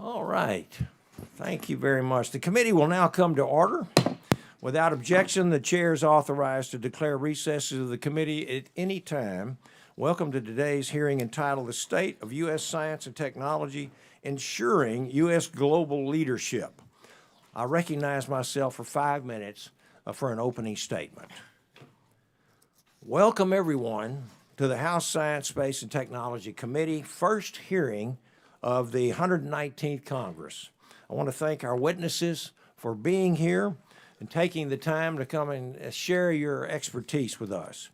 All right. Thank you very much. The committee will now come to order. Without objection, the chair is authorized to declare recesses of the committee at any time. Welcome to today's hearing entitled The State of U.S. Science and Technology, Ensuring U.S. Global Leadership. I recognize myself for 5 minutes for an opening statement. Welcome, everyone, to the House Science, Space, and Technology Committee first hearing of the 119th Congress. I want to thank our witnesses for being here and taking the time to come and share your expertise with us.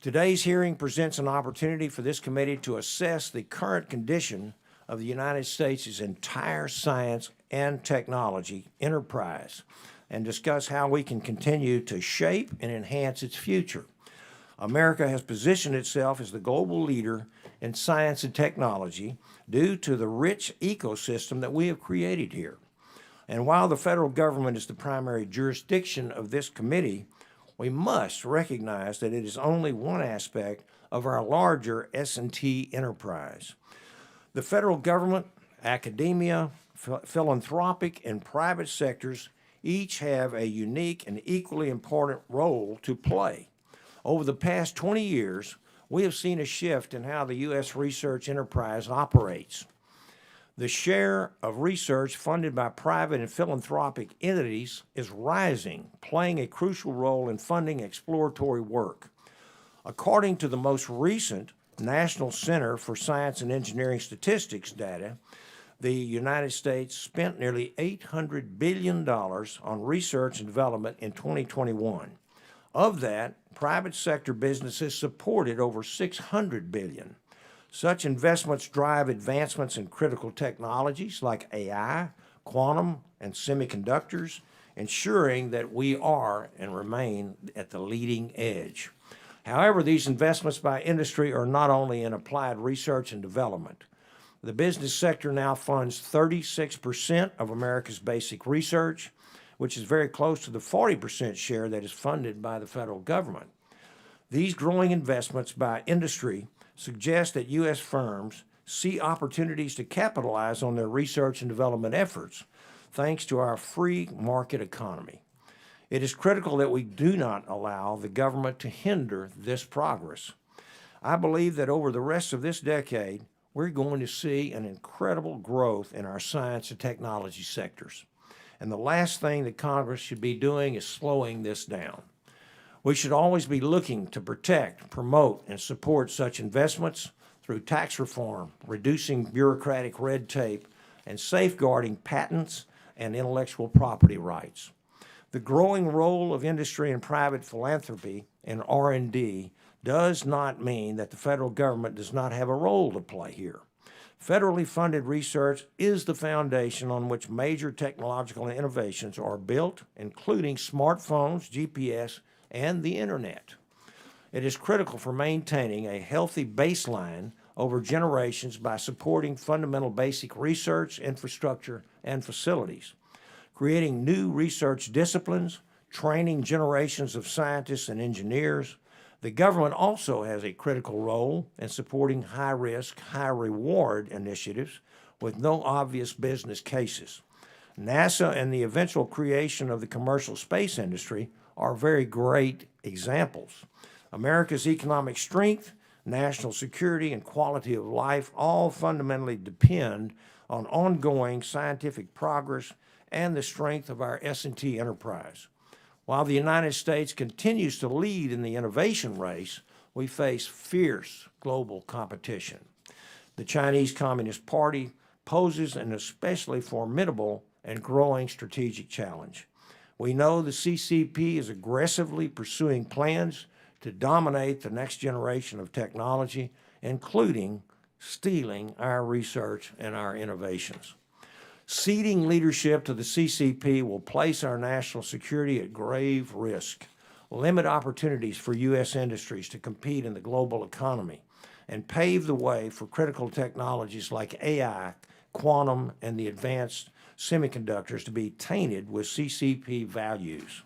Today's hearing presents an opportunity for this committee to assess the current condition of the United States' entire science and technology enterprise and discuss how we can continue to shape and enhance its future. America has positioned itself as the global leader in science and technology due to the rich ecosystem that we have created here. And while the federal government is the primary jurisdiction of this committee, we must recognize that it is only one aspect of our larger S&T enterprise. The federal government, academia, philanthropic, and private sectors each have a unique and equally important role to play. Over the past 20 years, we have seen a shift in how the U.S. research enterprise operates. The share of research funded by private and philanthropic entities is rising, playing a crucial role in funding exploratory work. According to the most recent National Center for Science and Engineering Statistics data, the United States spent nearly $800 billion on research and development in 2021. Of that, private sector businesses supported over $600 billion. Such investments drive advancements in critical technologies like AI, quantum, and semiconductors, ensuring that we are and remain at the leading edge. However, these investments by industry are not only in applied research and development. The business sector now funds 36% of America's basic research, which is very close to the 40% share that is funded by the federal government. These growing investments by industry suggest that U.S. firms see opportunities to capitalize on their research and development efforts thanks to our free market economy. It is critical that we do not allow the government to hinder this progress. I believe that over the rest of this decade, we're going to see an incredible growth in our science and technology sectors. And the last thing that Congress should be doing is slowing this down. We should always be looking to protect, promote, and support such investments through tax reform, reducing bureaucratic red tape, and safeguarding patents and intellectual property rights. The growing role of industry and private philanthropy in R&D does not mean that the federal government does not have a role to play here. Federally funded research is the foundation on which major technological innovations are built, including smartphones, GPS, and the internet. It is critical for maintaining a healthy baseline over generations by supporting fundamental basic research, infrastructure, and facilities, creating new research disciplines, training generations of scientists and engineers. The government also has a critical role in supporting high-risk, high-reward initiatives with no obvious business cases. NASA and the eventual creation of the commercial space industry are very great examples. America's economic strength, national security, and quality of life all fundamentally depend on ongoing scientific progress and the strength of our S&T enterprise. While the United States continues to lead in the innovation race, we face fierce global competition. The Chinese Communist Party poses an especially formidable and growing strategic challenge. We know the CCP is aggressively pursuing plans to dominate the next generation of technology, including stealing our research and our innovations. Ceding leadership to the CCP will place our national security at grave risk, limit opportunities for U.S. industries to compete in the global economy, and pave the way for critical technologies like AI, quantum, and the advanced semiconductors to be tainted with CCP values.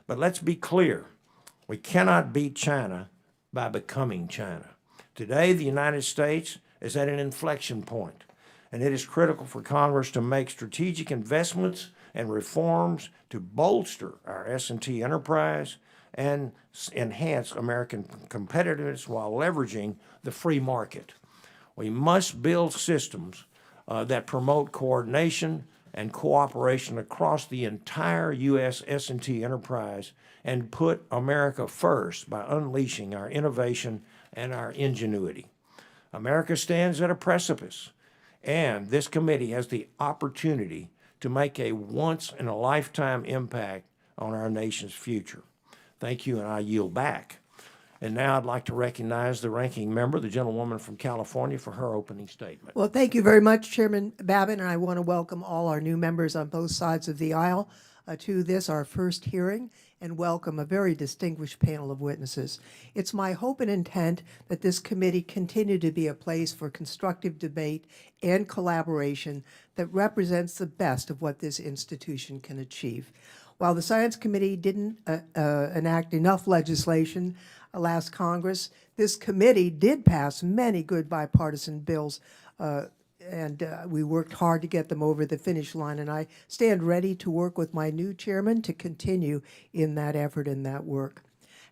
But let's be clear, we cannot beat China by becoming China. Today, the United States is at an inflection point. and it is critical for Congress to make strategic investments and reforms to bolster our S&T enterprise and enhance American competitiveness while leveraging the free market. We must build systems that promote coordination and cooperation across the entire U.S. S&T enterprise and put America first by unleashing our innovation and our ingenuity. America stands at a precipice, and this committee has the opportunity to make a once-in-a-lifetime impact on our nation's future. Thank you, and I yield back. And now I'd like to recognize the ranking member, the gentlewoman from California, for her opening statement. Well, thank you very much, Chairman Babin, and I want to welcome all our new members on both sides of the aisle to this, our first hearing, and welcome a very distinguished panel of witnesses. It's my hope and intent that this committee continue to be a place for constructive debate and collaboration that represents the best of what this institution can achieve. While the Science Committee didn't enact enough legislation last Congress, this committee did pass many good bipartisan bills, and we worked hard to get them over the finish line, and I stand ready to work with my new chairman to continue in that effort and that work.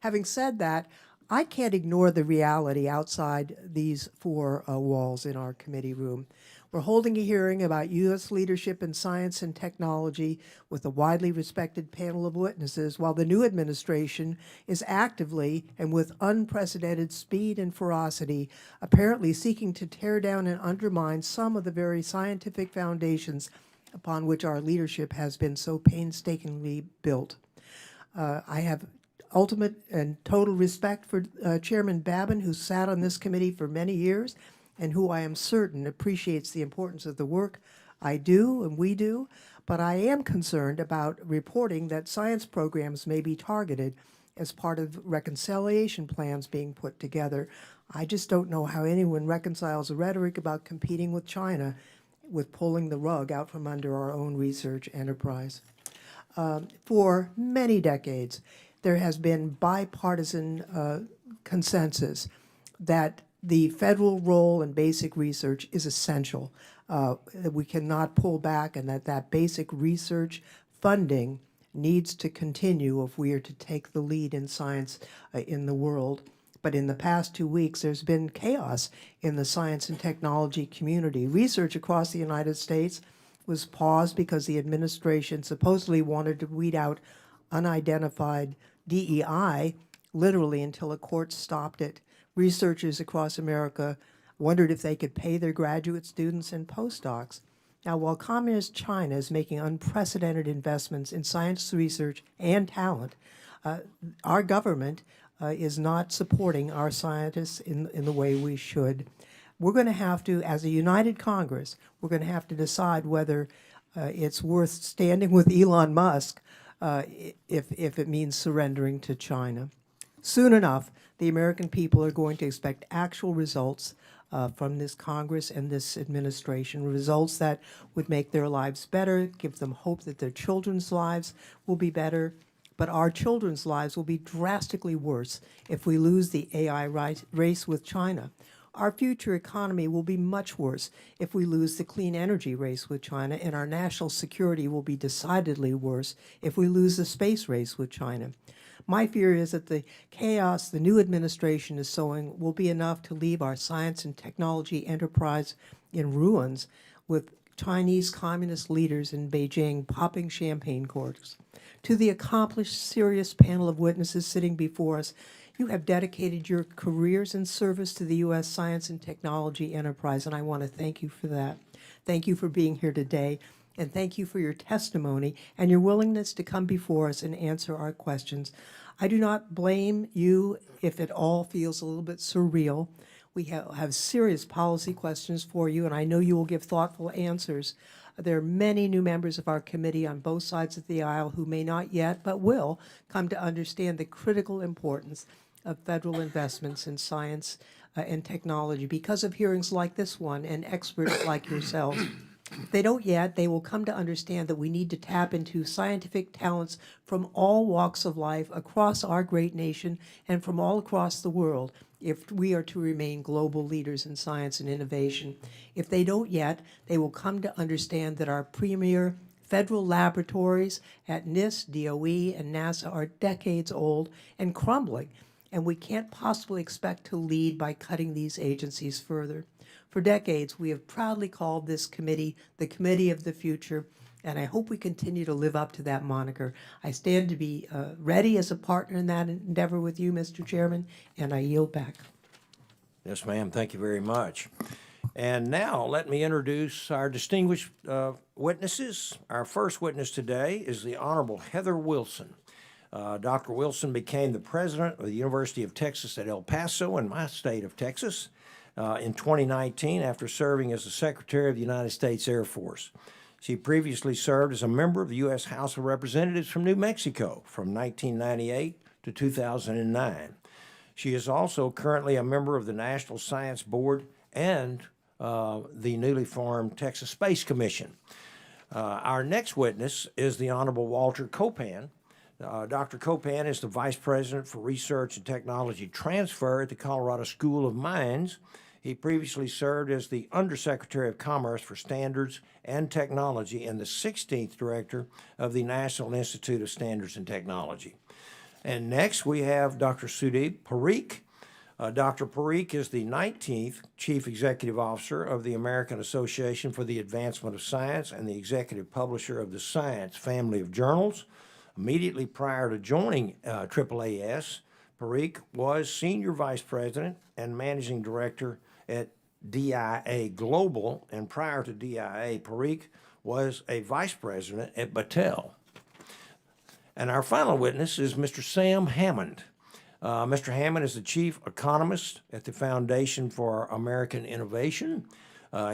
Having said that, I can't ignore the reality outside these four walls in our committee room. We're holding a hearing about U.S. leadership in science and technology with a widely respected panel of witnesses, while the new administration is actively and with unprecedented speed and ferocity apparently seeking to tear down and undermine some of the very scientific foundations upon which our leadership has been so painstakingly built. I have ultimate and total respect for Chairman Babin, who sat on this committee for many years, and who I am certain appreciates the importance of the work I do and we do, but I am concerned about reporting that science programs may be targeted as part of reconciliation plans being put together. I just don't know how anyone reconciles the rhetoric about competing with China with pulling the rug out from under our own research enterprise. For many decades, there has been bipartisan consensus that the federal role in basic research is essential. That we cannot pull back, and that basic research funding needs to continue if we are to take the lead in science in the world. But in the past 2 weeks, there's been chaos in the science and technology community. Research across the United States was paused because the administration supposedly wanted to weed out unidentified DEI, literally until a court stopped it. Researchers across America wondered if they could pay their graduate students and postdocs. Now, while Communist China is making unprecedented investments in science research and talent, our government is not supporting our scientists in the way we should. We're going to have to, as a united Congress, we're going to have to decide whether it's worth standing with Elon Musk if it means surrendering to China. Soon enough, the American people are going to expect actual results from this Congress and this administration, results that would make their lives better, give them hope that their children's lives will be better. But our children's lives will be drastically worse if we lose the AI race with China. Our future economy will be much worse if we lose the clean energy race with China, and our national security will be decidedly worse if we lose the space race with China. My fear is that the chaos the new administration is sowing will be enough to leave our science and technology enterprise in ruins, with Chinese communist leaders in Beijing popping champagne corks. To the accomplished, serious panel of witnesses sitting before us, you have dedicated your careers in service to the U.S. science and technology enterprise, and I want to thank you for that. Thank you for being here today, and thank you for your testimony and your willingness to come before us and answer our questions. I do not blame you if it all feels a little bit surreal. We have serious policy questions for you, and I know you will give thoughtful answers. There are many new members of our committee on both sides of the aisle who may not yet, but will, come to understand the critical importance of federal investments in science and technology because of hearings like this one and experts like yourselves. If they don't yet, they will come to understand that we need to tap into scientific talents from all walks of life across our great nation and from all across the world if we are to remain global leaders in science and innovation. If they don't yet, they will come to understand that our premier federal laboratories at NIST, DOE, and NASA are decades old and crumbling, and we can't possibly expect to lead by cutting these agencies further. For decades, we have proudly called this committee the Committee of the Future, and I hope we continue to live up to that moniker. I stand to be ready as a partner in that endeavor with you, Mr. Chairman, and I yield back. Yes, ma'am. Thank you very much. And now let me introduce our distinguished witnesses. Our first witness today is the Honorable Heather Wilson. Dr. Wilson became the president of the University of Texas at El Paso in my state of Texas in 2019 after serving as the Secretary of the United States Air Force. She previously served as a member of the U.S. House of Representatives from New Mexico from 1998 to 2009. She is also currently a member of the National Science Board and the newly formed Texas Space Commission. Our next witness is the Honorable Walter Copan. Dr. Copan is the Vice President for Research and Technology Transfer at the Colorado School of Mines. He previously served as the Undersecretary of Commerce for Standards and Technology and the 16th Director of the National Institute of Standards and Technology. And next we have Dr. Sudip Parikh. Dr. Parikh is the 19th Chief Executive Officer of the American Association for the Advancement of Science and the executive publisher of the Science family of journals. Immediately prior to joining AAAS, Parikh was Senior Vice President and Managing Director at DIA Global, and prior to DIA, Parikh was a Vice President at Battelle. And our final witness is Mr. Sam Hammond. Mr. Hammond is the Chief Economist at the Foundation for American Innovation.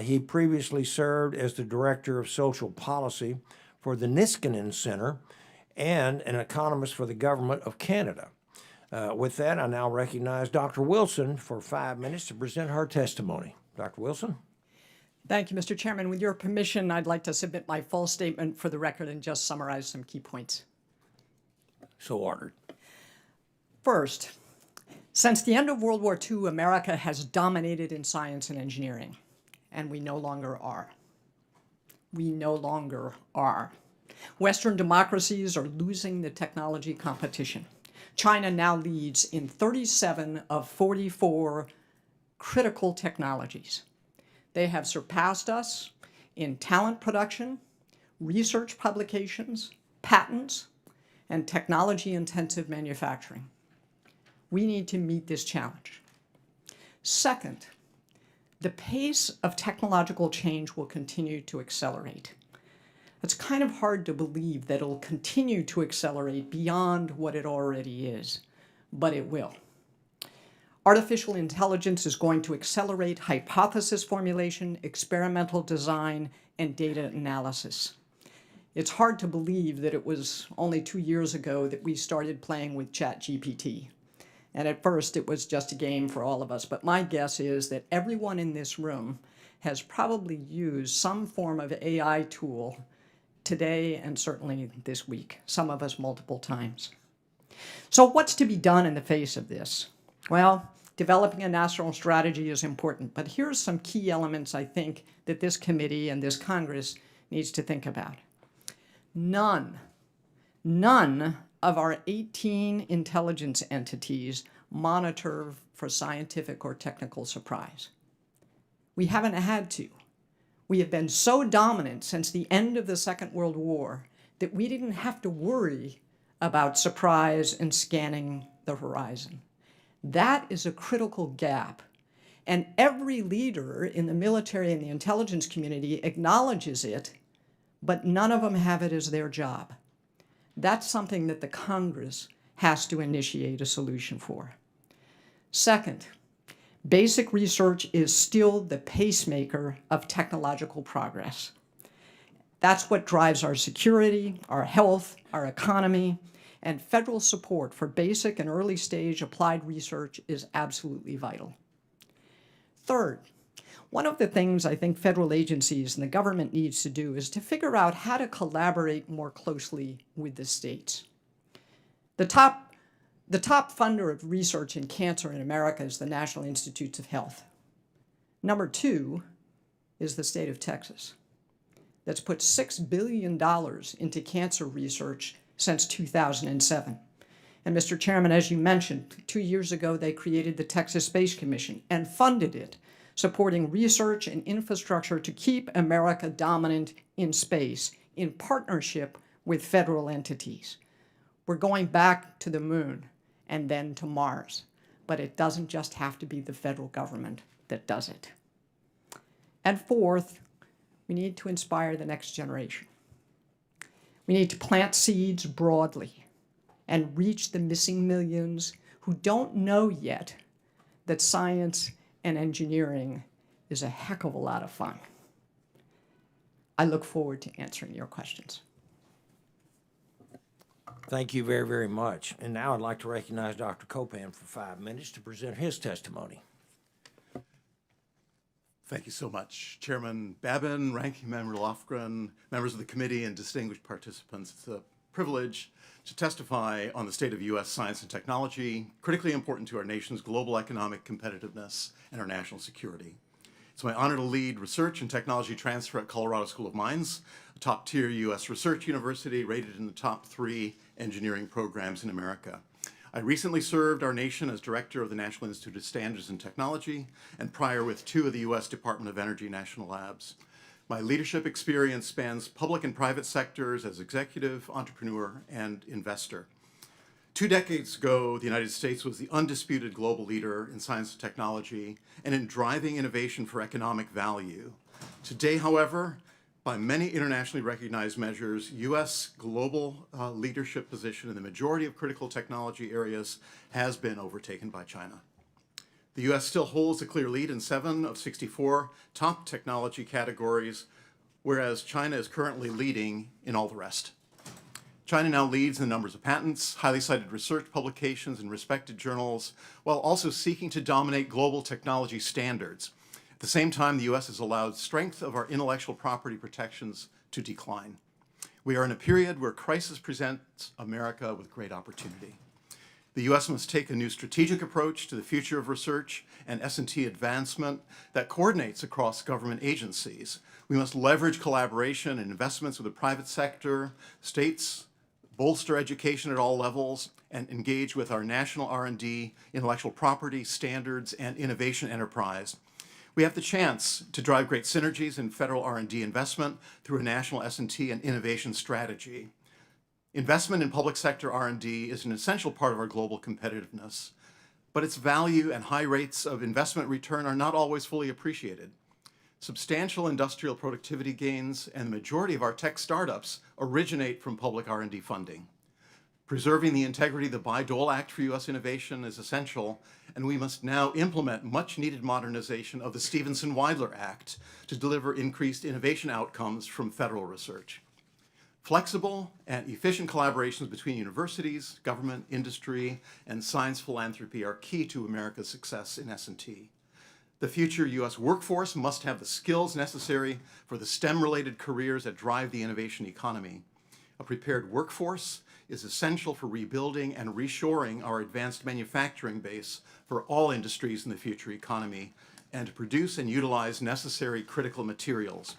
He previously served as the Director of Social Policy for the Niskanen Center and an economist for the Government of Canada. With that, I now recognize Dr. Wilson for 5 minutes to present her testimony. Dr. Wilson? Thank you, Mr. Chairman. With your permission, I'd like to submit my full statement for the record and just summarize some key points. So ordered. First, since the end of World War II, America has dominated in science and engineering, and we no longer are. We no longer are. Western democracies are losing the technology competition. China now leads in 37 of 44 critical technologies. They have surpassed us in talent production, research publications, patents, and technology-intensive manufacturing. We need to meet this challenge. Second, the pace of technological change will continue to accelerate. It's kind of hard to believe that it'll continue to accelerate beyond what it already is, but it will. Artificial intelligence is going to accelerate hypothesis formulation, experimental design, and data analysis. It's hard to believe that it was only 2 years ago that we started playing with ChatGPT. And at first, it was just a game for all of us. But my guess is that everyone in this room has probably used some form of AI tool today and certainly this week, some of us multiple times. So what's to be done in the face of this? Well, developing a national strategy is important, but here's some key elements I think that this committee and this Congress needs to think about. None of our 18 intelligence entities monitor for scientific or technical surprise. We haven't had to. We have been so dominant since the end of the Second World War that we didn't have to worry about surprise and scanning the horizon. That is a critical gap. And every leader in the military and the intelligence community acknowledges it, but none of them have it as their job. That's something that the Congress has to initiate a solution for. Second, basic research is still the pacemaker of technological progress. That's what drives our security, our health, our economy, and federal support for basic and early stage applied research is absolutely vital. Third, One of the things I think federal agencies and the government needs to do is to figure out how to collaborate more closely with the states. The top funder of research in cancer in America is the National Institutes of Health. Number 2 is the state of Texas, that's put $6 billion into cancer research since 2007. And Mr. Chairman, as you mentioned, 2 years ago they created the Texas Space Commission and funded it, supporting research and infrastructure to keep America dominant in space in partnership with federal entities. We're going back to the moon and then to Mars, but it doesn't just have to be the federal government that does it. And fourth, we need to inspire the next generation. We need to plant seeds broadly and reach the missing millions who don't know yet that science and engineering is a heck of a lot of fun. I look forward to answering your questions. Thank you very, very much. And now I'd like to recognize Dr. Copan for 5 minutes to present his testimony. Thank you so much, Chairman Babin, Ranking Member Lofgren, members of the committee, and distinguished participants. It's a privilege to testify on the state of U.S. science and technology, critically important to our nation's global economic competitiveness and our national security. It's my honor to lead research and technology transfer at Colorado School of Mines, a top-tier U.S. research university rated in the top 3 engineering programs in America. I recently served our nation as director of the National Institute of Standards and Technology, and prior with 2 of the U.S. Department of Energy national labs. My leadership experience spans public and private sectors as executive, entrepreneur, and investor. 2 decades ago, the United States was the undisputed global leader in science and technology and in driving innovation for economic value. Today, however, by many internationally recognized measures, U.S. global leadership position in the majority of critical technology areas has been overtaken by China. The U.S. still holds a clear lead in 7 of 64 top technology categories, whereas China is currently leading in all the rest. China now leads in the numbers of patents, highly cited research publications, and respected journals, while also seeking to dominate global technology standards. At the same time, the U.S. has allowed strength of our intellectual property protections to decline. We are in a period where crisis presents America with great opportunity. The U.S. must take a new strategic approach to the future of research and S&T advancement that coordinates across government agencies. We must leverage collaboration and investments with the private sector, states, bolster education at all levels, and engage with our national R&D, intellectual property, standards, and innovation enterprise. We have the chance to drive great synergies in federal R&D investment through a national S&T and innovation strategy. Investment in public sector R&D is an essential part of our global competitiveness, but its value and high rates of investment return are not always fully appreciated. Substantial industrial productivity gains and the majority of our tech startups originate from public R&D funding. Preserving the integrity of the Bayh-Dole Act for U.S. innovation is essential, and we must now implement much-needed modernization of the Stevenson-Weidler Act to deliver increased innovation outcomes from federal research. Flexible and efficient collaborations between universities, government, industry, and science philanthropy are key to America's success in S&T. The future U.S. workforce must have the skills necessary for the STEM-related careers that drive the innovation economy. A prepared workforce is essential for rebuilding and reshoring our advanced manufacturing base for all industries in the future economy and to produce and utilize necessary critical materials.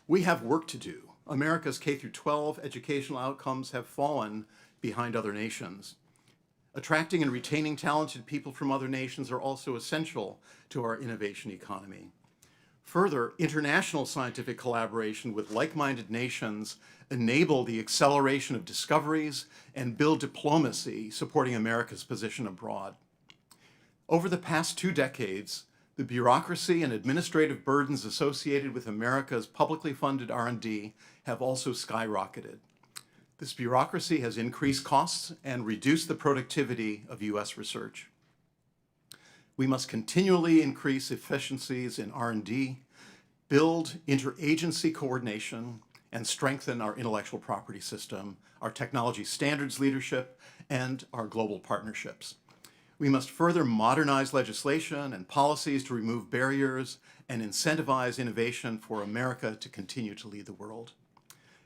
We have work to do. America's K-12 educational outcomes have fallen behind other nations. Attracting and retaining talented people from other nations are also essential to our innovation economy. Further, international scientific collaboration with like-minded nations enable the acceleration of discoveries and build diplomacy supporting America's position abroad. Over the past 2 decades, the bureaucracy and administrative burdens associated with America's publicly funded R&D have also skyrocketed. This bureaucracy has increased costs and reduced the productivity of U.S. research. We must continually increase efficiencies in R&D, build interagency coordination, and strengthen our intellectual property system, our technology standards leadership, and our global partnerships. We must further modernize legislation and policies to remove barriers and incentivize innovation for America to continue to lead the world.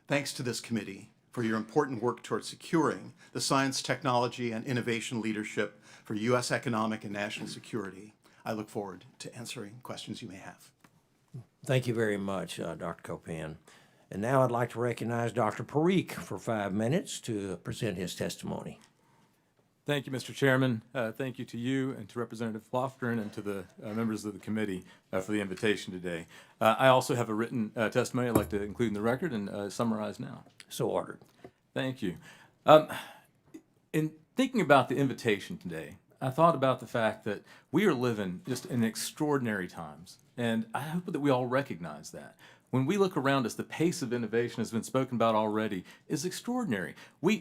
Thanks to this committee for your important work towards securing the science, technology, and innovation leadership for U.S. economic and national security. I look forward to answering questions you may have. Thank you very much, Dr. Copan. And now I'd like to recognize Dr. Parikh for 5 minutes to present his testimony. Thank you, Mr. Chairman. Thank you to you and to Representative Lofgren and to the members of the committee for the invitation today. I also have a written testimony I'd like to include in the record and summarize now. So ordered. Thank you. In thinking about the invitation today, I thought about the fact that we are living just in extraordinary times, and I hope that we all recognize that. When we look around us, the pace of innovation has been spoken about already is extraordinary.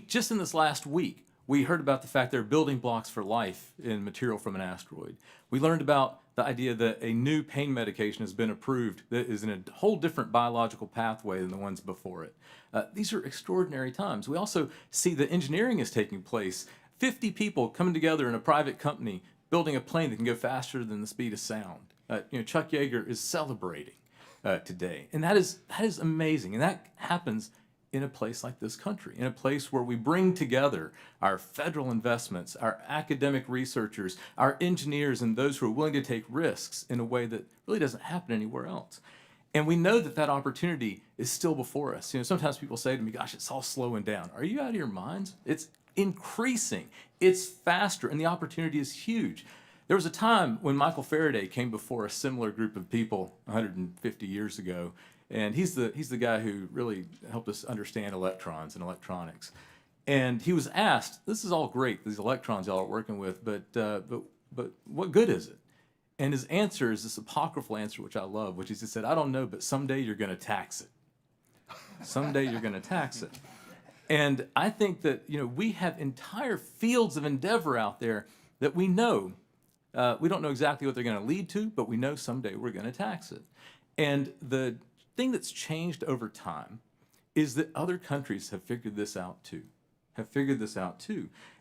Just in this last week, we heard about the fact there are building blocks for life in material from an asteroid. We learned about the idea that a new pain medication has been approved that is in a whole different biological pathway than the ones before it. These are extraordinary times. We also see that engineering is taking place. 50 people coming together in a private company building a plane that can go faster than the speed of sound. Chuck Yeager is celebrating today. And that is amazing. And that happens in a place like this country, in a place where we bring together our federal investments, our academic researchers, our engineers, and those who are willing to take risks in a way that really doesn't happen anywhere else. And we know that that opportunity is still before us. Sometimes people say to me, gosh, it's all slowing down. Are you out of your minds? It's increasing. It's faster, and the opportunity is huge. There was a time when Michael Faraday came before a similar group of people 150 years ago, and he's the guy who really helped us understand electrons and electronics. And he was asked, this is all great, these electrons y'all are working with, but what good is it? And his answer is this apocryphal answer, which I love, which is he said, I don't know, but someday you're going to tax it. Someday you're going to tax it. And I think that we have entire fields of endeavor out there that we know. We don't know exactly what they're going to lead to, but we know someday we're going to tax it. And the thing that's changed over time is that other countries have figured this out too.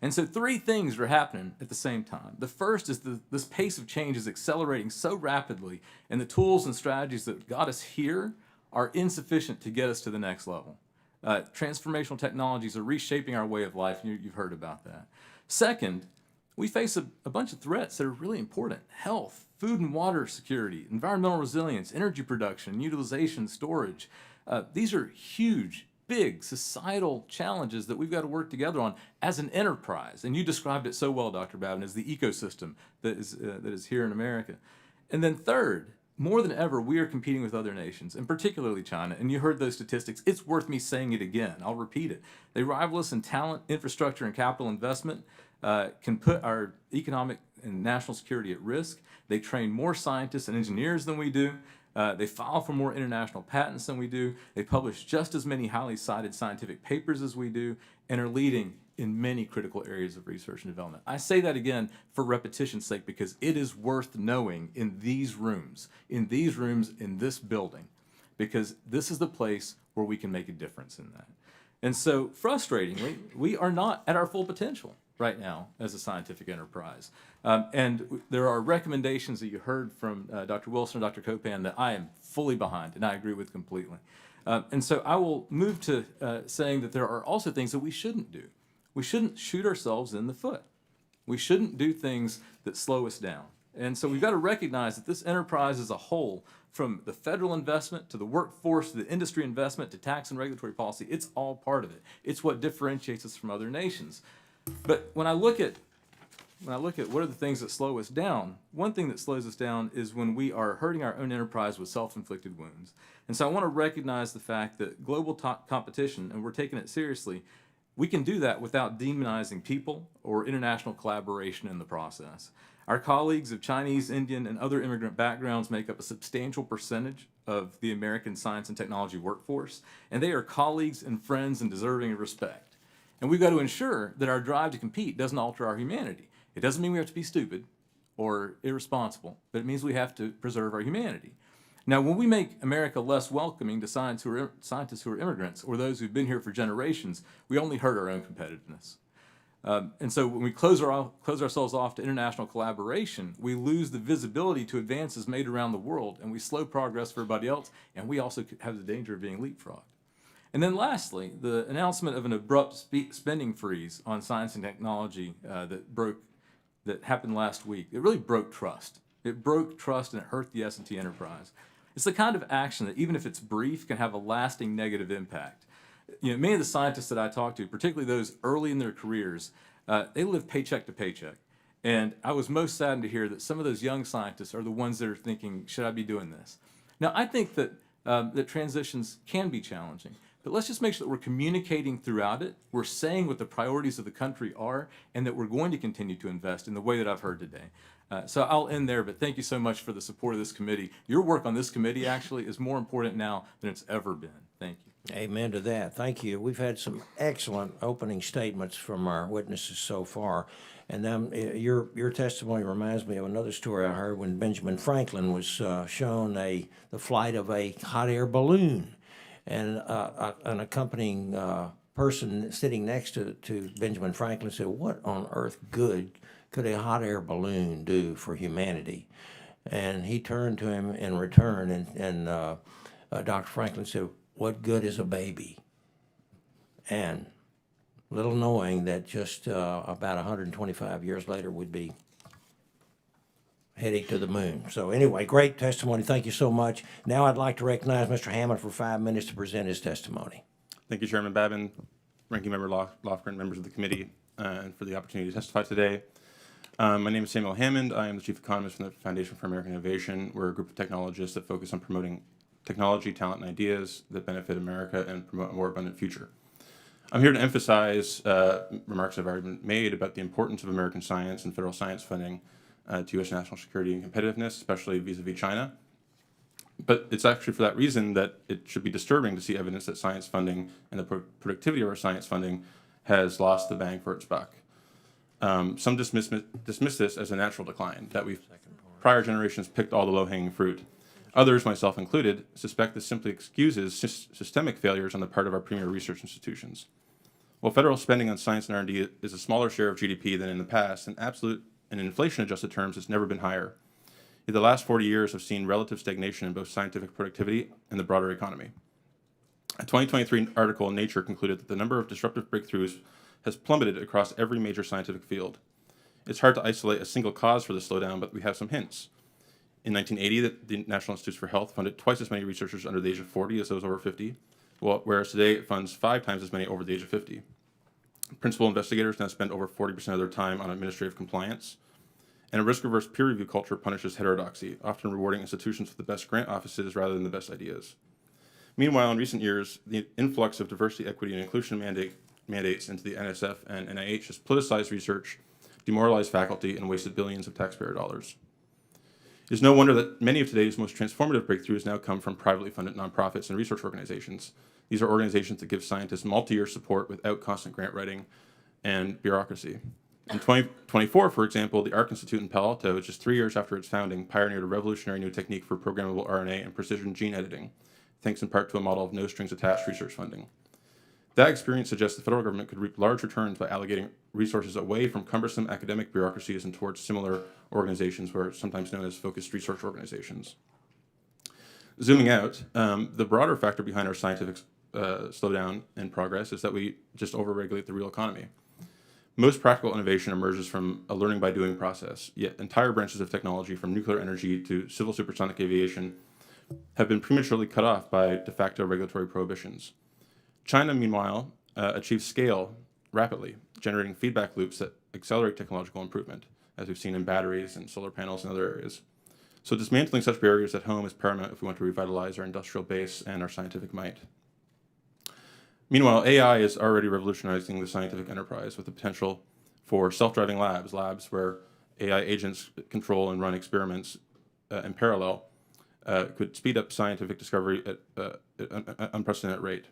And so 3 things are happening at the same time. The first is this pace of change is accelerating so rapidly, and the tools and strategies that got us here are insufficient to get us to the next level. Transformational technologies are reshaping our way of life, and you've heard about that. Second, we face a bunch of threats that are really important. Health, food and water security, environmental resilience, energy production, utilization, storage. These are huge, big societal challenges that we've got to work together on as an enterprise. And you described it so well, Dr. Babin, as the ecosystem that is here in America. And then third, more than ever, we are competing with other nations, and particularly China. And you heard those statistics. It's worth me saying it again. I'll repeat it. They rival us in talent, infrastructure, and capital investment, can put our economic and national security at risk. They train more scientists and engineers than we do. They file for more international patents than we do. They publish just as many highly cited scientific papers as we do, and are leading in many critical areas of research and development. I say that again for repetition's sake because it is worth knowing in these rooms, in this building, because this is the place where we can make a difference in that. And so, frustratingly, we are not at our full potential right now as a scientific enterprise. And there are recommendations that you heard from Dr. Wilson and Dr. Copan that I am fully behind, and I agree with completely. And so I will move to saying that there are also things that we shouldn't do. We shouldn't shoot ourselves in the foot. We shouldn't do things that slow us down. And so we've got to recognize that this enterprise as a whole, from the federal investment to the workforce to the industry investment to tax and regulatory policy, it's all part of it. It's what differentiates us from other nations. But when I look at what are the things that slow us down, one thing that slows us down is when we are hurting our own enterprise with self-inflicted wounds. And so I want to recognize the fact that global competition, and we're taking it seriously, we can do that without demonizing people or international collaboration in the process. Our colleagues of Chinese, Indian, and other immigrant backgrounds make up a substantial percentage of the American science and technology workforce, and they are colleagues and friends and deserving of respect. And we've got to ensure that our drive to compete doesn't alter our humanity. It doesn't mean we have to be stupid or irresponsible, but it means we have to preserve our humanity. Now, when we make America less welcoming to scientists who are immigrants or those who've been here for generations, we only hurt our own competitiveness. And so when we close ourselves off to international collaboration, we lose the visibility to advances made around the world, and we slow progress for everybody else, and we also have the danger of being leapfrogged. And then lastly, the announcement of an abrupt spending freeze on science and technology that happened last week, it really broke trust. It broke trust and it hurt the S&T enterprise. It's the kind of action that, even if it's brief, can have a lasting negative impact. Many of the scientists that I talk to, particularly those early in their careers, they live paycheck to paycheck. And I was most saddened to hear that some of those young scientists are the ones that are thinking, should I be doing this? Now, I think that transitions can be challenging, but let's just make sure that we're communicating throughout it, we're saying what the priorities of the country are, and that we're going to continue to invest in the way that I've heard today. So I'll end there, but thank you so much for the support of this committee. Your work on this committee actually is more important now than it's ever been. Thank you. Amen to that. Thank you. We've had some excellent opening statements from our witnesses so far. And then your testimony reminds me of another story I heard when Benjamin Franklin was shown the flight of a hot air balloon. And an accompanying person sitting next to Benjamin Franklin said, "What on earth good could a hot air balloon do for humanity?" And he turned to him in return, and Dr. Franklin said, "What good is a baby?" And little knowing that just about 125 years later we'd be heading to the moon. So anyway, great testimony. Thank you so much. Now I'd like to recognize Mr. Hammond for 5 minutes to present his testimony. Thank you, Chairman Babin, Ranking Member Lofgren, members of the committee, and for the opportunity to testify today. My name is Samuel Hammond. I am the Chief Economist from the Foundation for American Innovation. We're a group of technologists that focus on promoting technology, talent, and ideas that benefit America and promote a more abundant future. I'm here to emphasize remarks I've already been made about the importance of American science and federal science funding to U.S. national security and competitiveness, especially vis-a-vis China. But it's actually for that reason that it should be disturbing to see evidence that science funding and the productivity of our science funding has lost the bang for its buck. Some dismiss this as a natural decline, that prior generations picked all the low-hanging fruit. Others, myself included, suspect this simply excuses systemic failures on the part of our premier research institutions. While federal spending on science and R&D is a smaller share of GDP than in the past, in absolute and inflation-adjusted terms, it's never been higher. Yet the last 40 years have seen relative stagnation in both scientific productivity and the broader economy. A 2023 article in Nature concluded that the number of disruptive breakthroughs has plummeted across every major scientific field. It's hard to isolate a single cause for the slowdown, but we have some hints. In 1980, the National Institutes for Health funded twice as many researchers under the age of 40 as those over 50, whereas today it funds 5 times as many over the age of 50. Principal investigators now spend over 40% of their time on administrative compliance, and a risk-averse peer review culture punishes heterodoxy, often rewarding institutions with the best grant offices rather than the best ideas. Meanwhile, in recent years, the influx of diversity, equity, and inclusion mandates into the NSF and NIH has politicized research, demoralized faculty, and wasted billions of taxpayer dollars. It is no wonder that many of today's most transformative breakthroughs now come from privately funded nonprofits and research organizations. These are organizations that give scientists multi-year support without constant grant writing and bureaucracy. In 2024, for example, the Arc Institute in Palo Alto, just 3 years after its founding, pioneered a revolutionary new technique for programmable RNA and precision gene editing, thanks in part to a model of no strings attached research funding. That experience suggests the federal government could reap large returns by allocating resources away from cumbersome academic bureaucracies and towards similar organizations, where sometimes known as focused research organizations. Zooming out, the broader factor behind our scientific slowdown in progress is that we just overregulate the real economy. Most practical innovation emerges from a learning by doing process, yet entire branches of technology, from nuclear energy to civil supersonic aviation, have been prematurely cut off by de facto regulatory prohibitions. China, meanwhile, achieves scale rapidly, generating feedback loops that accelerate technological improvement, as we've seen in batteries and solar panels and other areas. So dismantling such barriers at home is paramount if we want to revitalize our industrial base and our scientific might. Meanwhile, AI is already revolutionizing the scientific enterprise with the potential for self-driving labs where AI agents control and run experiments in parallel, could speed up scientific discovery at an unprecedented rate.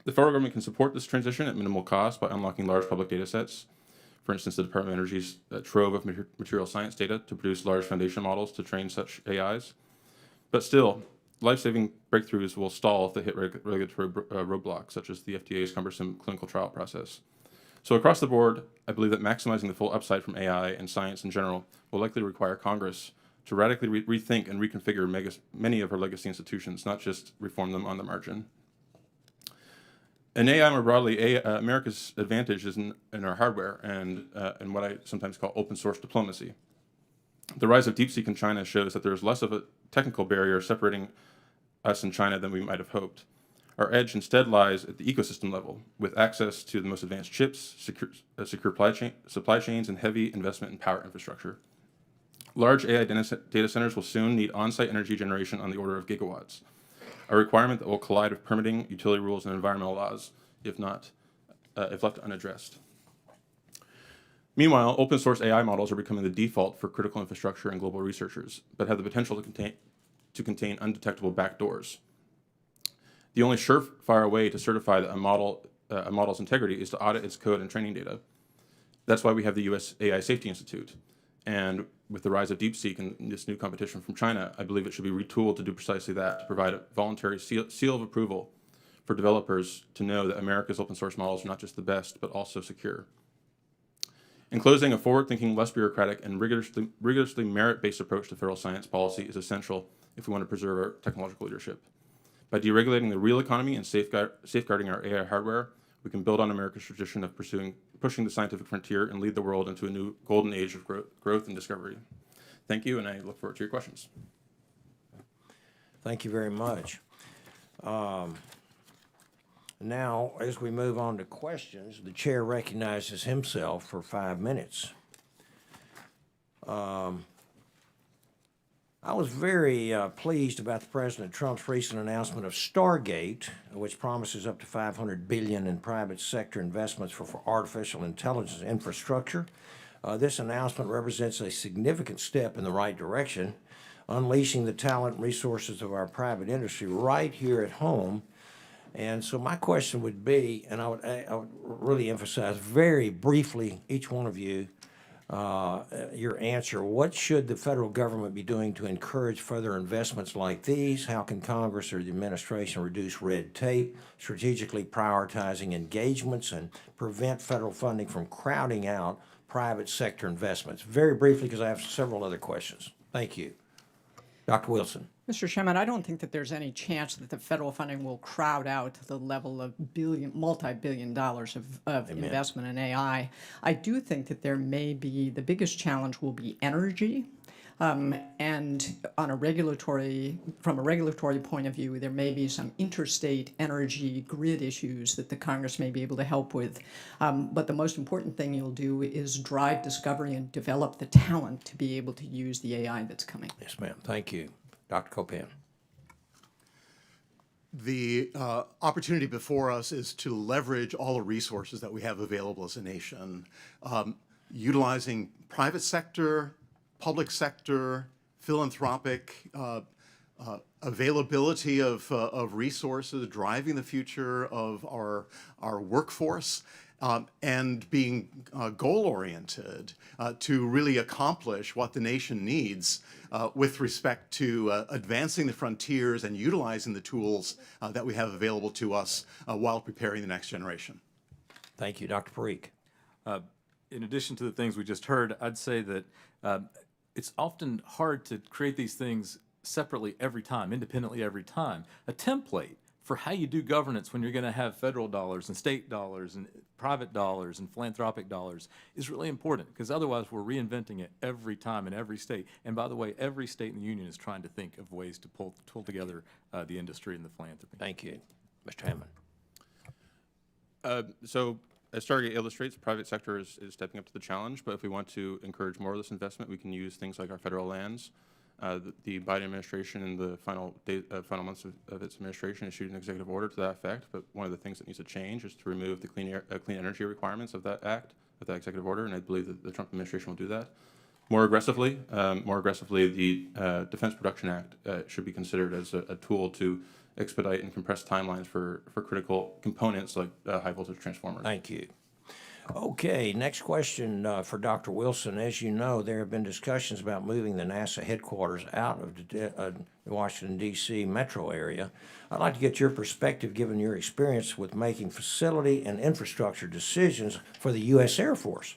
The federal government can support this transition at minimal cost by unlocking large public data sets. For instance, the Department of Energy's trove of material science data to produce large foundation models to train such AIs. But still, life-saving breakthroughs will stall if they hit regulatory roadblocks, such as the FDA's cumbersome clinical trial process. So across the board, I believe that maximizing the full upside from AI and science in general will likely require Congress to radically rethink and reconfigure many of our legacy institutions, not just reform them on the margin. In AI more broadly, America's advantage is in our hardware and what I sometimes call open source diplomacy. The rise of DeepSeek in China shows that there is less of a technical barrier separating us and China than we might have hoped. Our edge instead lies at the ecosystem level, with access to the most advanced chips, secure supply chains, and heavy investment in power infrastructure. Large AI data centers will soon need on-site energy generation on the order of gigawatts, a requirement that will collide with permitting, utility rules, and environmental laws, if left unaddressed. Meanwhile, open source AI models are becoming the default for critical infrastructure and global researchers, but have the potential to contain undetectable backdoors. The only surefire way to certify that a model's integrity is to audit its code and training data. That's why we have the U.S. AI Safety Institute. And with the rise of DeepSeek and this new competition from China, I believe it should be retooled to do precisely that, to provide a voluntary seal of approval for developers to know that America's open source models are not just the best, but also secure. In closing, a forward-thinking, less bureaucratic, and rigorously merit-based approach to federal science policy is essential if we want to preserve our technological leadership. By deregulating the real economy and safeguarding our AI hardware, we can build on America's tradition of pushing the scientific frontier and lead the world into a new golden age of growth and discovery. Thank you, and I look forward to your questions. Thank you very much. Now, as we move on to questions, the chair recognizes himself for 5 minutes. I was very pleased about President Trump's recent announcement of Stargate, which promises up to $500 billion in private sector investments for artificial intelligence infrastructure. This announcement represents a significant step in the right direction, unleashing the talent and resources of our private industry right here at home. And so my question would be, and I would really emphasize very briefly, each one of you, your answer. What should the federal government be doing to encourage further investments like these? How can Congress or the administration reduce red tape, strategically prioritizing engagements, and prevent federal funding from crowding out private sector investments? Very briefly, because I have several other questions. Thank you. Dr. Wilson. Mr. Chairman, I don't think that there's any chance that the federal funding will crowd out the level of multi-billion dollars of investment in AI. I do think that there may be, the biggest challenge will be energy. And from a regulatory point of view, there may be some interstate energy grid issues that the Congress may be able to help with. But the most important thing you'll do is drive discovery and develop the talent to be able to use the AI that's coming. Yes, ma'am. Thank you. Dr. Copan. The opportunity before us is to leverage all the resources that we have available as a nation, utilizing private sector, public sector, philanthropic availability of resources, driving the future of our workforce, and being goal-oriented to really accomplish what the nation needs with respect to advancing the frontiers and utilizing the tools that we have available to us while preparing the next generation. Thank you. Dr. Parikh. In addition to the things we just heard, I'd say that it's often hard to create these things separately every time, independently every time. A template for how you do governance when you're going to have federal dollars and state dollars and private dollars and philanthropic dollars is really important, because otherwise we're reinventing it every time in every state. And by the way, every state in the union is trying to think of ways to pull together the industry and the philanthropy. Thank you. Mr. Hammond. So as Stargate illustrates, the private sector is stepping up to the challenge, but if we want to encourage more of this investment, we can use things like our federal lands. The Biden administration in the final months of its administration issued an executive order to that effect, but one of the things that needs to change is to remove the clean energy requirements of that executive order, and I believe that the Trump administration will do that. More aggressively, the Defense Production Act should be considered as a tool to expedite and compress timelines for critical components like high voltage transformers. Thank you. Okay, next question for Dr. Wilson. As you know, there have been discussions about moving the NASA headquarters out of the Washington, D.C. metro area. I'd like to get your perspective, given your experience with making facility and infrastructure decisions for the U.S. Air Force.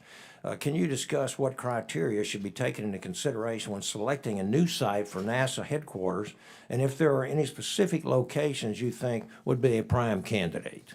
Can you discuss what criteria should be taken into consideration when selecting a new site for NASA headquarters, and if there are any specific locations you think would be a prime candidate?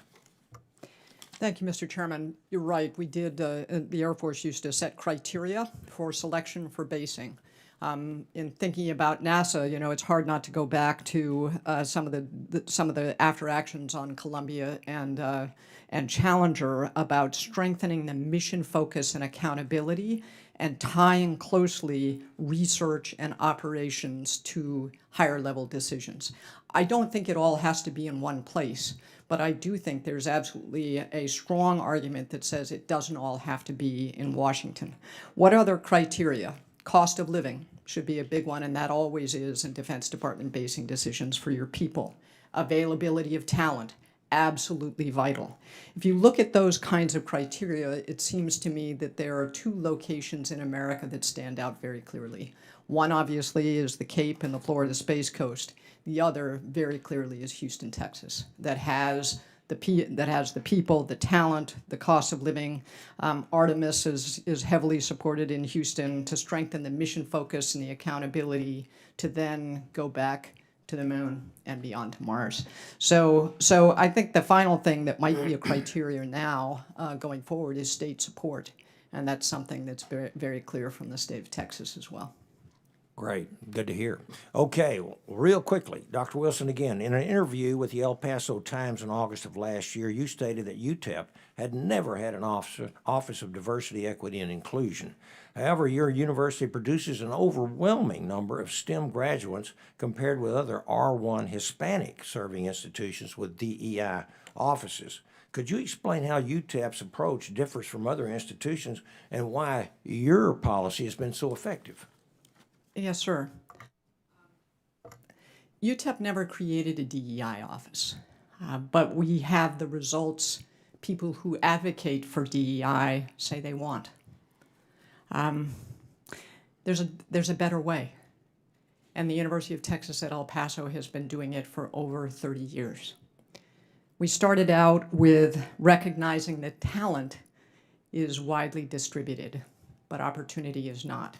Thank you, Mr. Chairman. You're right. We did, the Air Force used to set criteria for selection for basing. In thinking about NASA, you know, it's hard not to go back to some of the after actions on Columbia and Challenger about strengthening the mission focus and accountability and tying closely research and operations to higher level decisions. I don't think it all has to be in one place, but I do think there's absolutely a strong argument that says it doesn't all have to be in Washington. What other criteria? Cost of living should be a big one, and that always is in Defense Department basing decisions for your people. Availability of talent, absolutely vital. If you look at those kinds of criteria, it seems to me that there are two locations in America that stand out very clearly. One, obviously, is the Cape and the Florida Space Coast. The other, very clearly, is Houston, Texas, that has the people, the talent, the cost of living. Artemis is heavily supported in Houston to strengthen the mission focus and the accountability to then go back to the moon and beyond to Mars. So I think the final thing that might be a criteria now going forward is state support. And that's something that's very, very clear from the state of Texas as well. Great, good to hear. Okay, well, real quickly, Dr. Wilson, again, in an interview with the El Paso Times in August of last year, you stated that UTEP had never had an Office of Diversity, Equity, and Inclusion. However, your university produces an overwhelming number of STEM graduates compared with other R1 Hispanic serving institutions with DEI offices. Could you explain how UTEP's approach differs from other institutions and why your policy has been so effective? Yes, sir. UTEP never created a DEI office, but we have the results people who advocate for DEI say they want. There's a better way, and the University of Texas at El Paso has been doing it for over 30 years. We started out with recognizing that talent is widely distributed, but opportunity is not.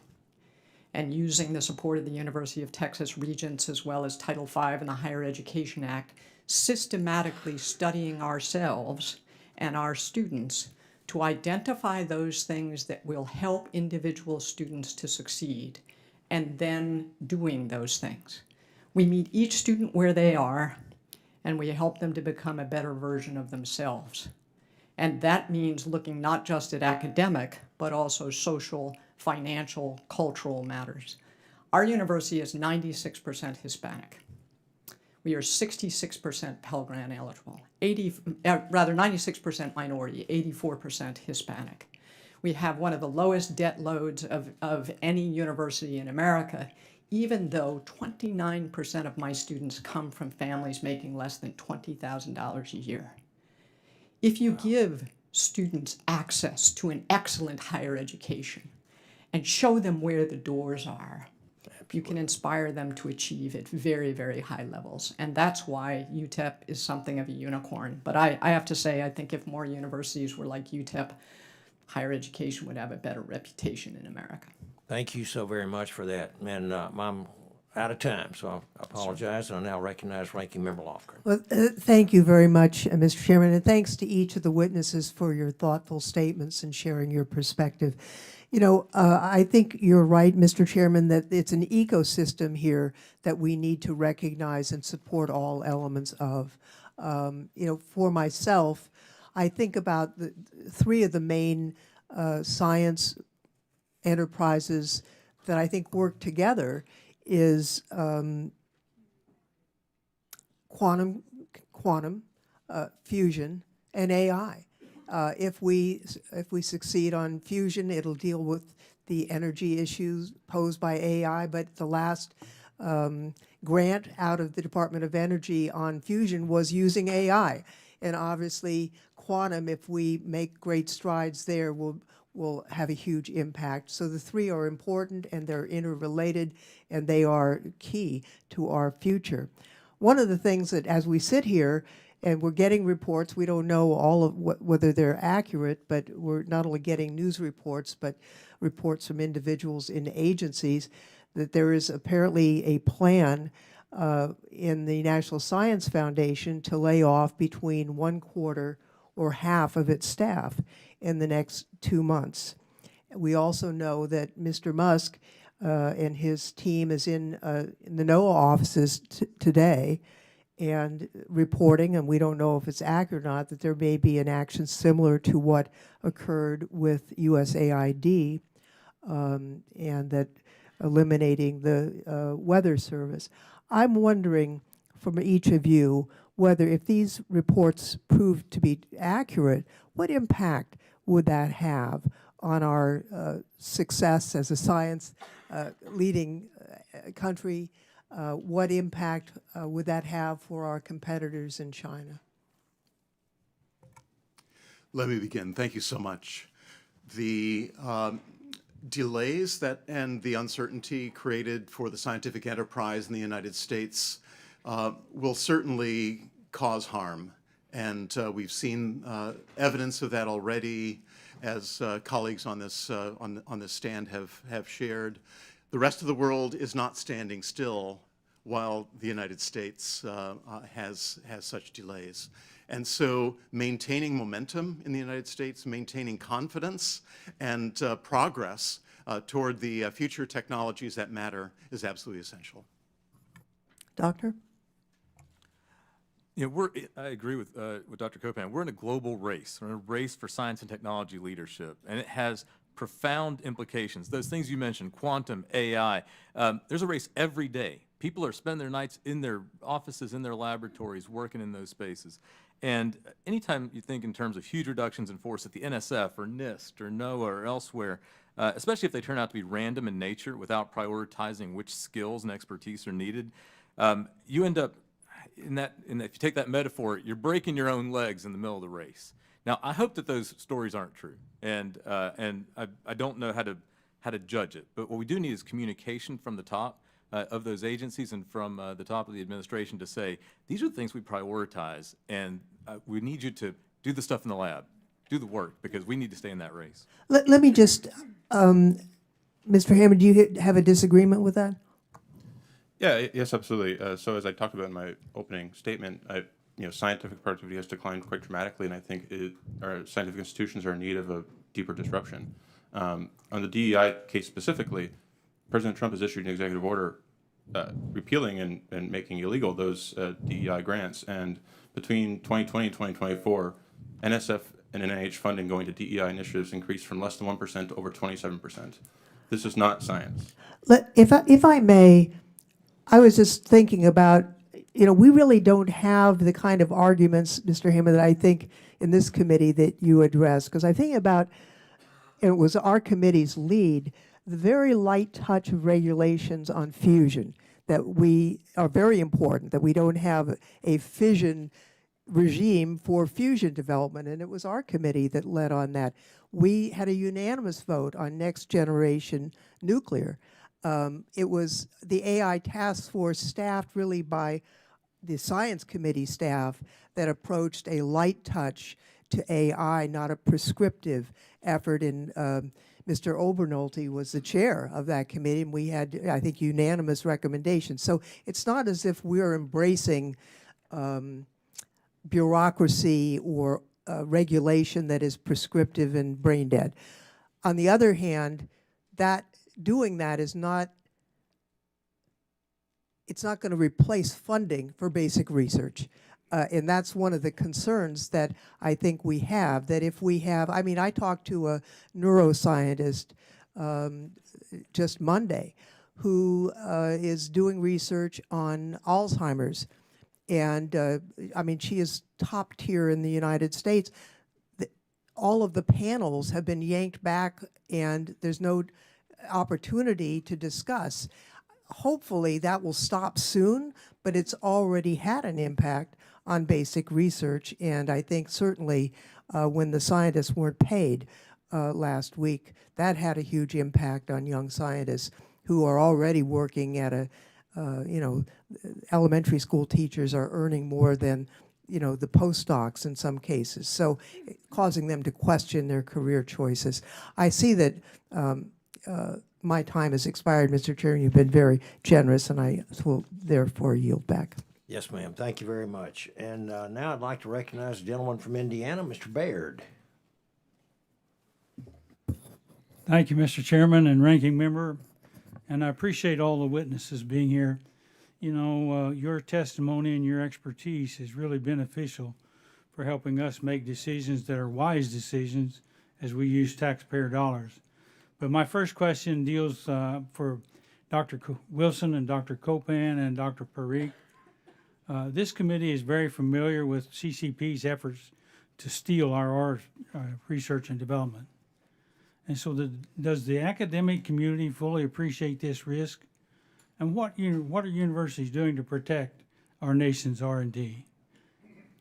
And using the support of the University of Texas Regents as well as Title V and the Higher Education Act, systematically studying ourselves and our students to identify those things that will help individual students to succeed, and then doing those things. We meet each student where they are, and we help them to become a better version of themselves. And that means looking not just at academic, but also social, financial, cultural matters. Our university is 96% Hispanic. We are 66% Pell Grant eligible, 96% minority, 84% Hispanic. We have one of the lowest debt loads of any university in America, even though 29% of my students come from families making less than $20,000 a year. If you give students access to an excellent higher education and show them where the doors are, you can inspire them to achieve at very, very high levels. And that's why UTEP is something of a unicorn. But I have to say, I think if more universities were like UTEP, higher education would have a better reputation in America. Thank you so very much for that. And I'm out of time, so I apologize, and I now recognize Ranking Member Lofgren. Well, thank you very much, Mr. Chairman, and thanks to each of the witnesses for your thoughtful statements and sharing your perspective. You know, I think you're right, Mr. Chairman, that it's an ecosystem here that we need to recognize and support all elements of. You know, for myself, I think about the three of the main science enterprises that I think work together is quantum, fusion, and AI. If we succeed on fusion, it'll deal with the energy issues posed by AI, but the last grant out of the Department of Energy on fusion was using AI. And obviously, quantum, if we make great strides there, will have a huge impact. So the three are important, and they're interrelated, and they are key to our future. One of the things that, as we sit here, and we're getting reports, we don't know all of whether they're accurate, but we're not only getting news reports, but reports from individuals in agencies, that there is apparently a plan in the National Science Foundation to lay off between 1/4 or half of its staff in the next 2 months. We also know that Mr. Musk and his team is in the NOAA offices today and reporting, and we don't know if it's accurate or not, that there may be an action similar to what occurred with USAID, and that eliminating the Weather Service. I'm wondering from each of you whether, if these reports prove to be accurate, what impact would that have on our success as a science leading country? What impact would that have for our competitors in China? Let me begin. Thank you so much. The delays and the uncertainty created for the scientific enterprise in the United States will certainly cause harm. And we've seen evidence of that already, as colleagues on this stand have shared. The rest of the world is not standing still while the United States has such delays. And so maintaining momentum in the United States, maintaining confidence and progress toward the future technologies that matter is absolutely essential. Doctor? You know, I agree with Dr. Copan. We're in a global race. We're in a race for science and technology leadership, and it has profound implications. Those things you mentioned, quantum, AI, there's a race every day. People are spending their nights in their offices, in their laboratories, working in those spaces. And anytime you think in terms of huge reductions in force at the NSF or NIST or NOAA or elsewhere, especially if they turn out to be random in nature without prioritizing which skills and expertise are needed, you end up if you take that metaphor, you're breaking your own legs in the middle of the race. Now, I hope that those stories aren't true, and I don't know how to judge it. But what we do need is communication from the top of those agencies and from the top of the administration to say, these are the things we prioritize, and we need you to do the stuff in the lab, do the work, because we need to stay in that race. Let me just, Mr. Hammond, do you have a disagreement with that? Yeah, yes, absolutely. So as I talked about in my opening statement, scientific productivity has declined quite dramatically, and I think our scientific institutions are in need of a deeper disruption. On the DEI case specifically, President Trump has issued an executive order repealing and making illegal those DEI grants. And between 2020 and 2024, NSF and NIH funding going to DEI initiatives increased from less than 1% to over 27%. This is not science. If I may, I was just thinking about, we really don't have the kind of arguments, Mr. Hammond, that I think in this committee that you address. Because I think about, and it was our committee's lead, the very light touch of regulations on fusion that we are very important, that we don't have a fission regime for fusion development. And it was our committee that led on that. We had a unanimous vote on next generation nuclear. It was the AI task force staffed really by the science committee staff that approached a light touch to AI, not a prescriptive effort. And Mr. Obernolte was the chair of that committee, and we had, I think, unanimous recommendations. So it's not as if we're embracing bureaucracy or regulation that is prescriptive and brain dead. On the other hand, doing that is not, it's not going to replace funding for basic research. And that's one of the concerns that I think we have, that if we have, I talked to a neuroscientist just Monday who is doing research on Alzheimer's. And she is top tier in the United States. All of the panels have been yanked back, and there's no opportunity to discuss. Hopefully that will stop soon, but it's already had an impact on basic research. And I think certainly when the scientists weren't paid last week, that had a huge impact on young scientists who are already working at a, elementary school teachers are earning more than, the postdocs in some cases. So causing them to question their career choices. I see that my time has expired, Mr. Chairman. You've been very generous, and I will therefore yield back. Yes, ma'am. Thank you very much. And now I'd like to recognize the gentleman from Indiana, Mr. Baird. Thank you, Mr. Chairman and Ranking Member, and I appreciate all the witnesses being here. Your testimony and your expertise is really beneficial for helping us make decisions that are wise decisions as we use taxpayer dollars. But my first question deals for Dr. Wilson and Dr. Copan and Dr. Parikh. This committee is very familiar with CCP's efforts to steal our research and development. And so does the academic community fully appreciate this risk? And what are universities doing to protect our nation's R&D?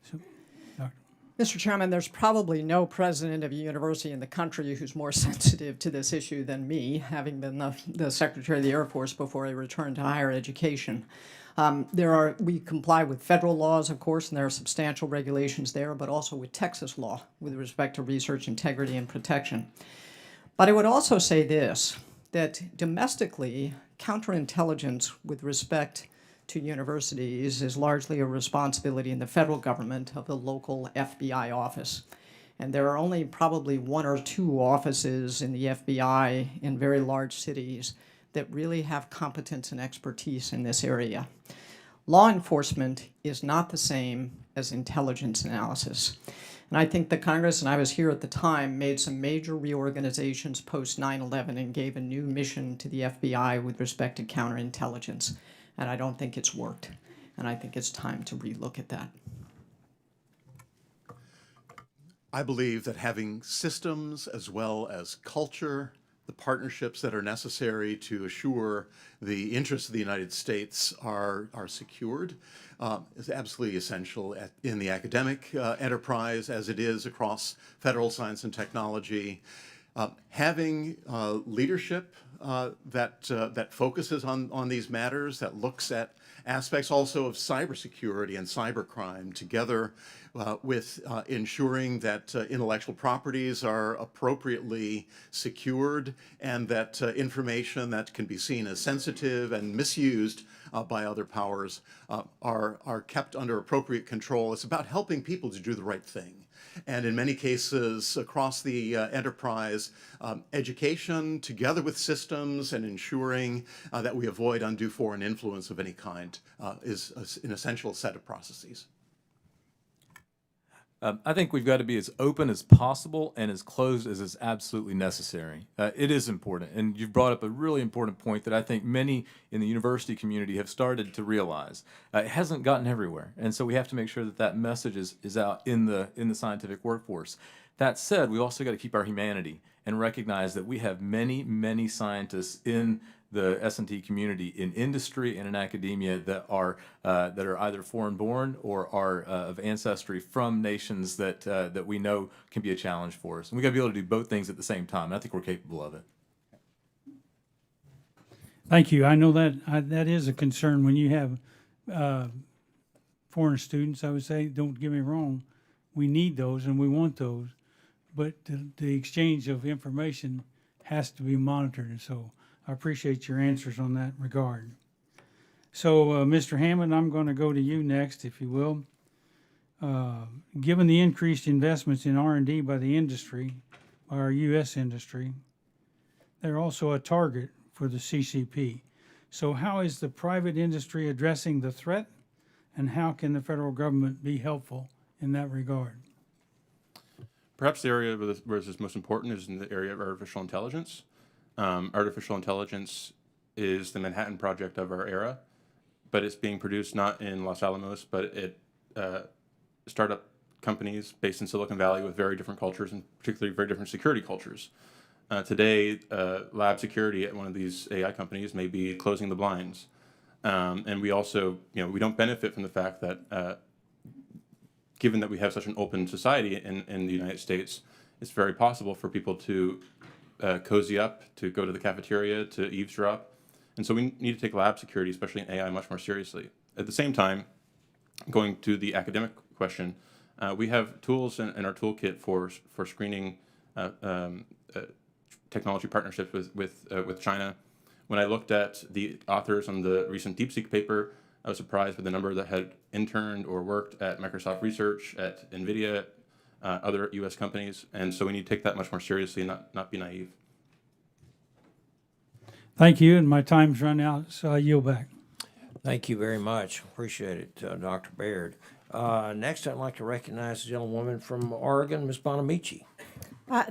So, Dr. Mr. Chairman, there's probably no president of a university in the country who's more sensitive to this issue than me, having been the Secretary of the Air Force before I returned to higher education. We comply with federal laws, of course, and there are substantial regulations there, but also with Texas law with respect to research integrity and protection. But I would also say this, that domestically, counterintelligence with respect to universities is largely a responsibility in the federal government of the local FBI office. And there are only probably 1 or 2 offices in the FBI in very large cities that really have competence and expertise in this area. Law enforcement is not the same as intelligence analysis. And I think the Congress, and I was here at the time, made some major reorganizations post 9/11 and gave a new mission to the FBI with respect to counterintelligence. And I don't think it's worked. And I think it's time to relook at that. I believe that having systems as well as culture, the partnerships that are necessary to assure the interests of the United States are secured is absolutely essential in the academic enterprise as it is across federal science and technology. Having leadership that focuses on these matters, that looks at aspects also of cybersecurity and cybercrime, together with ensuring that intellectual properties are appropriately secured and that information that can be seen as sensitive and misused by other powers are kept under appropriate control. It's about helping people to do the right thing. And in many cases across the enterprise, education together with systems and ensuring that we avoid undue foreign influence of any kind is an essential set of processes. I think we've got to be as open as possible and as closed as is absolutely necessary. It is important, and you've brought up a really important point that I think many in the university community have started to realize. It hasn't gotten everywhere, and so we have to make sure that that message is out in the scientific workforce. That said, we also got to keep our humanity and recognize that we have many, many scientists in the S&T community, in industry and in academia that are either foreign-born or are of ancestry from nations that we know can be a challenge for us. And we got to be able to do both things at the same time. I think we're capable of it. Thank you. I know that that is a concern when you have foreign students. I would say, don't get me wrong, we need those and we want those, but the exchange of information has to be monitored, and so I appreciate your answers on that regard. So, Mr. Hammond, I'm going to go to you next, if you will. Given the increased investments in R&D by the industry, by our U.S. industry, they're also a target for the CCP. So how is the private industry addressing the threat, and how can the federal government be helpful in that regard? Perhaps the area where this is most important is in the area of artificial intelligence. Artificial intelligence is the Manhattan Project of our era, but it's being produced not in Los Alamos, but at startup companies based in Silicon Valley with very different cultures and particularly very different security cultures. Today, lab security at one of these AI companies may be closing the blinds. And we also, we don't benefit from the fact that given that we have such an open society in the United States, it's very possible for people to cozy up, to go to the cafeteria, to eavesdrop. And so we need to take lab security, especially in AI, much more seriously. At the same time, going to the academic question, we have tools in our toolkit for screening technology partnerships with China. When I looked at the authors on the recent DeepSeek paper, I was surprised with the number that had interned or worked at Microsoft Research, at NVIDIA, other U.S. companies, and so we need to take that much more seriously and not be naive. Thank you, and my time's run out, so I yield back. Thank you very much. Appreciate it, Dr. Baird. Next, I'd like to recognize the gentlewoman from Oregon, Ms. Bonamici.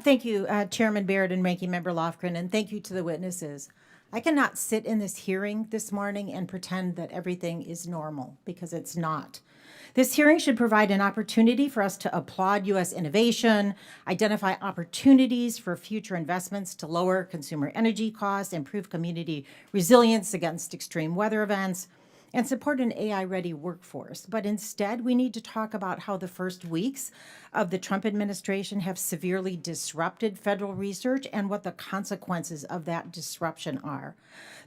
Thank you, Chairman Baird and Ranking Member Lofgren, and thank you to the witnesses. I cannot sit in this hearing this morning and pretend that everything is normal, because it's not. This hearing should provide an opportunity for us to applaud U.S. innovation, identify opportunities for future investments to lower consumer energy costs, improve community resilience against extreme weather events, and support an AI-ready workforce. But instead, we need to talk about how the first weeks of the Trump administration have severely disrupted federal research and what the consequences of that disruption are.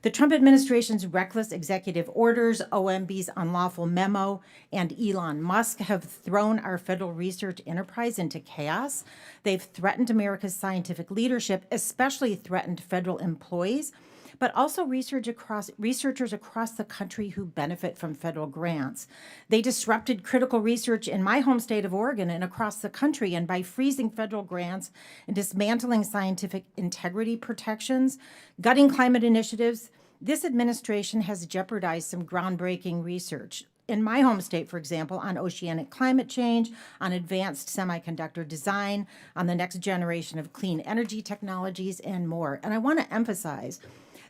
The Trump administration's reckless executive orders, OMB's unlawful memo, and Elon Musk have thrown our federal research enterprise into chaos. They've threatened America's scientific leadership, especially threatened federal employees, but also researchers across the country who benefit from federal grants. They disrupted critical research in my home state of Oregon and across the country, and by freezing federal grants and dismantling scientific integrity protections, gutting climate initiatives, this administration has jeopardized some groundbreaking research. In my home state, for example, on oceanic climate change, on advanced semiconductor design, on the next generation of clean energy technologies, and more. And I want to emphasize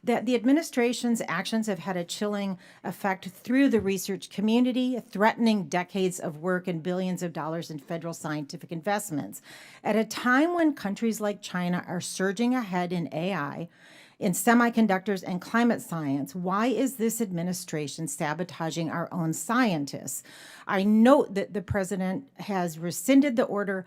that the administration's actions have had a chilling effect through the research community, threatening decades of work and billions of dollars in federal scientific investments. At a time when countries like China are surging ahead in AI, in semiconductors and climate science, why is this administration sabotaging our own scientists? I note that the president has rescinded the order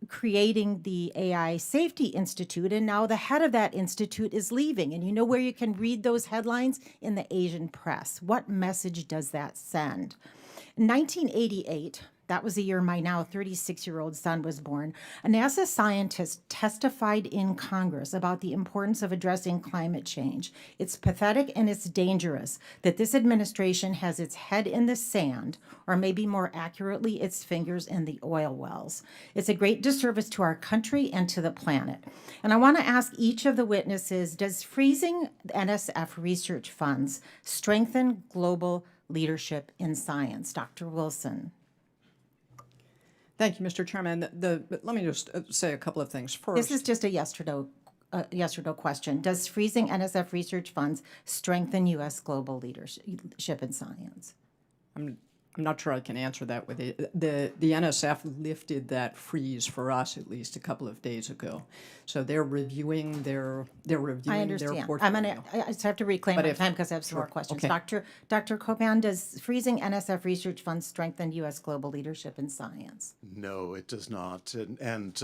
creating the AI Safety Institute, and now the head of that institute is leaving. And you know where you can read those headlines? In the Asian press. What message does that send? In 1988, that was the year my now 36-year-old son was born, a NASA scientist testified in Congress about the importance of addressing climate change. It's pathetic and it's dangerous that this administration has its head in the sand, or maybe more accurately, its fingers in the oil wells. It's a great disservice to our country and to the planet. And I want to ask each of the witnesses, does freezing NSF research funds strengthen global leadership in science? Dr. Wilson. Thank you, Mr. Chairman. Let me just say a couple of things. First, This is just a yes or no question. Does freezing NSF research funds strengthen U.S. global leadership in science? I'm not sure I can answer that with it. The NSF lifted that freeze for us at least a couple of days ago, so they're reviewing their I understand. portfolio. I just have to reclaim But my if- time because I have some more sure, questions. okay. Dr. Copan, does freezing NSF research funds strengthen U.S. global leadership in science? No, it does not. And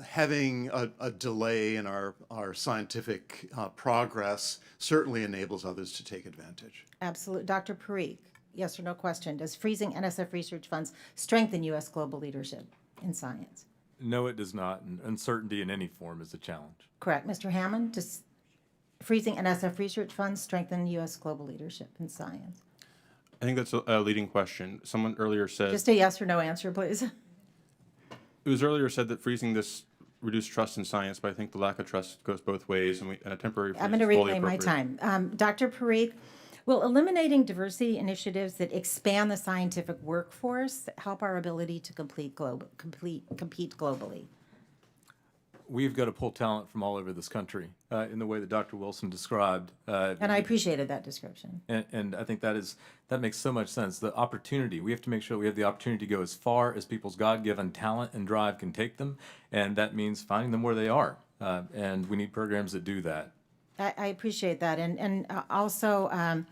having a delay in our scientific progress certainly enables others to take advantage. Absolutely. Dr. Parikh, yes or no question. Does freezing NSF research funds strengthen U.S. global leadership in science? No, it does not. And uncertainty in any form is a challenge. Correct. Mr. Hammond, does freezing NSF research funds strengthen U.S. global leadership in science? I think that's a leading question. Someone earlier said, Just a yes or no answer, please. it was earlier said that freezing this reduced trust in science, but I think the lack of trust goes both ways, and a temporary freeze I'm going to is fully reclaim my appropriate. time. Dr. Parikh, will eliminating diversity initiatives that expand the scientific workforce help our ability to compete globally? We've got to pull talent from all over this country in the way that Dr. Wilson described. And I appreciated that description. And I think that makes so much sense. The opportunity, we have to make sure we have the opportunity to go as far as people's God-given talent and drive can take them, and that means finding them where they are. And we need programs that do that. I appreciate that. And also,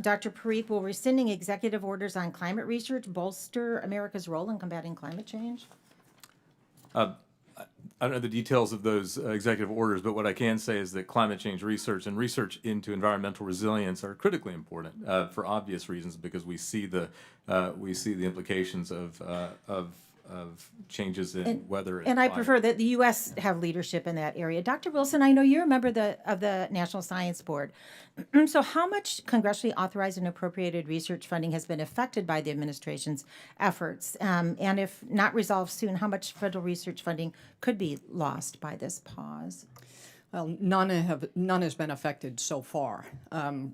Dr. Parikh, will rescinding executive orders on climate research bolster America's role in combating climate change? I don't know the details of those executive orders, but what I can say is that climate change research and research into environmental resilience are critically important for obvious reasons, because we see the implications of changes in weather. And I climate. prefer that the U.S. have leadership in that area. Dr. Wilson, I know you're a member of the National Science Board. So how much congressionally authorized and appropriated research funding has been affected by the administration's efforts? And if not resolved soon, how much federal research funding could be lost by this pause? Well, none has been affected so far.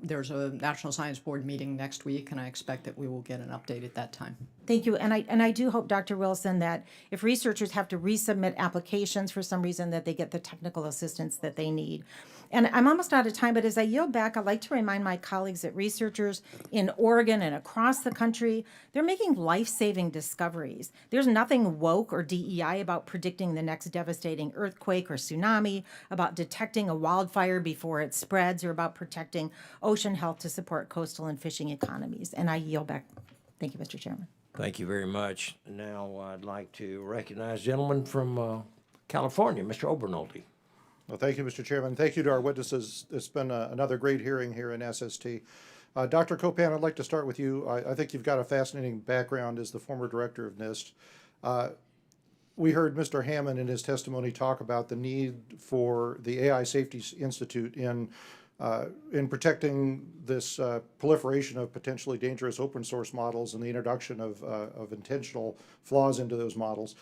There's a National Science Board meeting next week, and I expect that we will get an update at that time. Thank you. And I do hope, Dr. Wilson, that if researchers have to resubmit applications for some reason, that they get the technical assistance that they need. And I'm almost out of time, but as I yield back, I'd like to remind my colleagues that researchers in Oregon and across the country, they're making life-saving discoveries. There's nothing woke or DEI about predicting the next devastating earthquake or tsunami, about detecting a wildfire before it spreads, or about protecting ocean health to support coastal and fishing economies. And I yield back. Thank you, Mr. Chairman. Thank you very much. Now I'd like to recognize the gentleman from California, Mr. Obernolte. Well, thank you, Mr. Chairman. Thank you to our witnesses. It's been another great hearing here in SST. Dr. Copan, I'd like to start with you. I think you've got a fascinating background as the former director of NIST. We heard Mr. Hammond in his testimony talk about the need for the AI Safety Institute in protecting this proliferation of potentially dangerous open source models and the introduction of intentional flaws into those models.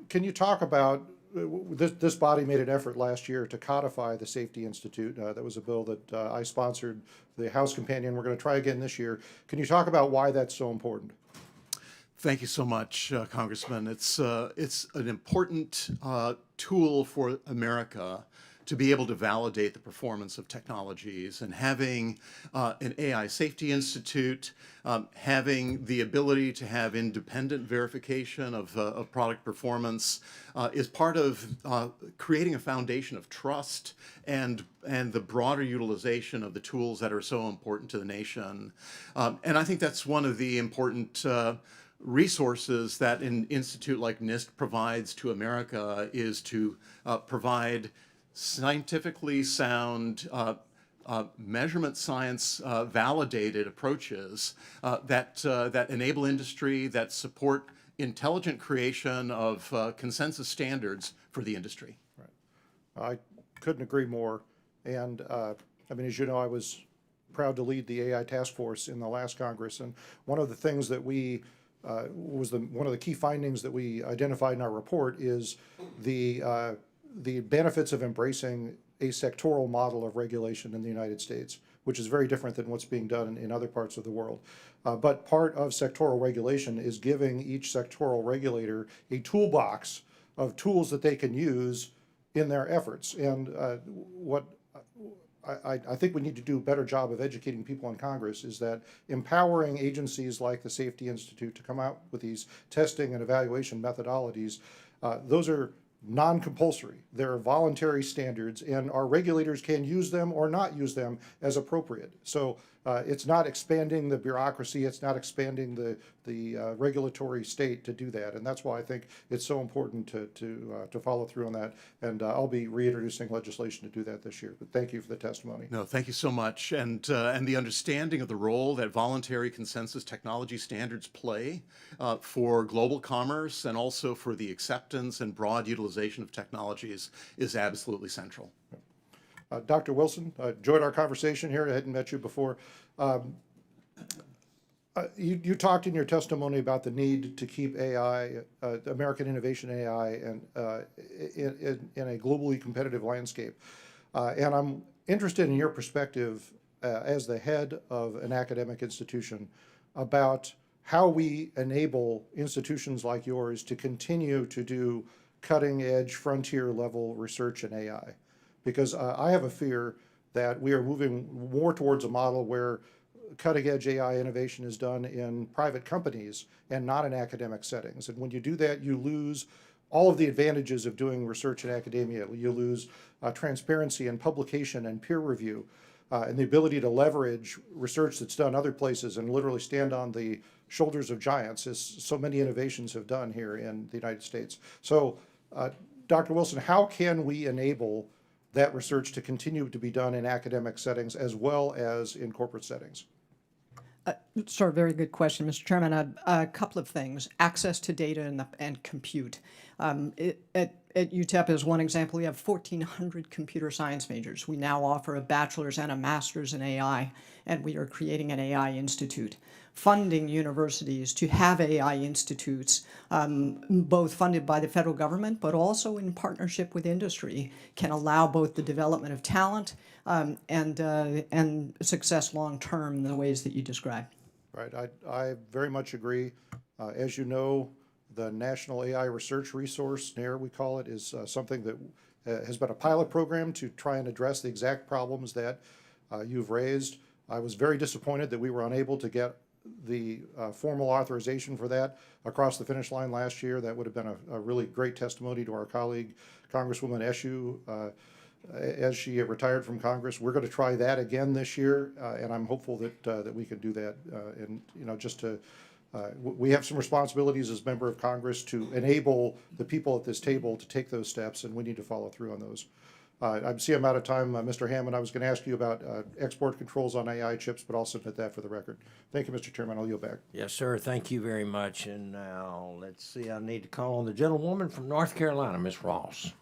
Can you talk about this body made an effort last year to codify the Safety Institute. That was a bill that I sponsored, the House companion. We're going to try again this year. Can you talk about why that's so important? Thank you so much, Congressman. It's an important tool for America to be able to validate the performance of technologies, and having an AI Safety Institute, having the ability to have independent verification of product performance is part of creating a foundation of trust and the broader utilization of the tools that are so important to the nation. And I think that's one of the important resources that an institute like NIST provides to America, is to provide scientifically sound, measurement science validated approaches that enable industry, that support intelligent creation of consensus standards for the industry. Right. I couldn't agree more. And I mean, as you know, I was proud to lead the AI task force in the last Congress. And one of the things that we one of the key findings that we identified in our report is the benefits of embracing a sectoral model of regulation in the United States, which is very different than what's being done in other parts of the world. But part of sectoral regulation is giving each sectoral regulator a toolbox of tools that they can use in their efforts. And what I think we need to do a better job of educating people in Congress is that empowering agencies like the Safety Institute to come out with these testing and evaluation methodologies, those are non-compulsory. They're voluntary standards, and our regulators can use them or not use them as appropriate. So it's not expanding the bureaucracy, it's not expanding the regulatory state to do that, and that's why I think it's so important to follow through on that. And I'll be reintroducing legislation to do that this year. But thank you for the testimony. No, thank you so much, and the understanding of the role that voluntary consensus technology standards play for global commerce and also for the acceptance and broad utilization of technologies is absolutely central. Dr. Wilson, enjoyed our conversation here. I hadn't met you before. You talked in your testimony about the need to keep AI, American innovation AI, and in a globally competitive landscape. And I'm interested in your perspective as the head of an academic institution about how we enable institutions like yours to continue to do cutting-edge, frontier-level research in AI. Because I have a fear that we are moving more towards a model where cutting-edge AI innovation is done in private companies and not in academic settings. And when you do that, you lose all of the advantages of doing research in academia. You lose transparency and publication and peer review. and the ability to leverage research that's done other places and literally stand on the shoulders of giants, as so many innovations have done here in the United States. So, Dr. Wilson, how can we enable that research to continue to be done in academic settings as well as in corporate settings? Sir, very good question, Mr. Chairman. A couple of things. Access to data and compute. At UTEP, as one example, we have 1,400 computer science majors. We now offer a bachelor's and a master's in AI, and we are creating an AI institute. Funding universities to have AI institutes, both funded by the federal government, but also in partnership with industry, can allow both the development of talent and success long-term in the ways that you described. Right, I very much agree. As you know, the National AI Research Resource, NARE we call it, is something that has been a pilot program to try and address the exact problems that you've raised. I was very disappointed that we were unable to get the formal authorization for that across the finish line last year. That would have been a really great testimony to our colleague, Congresswoman Eshoo, as she retired from Congress. We're going to try that again this year, and I'm hopeful that that we can do that. And just to we have some responsibilities as member of Congress to enable the people at this table to take those steps, and we need to follow through on those. I see I'm out of time. Mr. Hammond, I was going to ask you about export controls on AI chips, but I'll submit that for the record. Thank you, Mr. Chairman. I'll yield back. Yes, sir. Thank you very much. And now, let's see, I need to call on the gentlewoman from North Carolina, Ms. Ross.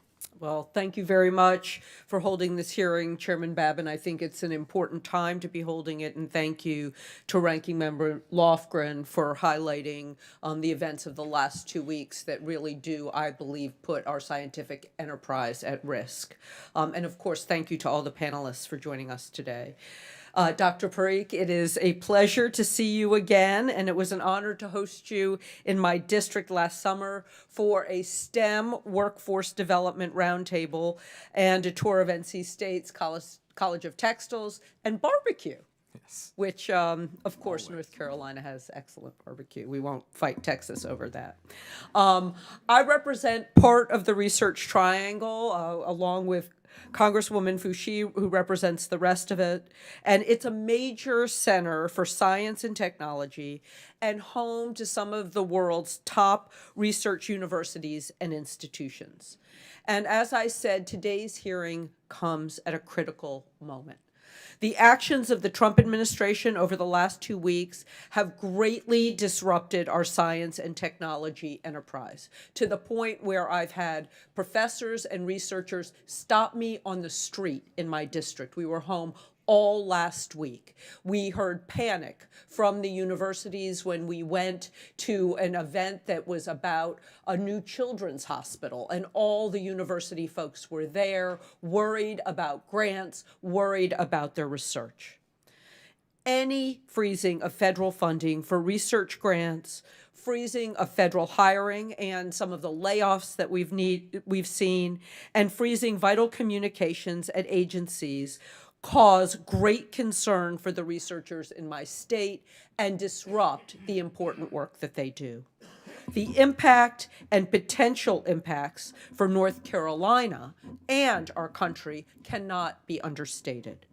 Well, thank you very much for holding this hearing, Chairman Babin. I think it's an important time to be holding it, and thank you to Ranking Member Lofgren for highlighting the events of the last 2 weeks that really do, I believe, put our scientific enterprise at risk. And of course, thank you to all the panelists for joining us today. Dr. Parikh, it is a pleasure to see you again, and it was an honor to host you in my district last summer for a STEM workforce development roundtable and a tour of NC State's College of Textiles and barbecue. Yes. Which, of course, North Carolina has excellent barbecue. We won't fight Texas over that. I represent part of the research triangle, along with Congresswoman Foushee, who represents the rest of it. And it's a major center for science and technology and home to some of the world's top research universities and institutions. And as I said, today's hearing comes at a critical moment. The actions of the Trump administration over the last 2 weeks have greatly disrupted our science and technology enterprise, to the point where I've had professors and researchers stop me on the street in my district. We were home all last week. We heard panic from the universities when we went to an event that was about a new children's hospital, and all the university folks were there, worried about grants, worried about their research. Any freezing of federal funding for research grants, freezing of federal hiring and some of the layoffs that we've seen, and freezing vital communications at agencies cause great concern for the researchers in my state and disrupt the important work that they do. The impact and potential impacts for North Carolina and our country cannot be understated.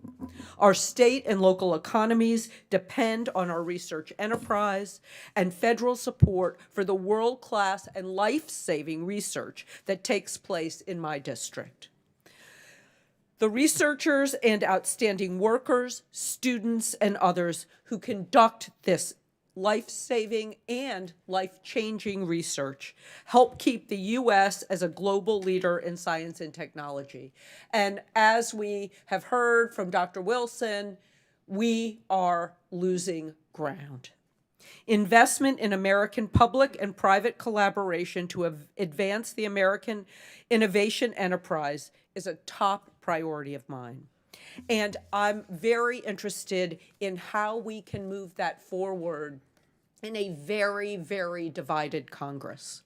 Our state and local economies depend on our research enterprise and federal support for the world-class and life-saving research that takes place in my district. The researchers and outstanding workers, students, and others who conduct this life-saving and life-changing research help keep the U.S. as a global leader in science and technology. And as we have heard from Dr. Wilson, we are losing ground. Investment in American public and private collaboration to advance the American innovation enterprise is a top priority of mine. And I'm very interested in how we can move that forward in a very, very divided Congress.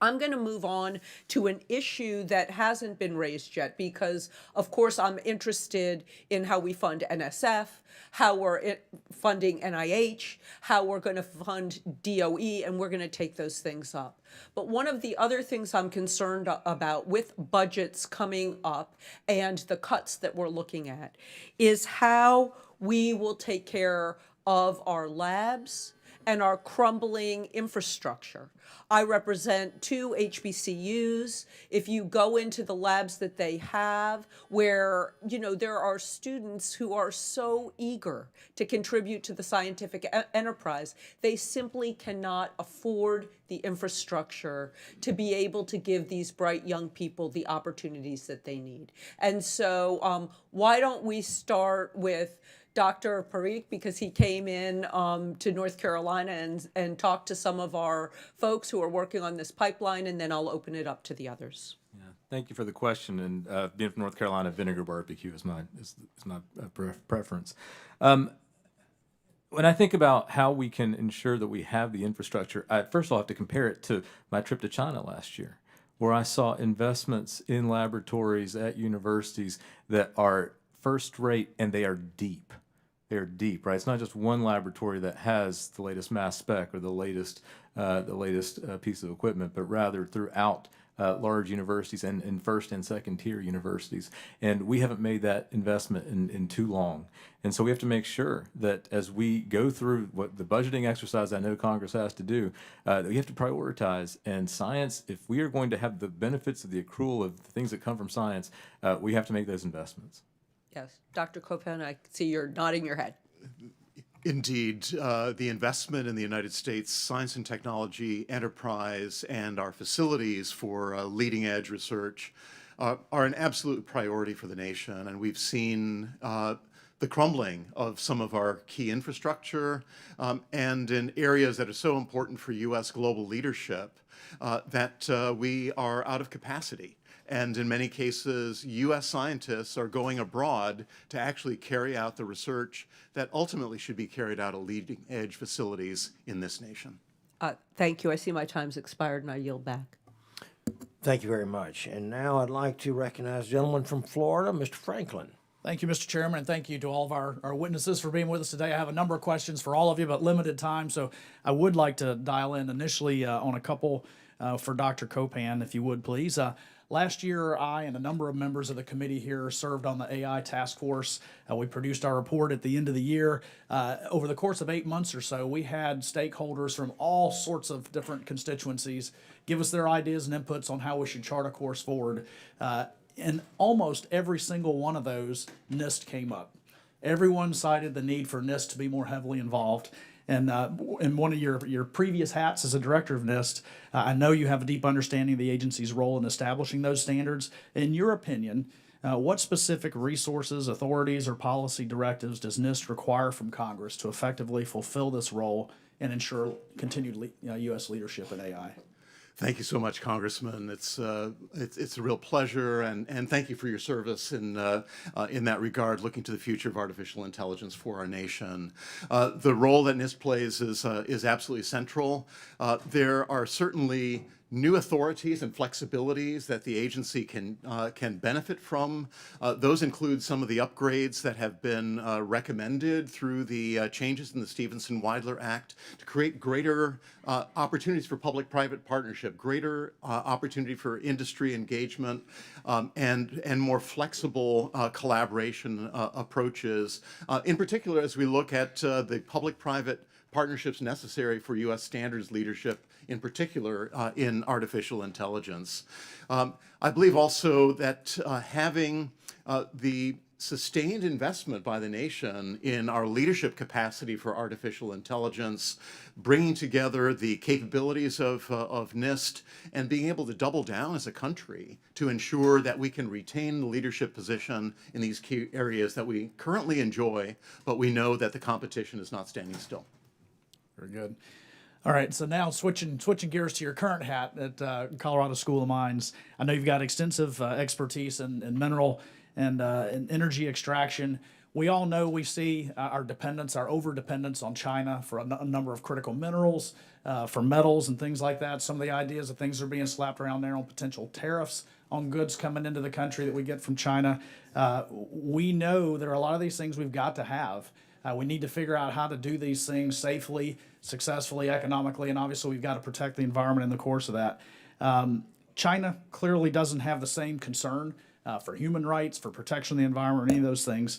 I'm going to move on to an issue that hasn't been raised yet because, of course, I'm interested in how we fund NSF, how we're funding NIH, how we're going to fund DOE, and we're going to take those things up. But one of the other things I'm concerned about with budgets coming up and the cuts that we're looking at is how we will take care of our labs and our crumbling infrastructure. I represent 2 HBCUs. If you go into the labs that they have, where there are students who are so eager to contribute to the scientific enterprise, they simply cannot afford the infrastructure to be able to give these bright young people the opportunities that they need. And so why don't we start with Dr. Parikh, because he came in to North Carolina and talked to some of our folks who are working on this pipeline, and then I'll open it up to the others. Yeah, thank you for the question. And being from North Carolina, vinegar barbecue is my preference. When I think about how we can ensure that we have the infrastructure, I first of all have to compare it to my trip to China last year, where I saw investments in laboratories at universities that are first rate and they are deep. They're deep, right? It's not just one laboratory that has the latest mass spec or the latest piece of equipment, but rather throughout large universities and first and second tier universities. And we haven't made that investment in too long. And so we have to make sure that as we go through what the budgeting exercise I know Congress has to do, that we have to prioritize. And science, if we are going to have the benefits of the accrual of the things that come from science, we have to make those investments. Yes, Dr. Copan, I see you're nodding your head. Indeed, the investment in the United States science and technology enterprise and our facilities for leading edge research are an absolute priority for the nation. And we've seen the crumbling of some of our key infrastructure and in areas that are so important for U.S. global leadership that we are out of capacity. And in many cases, U.S. scientists are going abroad to actually carry out the research that ultimately should be carried out at leading edge facilities in this nation. Thank you. I see my time's expired and I yield back. Thank you very much. And now I'd like to recognize the gentleman from Florida, Mr. Franklin. Thank you, Mr. Chairman, and thank you to all of our witnesses for being with us today. I have a number of questions for all of you, but limited time, so I would like to dial in initially on a couple for Dr. Copan, if you would, please. Last year, I and a number of members of the committee here served on the AI task force. We produced our report at the end of the year. Over the course of 8 months or so, we had stakeholders from all sorts of different constituencies give us their ideas and inputs on how we should chart a course forward. And almost every single one of those, NIST came up. Everyone cited the need for NIST to be more heavily involved. And in one of your previous hats as a director of NIST, I know you have a deep understanding of the agency's role in establishing those standards. In your opinion, what specific resources, authorities, or policy directives does NIST require from Congress to effectively fulfill this role and ensure continued U.S. leadership in AI? Thank you so much, Congressman. It's a real pleasure, and thank you for your service in that regard, looking to the future of artificial intelligence for our nation. The role that NIST plays is absolutely central. There are certainly new authorities and flexibilities that the agency can benefit from. Those include some of the upgrades that have been recommended through the changes in the Stevenson-Weidler Act to create greater opportunities for public-private partnership, greater opportunity for industry engagement, and more flexible collaboration approaches. In particular, as we look at the public-private partnerships necessary for U.S. standards leadership, in particular in artificial intelligence. I believe also that having the sustained investment by the nation in our leadership capacity for artificial intelligence, bringing together the capabilities of NIST and being able to double down as a country to ensure that we can retain the leadership position in these key areas that we currently enjoy, but we know that the competition is not standing still. Very good. All right, so now switching gears to your current hat at Colorado School of Mines. I know you've got extensive expertise in mineral and in energy extraction. We all know we see our dependence, our over-dependence on China for a number of critical minerals, for metals and things like that. Some of the ideas of things are being slapped around there on potential tariffs on goods coming into the country that we get from China. We know there are a lot of these things we've got to have. We need to figure out how to do these things safely, successfully, economically, and obviously we've got to protect the environment in the course of that. China clearly doesn't have the same concern for human rights, for protection of the environment, or any of those things.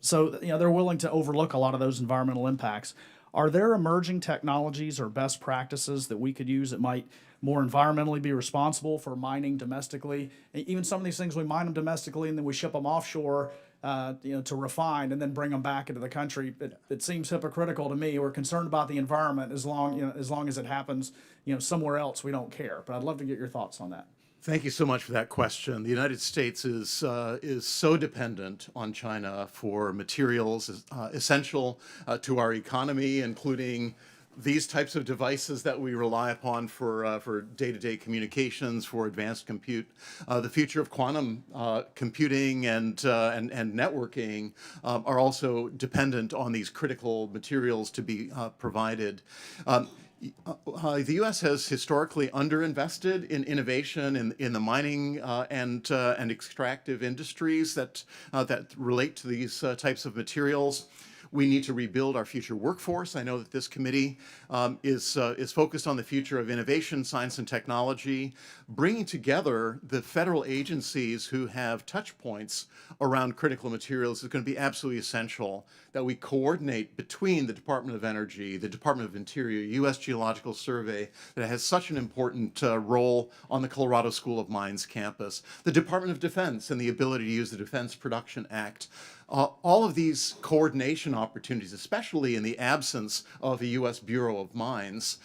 So they're willing to overlook a lot of those environmental impacts. Are there emerging technologies or best practices that we could use that might more environmentally be responsible for mining domestically? Even some of these things, we mine them domestically and then we ship them offshore to refine and then bring them back into the country. It seems hypocritical to me. We're concerned about the environment as long as it happens somewhere else, we don't care. But I'd love to get your thoughts on that. Thank you so much for that question. The United States is so dependent on China for materials essential to our economy, including these types of devices that we rely upon for day-to-day communications, for advanced compute. The future of quantum computing and networking are also dependent on these critical materials to be provided. The U.S. has historically underinvested in innovation in the mining and extractive industries that relate to these types of materials. We need to rebuild our future workforce. I know that this committee is focused on the future of innovation, science, and technology, bringing together the federal agencies who have touch points around critical materials is going to be absolutely essential, that we coordinate between the Department of Energy, the Department of Interior, U.S. Geological Survey, that has such an important role on the Colorado School of Mines campus, the Department of Defense and the ability to use the Defense Production Act. All of these coordination opportunities, especially in the absence of a U.S. Bureau of Mines,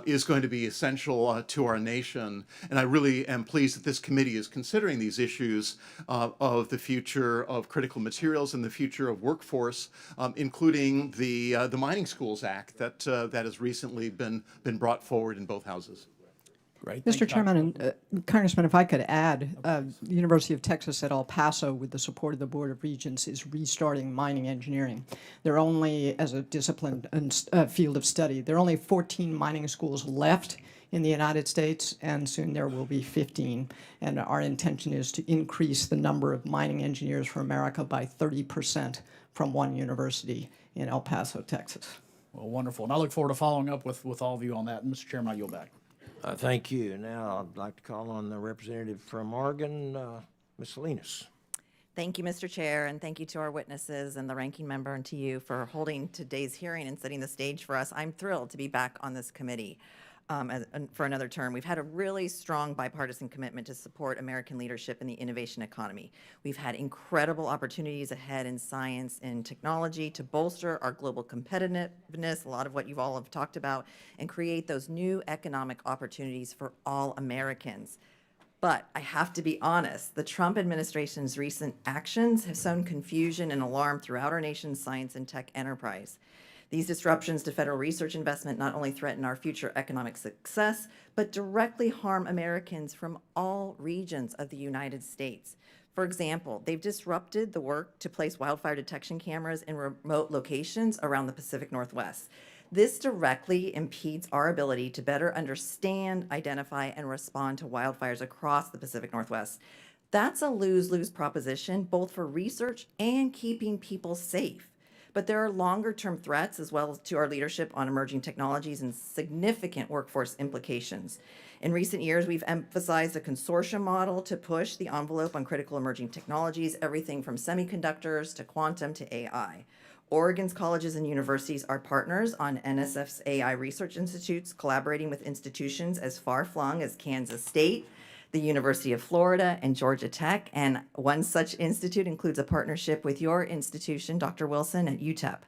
is going to be essential to our nation. And I really am pleased that this committee is considering these issues of the future of critical materials and the future of workforce, including the Mining Schools Act that has recently been brought forward in both houses. Great. Thank you, Mr. Chairman, and Congressman, if I could add, the University of Texas at El Paso, with the support of the Board of Regents, is restarting mining engineering. There are only, as a discipline and field of study, there are only 14 mining schools left in the United States, and soon there will be 15. And our intention is to increase the number of mining engineers for America by 30% from one university in El Paso, Texas. Well, wonderful. And I look forward to following up with all of you on that. And Mr. Chairman, I yield back. Thank you. Now I'd like to call on the representative from Oregon, Ms. Salinas. Thank you, Mr. Chair, and thank you to our witnesses and the ranking member and to you for holding today's hearing and setting the stage for us. I'm thrilled to be back on this committee for another term. We've had a really strong bipartisan commitment to support American leadership in the innovation economy. We've had incredible opportunities ahead in science and technology to bolster our global competitiveness, a lot of what you all have talked about, and create those new economic opportunities for all Americans. But I have to be honest, the Trump administration's recent actions have sown confusion and alarm throughout our nation's science and tech enterprise. These disruptions to federal research investment not only threaten our future economic success, but directly harm Americans from all regions of the United States. For example, they've disrupted the work to place wildfire detection cameras in remote locations around the Pacific Northwest. This directly impedes our ability to better understand, identify, and respond to wildfires across the Pacific Northwest. That's a lose-lose proposition, both for research and keeping people safe. But there are longer-term threats as well to our leadership on emerging technologies and significant workforce implications. In recent years, we've emphasized a consortium model to push the envelope on critical emerging technologies, everything from semiconductors to quantum to AI. Oregon's colleges and universities are partners on NSF's AI research institutes, collaborating with institutions as far-flung as Kansas State, the University of Florida, and Georgia Tech. And one such institute includes a partnership with your institution, Dr. Wilson, at UTEP.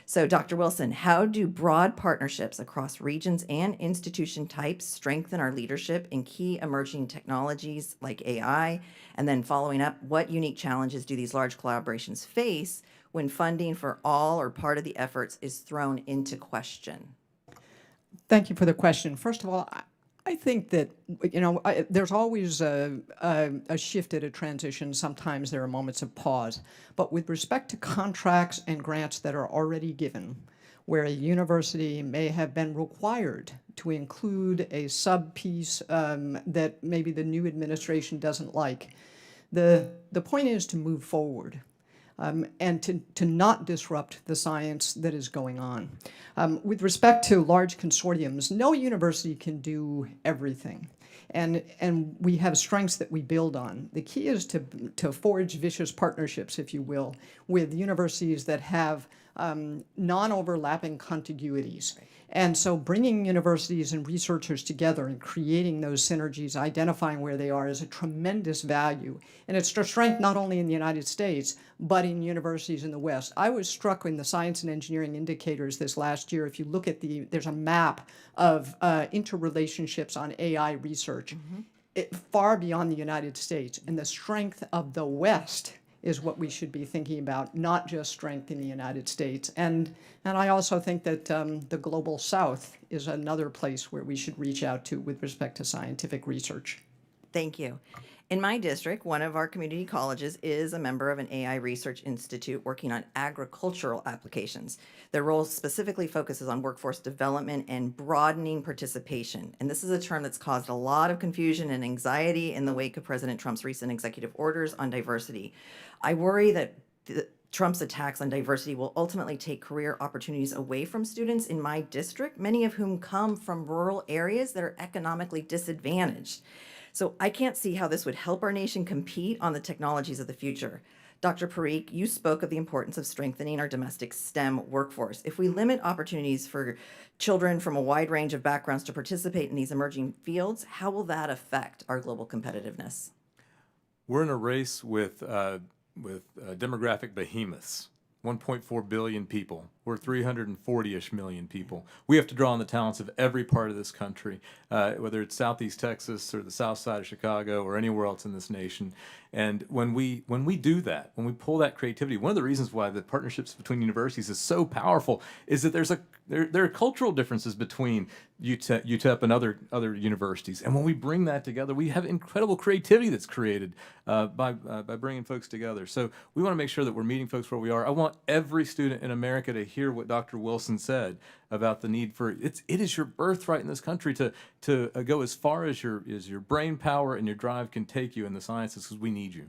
So, Dr. Wilson, how do broad partnerships across regions and institution types strengthen our leadership in key emerging technologies like AI? And then following up, what unique challenges do these large collaborations face when funding for all or part of the efforts is thrown into question? Thank you for the question. First of all, I think that, there's always a shift at a transition. Sometimes there are moments of pause. But with respect to contracts and grants that are already given, where a university may have been required to include a sub-piece that maybe the new administration doesn't like, the point is to move forward. And to not disrupt the science that is going on. With respect to large consortiums, no university can do everything. And we have strengths that we build on. The key is to forge vicious partnerships, if you will, with universities that have non-overlapping contiguities. And so bringing universities and researchers together and creating those synergies, identifying where they are, is a tremendous value. And it's a strength not only in the United States, but in universities in the West. I was struck in the science and engineering indicators this last year. If you look at there's a map of interrelationships on AI research, far beyond the United States. And the strength of the West is what we should be thinking about, not just strength in the United States. And I also think that the Global South is another place where we should reach out to with respect to scientific research. Thank you. In my district, one of our community colleges is a member of an AI research institute working on agricultural applications. Their role specifically focuses on workforce development and broadening participation. And this is a term that's caused a lot of confusion and anxiety in the wake of President Trump's recent executive orders on diversity. I worry that Trump's attacks on diversity will ultimately take career opportunities away from students in my district, many of whom come from rural areas that are economically disadvantaged. So I can't see how this would help our nation compete on the technologies of the future. Dr. Parikh, you spoke of the importance of strengthening our domestic STEM workforce. If we limit opportunities for children from a wide range of backgrounds to participate in these emerging fields, how will that affect our global competitiveness? We're in a race with demographic behemoths. 1.4 billion people. We're 340-ish million people. We have to draw on the talents of every part of this country, whether it's Southeast Texas or the South Side of Chicago or anywhere else in this nation. And when we do that, when we pull that creativity, one of the reasons why the partnerships between universities is so powerful is that there are cultural differences between UTEP and other universities. And when we bring that together, we have incredible creativity that's created by bringing folks together. So we want to make sure that we're meeting folks where we are. I want every student in America to hear what Dr. Wilson said about the need for it is your birthright in this country to go as far as your brain power and your drive can take you in the sciences, because we need you.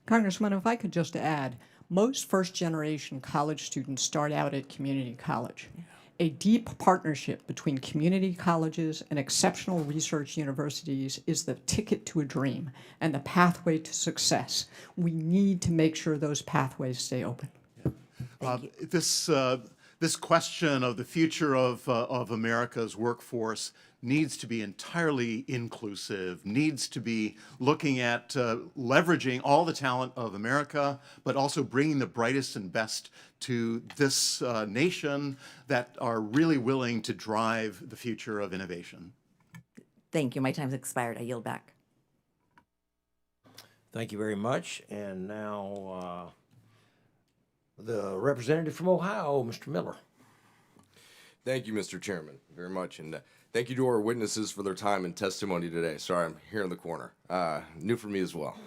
Congressman, if I could just add, most first-generation college students start out at community college. A deep partnership between community colleges and exceptional research universities is the ticket to a dream and the pathway to success. We need to make sure those pathways stay open. This question of the future of America's workforce needs to be entirely inclusive, needs to be looking at leveraging all the talent of America, but also bringing the brightest and best to this nation that are really willing to drive the future of innovation. Thank you. My time's expired. I yield back. Thank you very much. And now the representative from Ohio, Mr. Miller. Thank you, Mr. Chairman, very much. And thank you to our witnesses for their time and testimony today. Sorry, I'm here in the corner. New for me as well.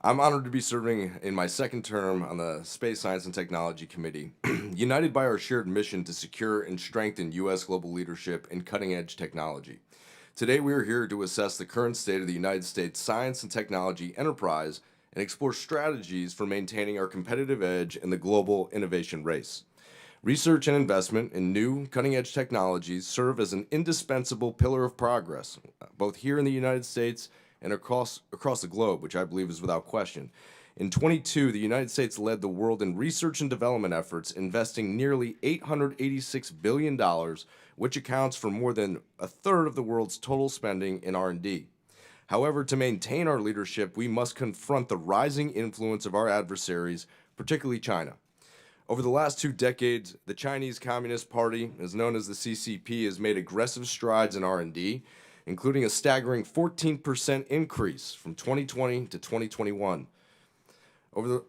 I'm honored to be serving in my second term on the Space Science and Technology Committee, united by our shared mission to secure and strengthen U.S. global leadership in cutting-edge technology. Today, we are here to assess the current state of the United States science and technology enterprise and explore strategies for maintaining our competitive edge in the global innovation race. Research and investment in new, cutting-edge technologies serve as an indispensable pillar of progress, both here in the United States and across the globe, which I believe is without question. In 2022, the United States led the world in research and development efforts, investing nearly $886 billion, which accounts for more than a third of the world's total spending in R&D. However, to maintain our leadership, we must confront the rising influence of our adversaries, particularly China. Over the last 2 decades, the Chinese Communist Party, as known as the CCP, has made aggressive strides in R&D, including a staggering 14% increase from 2020 to 2021. Over the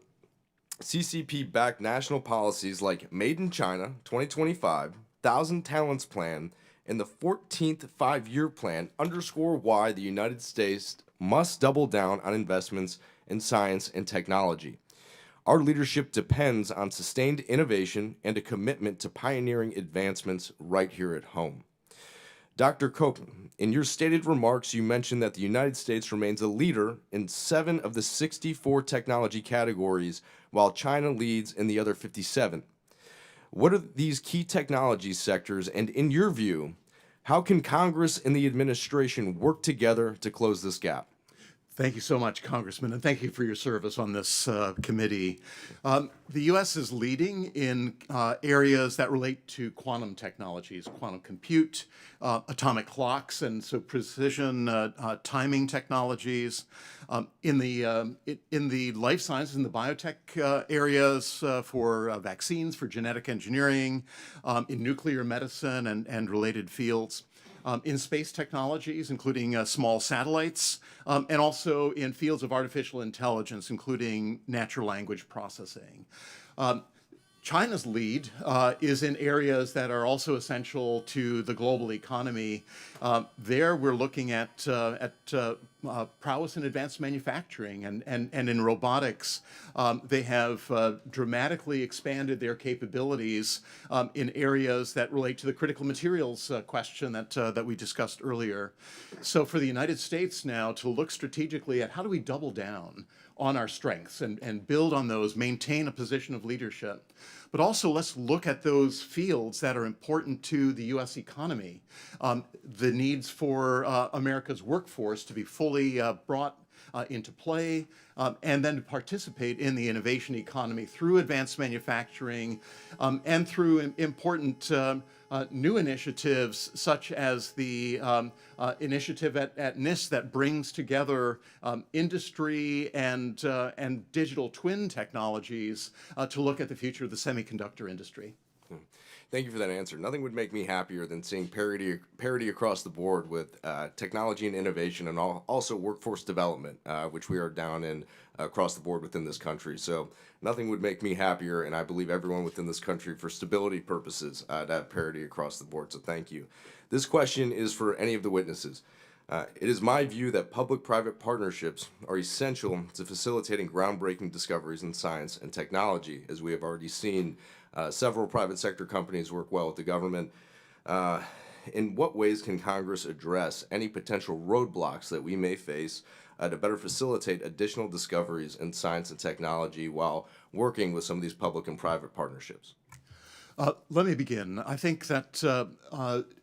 CCP-backed national policies like Made in China 2025, 1,000 Talents Plan, and the 14th five-year plan underscore why the United States must double down on investments in science and technology. Our leadership depends on sustained innovation and a commitment to pioneering advancements right here at home. Dr. Copan, in your stated remarks, you mentioned that the United States remains a leader in 7 of the 64 technology categories, while China leads in the other 57. What are these key technology sectors, and in your view, how can Congress and the administration work together to close this gap? Thank you so much, Congressman, and thank you for your service on this committee. The U.S. is leading in areas that relate to quantum technologies, quantum compute, atomic clocks, and so precision timing technologies. In the life sciences and the biotech areas for vaccines, for genetic engineering, in nuclear medicine and related fields. In space technologies, including small satellites, and also in fields of artificial intelligence, including natural language processing. China's lead is in areas that are also essential to the global economy. There we're looking at prowess in advanced manufacturing and in robotics. They have dramatically expanded their capabilities in areas that relate to the critical materials question that we discussed earlier. So for the United States now to look strategically at how do we double down on our strengths and build on those, maintain a position of leadership. But also let's look at those fields that are important to the U.S. economy. The needs for America's workforce to be fully brought into play, and then to participate in the innovation economy through advanced manufacturing and through important new initiatives such as the initiative at NIST that brings together industry and digital twin technologies to look at the future of the semiconductor industry. Thank you for that answer. Nothing would make me happier than seeing parity across the board with technology and innovation, and also workforce development, which we are down in across the board within this country. So nothing would make me happier, and I believe everyone within this country, for stability purposes, to have parity across the board. So thank you. This question is for any of the witnesses. It is my view that public-private partnerships are essential to facilitating groundbreaking discoveries in science and technology, as we have already seen. Several private sector companies work well with the government. In what ways can Congress address any potential roadblocks that we may face to better facilitate additional discoveries in science and technology while working with some of these public and private partnerships? Let me begin. I think that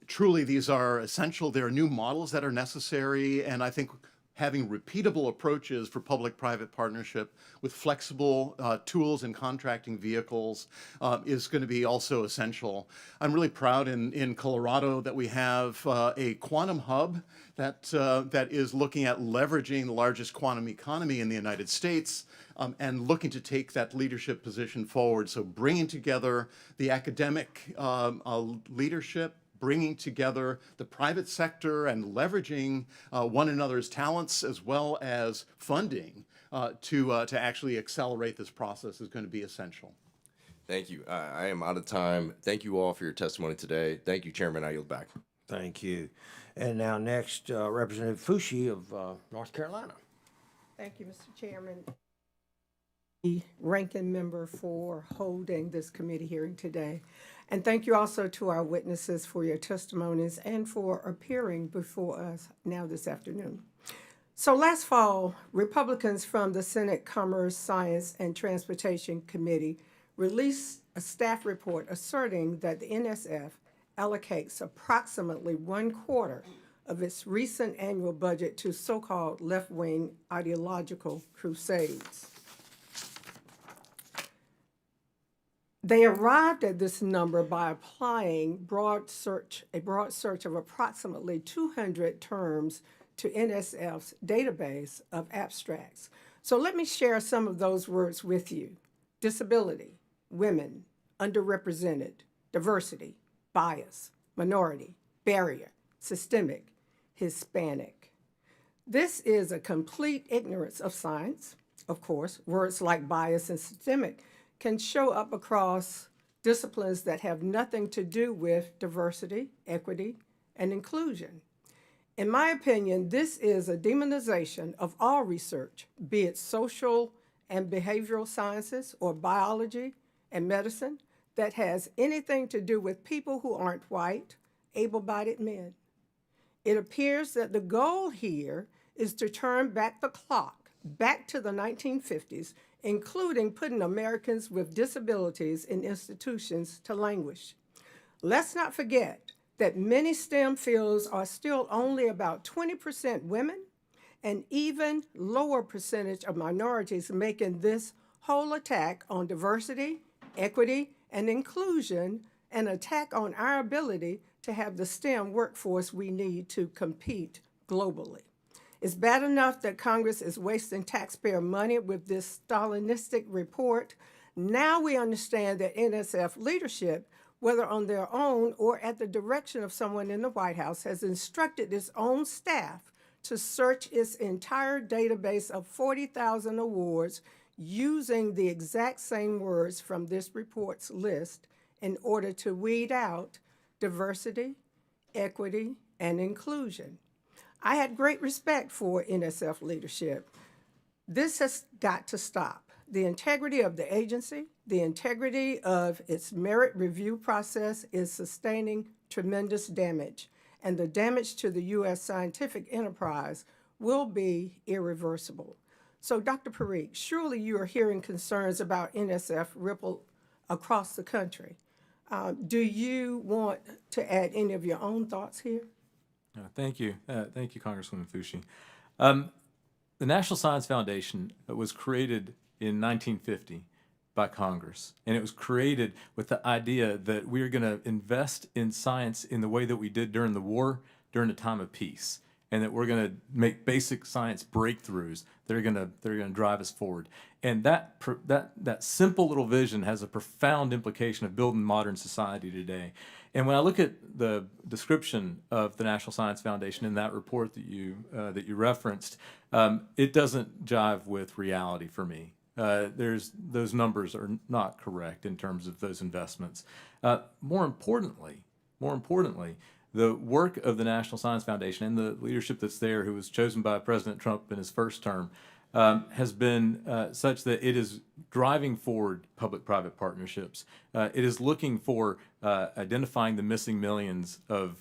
truly these are essential. There are new models that are necessary, and I think having repeatable approaches for public-private partnership with flexible tools and contracting vehicles is going to be also essential. I'm really proud in Colorado that we have a quantum hub that is looking at leveraging the largest quantum economy in the United States and looking to take that leadership position forward. So bringing together the academic leadership, bringing together the private sector and leveraging one another's talents as well as funding to actually accelerate this process is going to be essential. Thank you. I am out of time. Thank you all for your testimony today. Thank you, Chairman. I yield back. Thank you. And now next, Representative Fushi of North Carolina. Thank you, Mr. Chairman. The ranking member for holding this committee hearing today. And thank you also to our witnesses for your testimonies and for appearing before us now this afternoon. So last fall, Republicans from the Senate Commerce, Science, and Transportation Committee released a staff report asserting that the NSF allocates approximately 1/4 of its recent annual budget to so-called left-wing ideological crusades. They arrived at this number by applying a broad search of approximately 200 terms to NSF's database of abstracts. So let me share some of those words with you. Disability, women, underrepresented, diversity, bias, minority, barrier, systemic, Hispanic. This is a complete ignorance of science. Of course, words like bias and systemic can show up across disciplines that have nothing to do with diversity, equity, and inclusion. In my opinion, this is a demonization of all research, be it social and behavioral sciences or biology and medicine, that has anything to do with people who aren't white, able-bodied men. It appears that the goal here is to turn back the clock, back to the 1950s, including putting Americans with disabilities in institutions to languish. Let's not forget that many STEM fields are still only about 20% women, and even lower percentage of minorities, making this whole attack on diversity, equity, and inclusion an attack on our ability to have the STEM workforce we need to compete globally. It's bad enough that Congress is wasting taxpayer money with this Stalinistic report. Now we understand that NSF leadership, whether on their own or at the direction of someone in the White House, has instructed its own staff to search its entire database of 40,000 awards using the exact same words from this report's list in order to weed out diversity, equity, and inclusion. I had great respect for NSF leadership. This has got to stop. The integrity of the agency, the integrity of its merit review process is sustaining tremendous damage, and the damage to the U.S. scientific enterprise will be irreversible. So, Dr. Parikh, surely you are hearing concerns about NSF ripple across the country. Do you want to add any of your own thoughts here? Thank you. Thank you, Congresswoman Fushi. The National Science Foundation was created in 1950 by Congress, and it was created with the idea that we are going to invest in science in the way that we did during the war, during a time of peace, and that we're going to make basic science breakthroughs that are going to drive us forward. And that simple little vision has a profound implication of building modern society today. And when I look at the description of the National Science Foundation in that report that you referenced, it doesn't jive with reality for me. Those numbers are not correct in terms of those investments. More importantly, the work of the National Science Foundation and the leadership that's there, who was chosen by President Trump in his first term, has been such that it is driving forward public-private partnerships. It is looking for identifying the missing millions of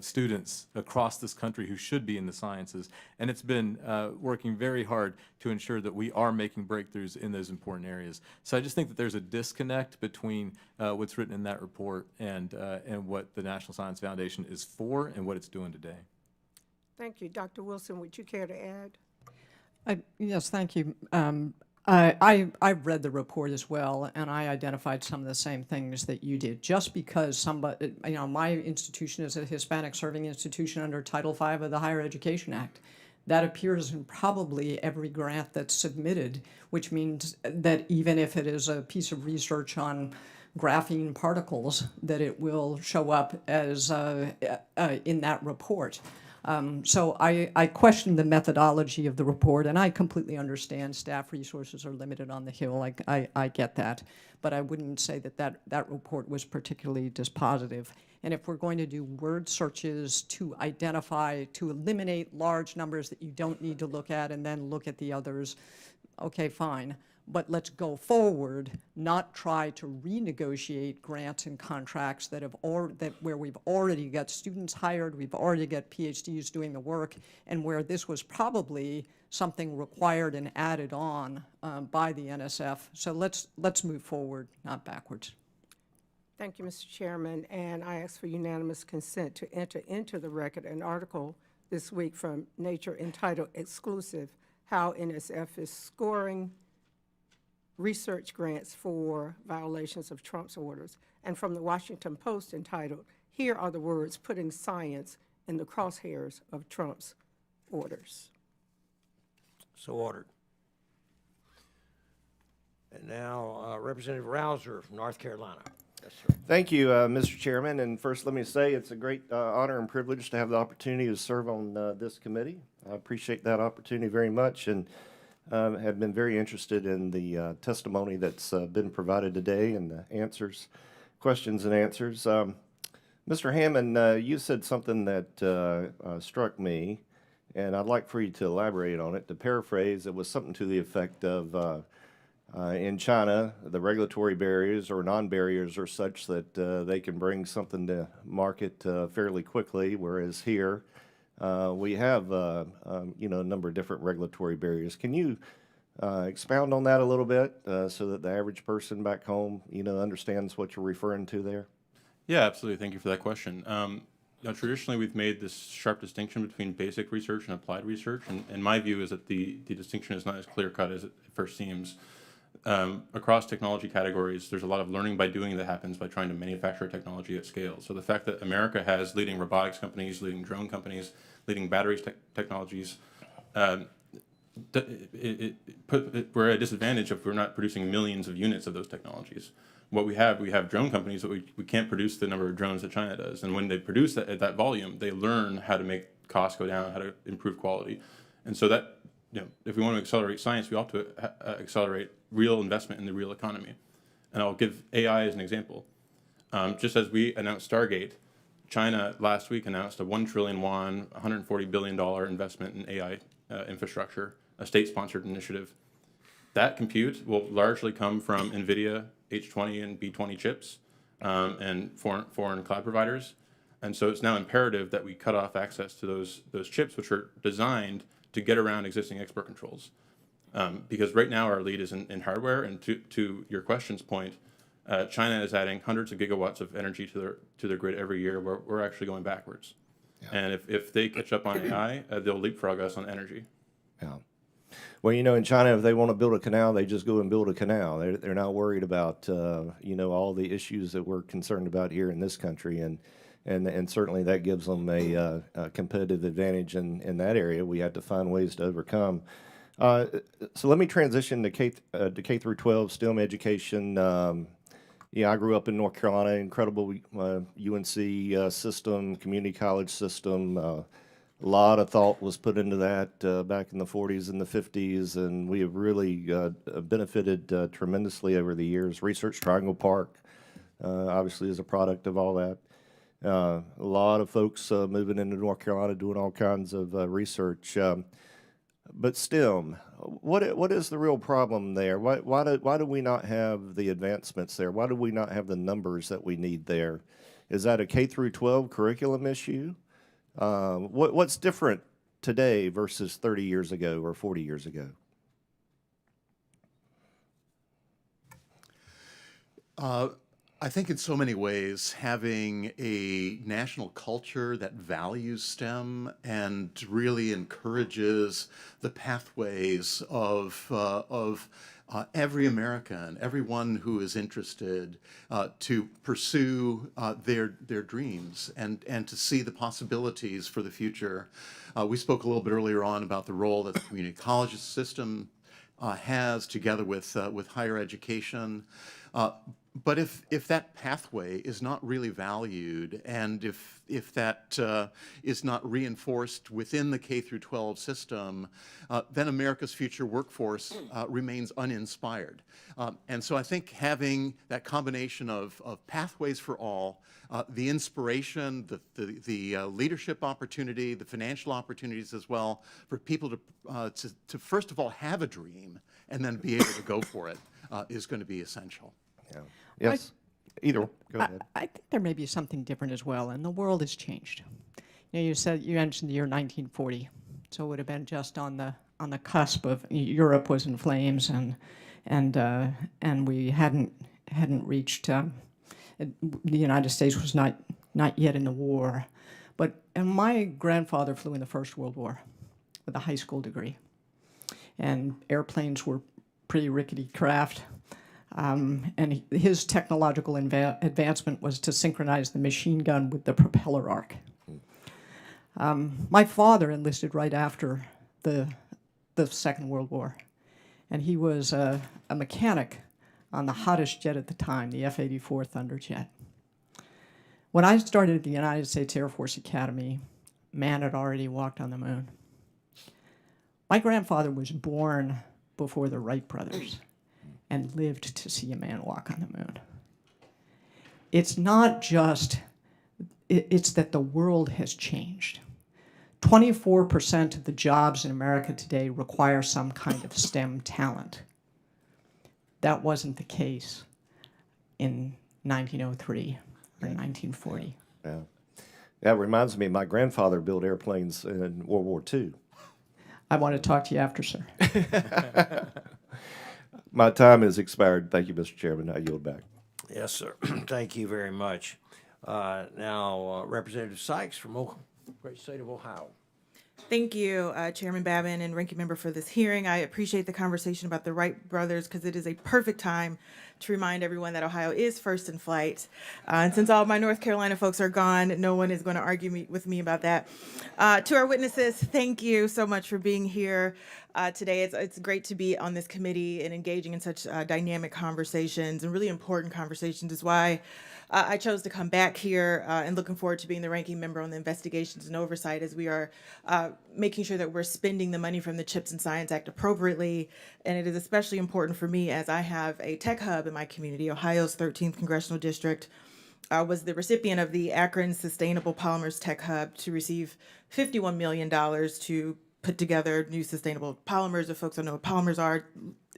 students across this country who should be in the sciences, and it's been working very hard to ensure that we are making breakthroughs in those important areas. So I just think that there's a disconnect between what's written in that report and what the National Science Foundation is for and what it's doing today. Thank you. Dr. Wilson, would you care to add? Yes, thank you. I read the report as well, and I identified some of the same things that you did. Just because somebody, my institution is a Hispanic serving institution under Title V of the Higher Education Act. That appears in probably every grant that's submitted, which means that even if it is a piece of research on graphene particles, that it will show up as in that report. So I question the methodology of the report, and I completely understand staff resources are limited on the Hill. I get that. But I wouldn't say that report was particularly dispositive. And if we're going to do word searches to identify, to eliminate large numbers that you don't need to look at and then look at the others, okay, fine. But let's go forward, not try to renegotiate grants and contracts where we've already got students hired, we've already got PhDs doing the work, and where this was probably something required and added on by the NSF. So let's move forward, not backwards. Thank you, Mr. Chairman, and I ask for unanimous consent to enter into the record an article this week from Nature entitled "Exclusive: How NSF is Scoring Research Grants for Violations of Trump's Orders," and from the Washington Post entitled, "Here Are the Words Putting Science in the Crosshairs of Trump's Orders." So ordered. And now Representative Rouser from North Carolina. Yes, sir. Thank you, Mr. Chairman. And first, let me say it's a great honor and privilege to have the opportunity to serve on this committee. I appreciate that opportunity very much, and have been very interested in the testimony that's been provided today and the questions and answers. Mr. Hammond, you said something that struck me, and I'd like for you to elaborate on it. To paraphrase, it was something to the effect of in China, the regulatory barriers or non-barriers are such that they can bring something to market fairly quickly, whereas here we have you know, a number of different regulatory barriers. Can you expound on that a little bit so that the average person back home, you know, understands what you're referring to there? Yeah, absolutely. Thank you for that question. You know, traditionally, we've made this sharp distinction between basic research and applied research, and my view is that the distinction is not as clear-cut as it first seems. Across technology categories, there's a lot of learning by doing that happens by trying to manufacture technology at scale. So the fact that America has leading robotics companies, leading drone companies, leading batteries technologies, we're at a disadvantage if we're not producing millions of units of those technologies. What we have drone companies, but we can't produce the number of drones that China does. And when they produce that at that volume, they learn how to make costs go down, how to improve quality. And so that, you know, if we want to accelerate science, we ought to accelerate real investment in the real economy. And I'll give AI as an example. Just as we announced Stargate, China last week announced a 1 trillion yuan, $140 billion investment in AI infrastructure, a state-sponsored initiative. That compute will largely come from NVIDIA, H20 and B20 chips, and foreign cloud providers. And so it's now imperative that we cut off access to those chips, which are designed to get around existing export controls. Because right now our lead is in hardware, and to your question's point, China is adding hundreds of gigawatts of energy to their grid every year, where we're actually going backwards. Yeah. And if they catch up on AI, they'll leapfrog us on energy. Yeah. Well, you know, in China, if they want to build a canal, they just go and build a canal. They're not worried about, you know, all the issues that we're concerned about here in this country. And certainly that gives them a competitive advantage in that area. We have to find ways to overcome. So let me transition to K through 12 STEM education. Yeah, I grew up in North Carolina, incredible UNC system, community college system. A lot of thought was put into that back in the 40s and the 50s, and we have really benefited tremendously over the years. Research Triangle Park, obviously, is a product of all that. A lot of folks moving into North Carolina doing all kinds of research. But STEM, what is the real problem there? Why do we not have the advancements there? Why do we not have the numbers that we need there? Is that a K through 12 curriculum issue? What's different today versus 30 years ago or 40 years ago? I think in so many ways, having a national culture that values STEM and really encourages the pathways of every American, everyone who is interested to pursue their dreams and to see the possibilities for the future. We spoke a little bit earlier on about the role that the community college system has together with higher education. But if that pathway is not really valued, and if that is not reinforced within the K through 12 system, then America's future workforce remains uninspired. And so I think having that combination of pathways for all, the inspiration, the leadership opportunity, the financial opportunities as well, for people to first of all have a dream and then be able to go for it is going to be essential. Yeah. Yes. Go ahead. I think there may be something different as well, and the world has changed. You know, you mentioned the year 1940, so it would have been just on the cusp of Europe was in flames, and we hadn't reached. The United States was not yet in the war, and my grandfather flew in the First World War with a high school degree, and airplanes were pretty rickety craft. And his technological advancement was to synchronize the machine gun with the propeller arc. My father enlisted right after the Second World War, and he was a mechanic on the hottest jet at the time, the F-84 Thunderjet. When I started at the United States Air Force Academy, man had already walked on the moon. My grandfather was born before the Wright brothers and lived to see a man walk on the moon. It's not just It's that the world has changed. 24% of the jobs in America today require some kind of STEM talent. That wasn't the case in 1903 or 1940. Yeah. That reminds me, my grandfather built airplanes in World War II. I want to talk to you after, sir. My time has expired. Thank you, Mr. Chairman. I yield back. Yes, sir. Thank you very much. Now, Representative Sykes from great state of Ohio. Thank you, Chairman Babin and Ranking Member, for this hearing. I appreciate the conversation about the Wright brothers because it is a perfect time to remind everyone that Ohio is first in flight. And since all of my North Carolina folks are gone, no one is going to argue with me about that. To our witnesses, thank you so much for being here today. It's great to be on this committee and engaging in such dynamic conversations and really important conversations. Is why I chose to come back here and looking forward to being the ranking member on the investigations and oversight as we are making sure that we're spending the money from the CHIPS and Science Act appropriately. And it is especially important for me as I have a tech hub in my community. Ohio's 13th Congressional District was the recipient of the Akron Sustainable Polymers Tech Hub to receive $51 million to put together new sustainable polymers. If folks don't know what polymers are,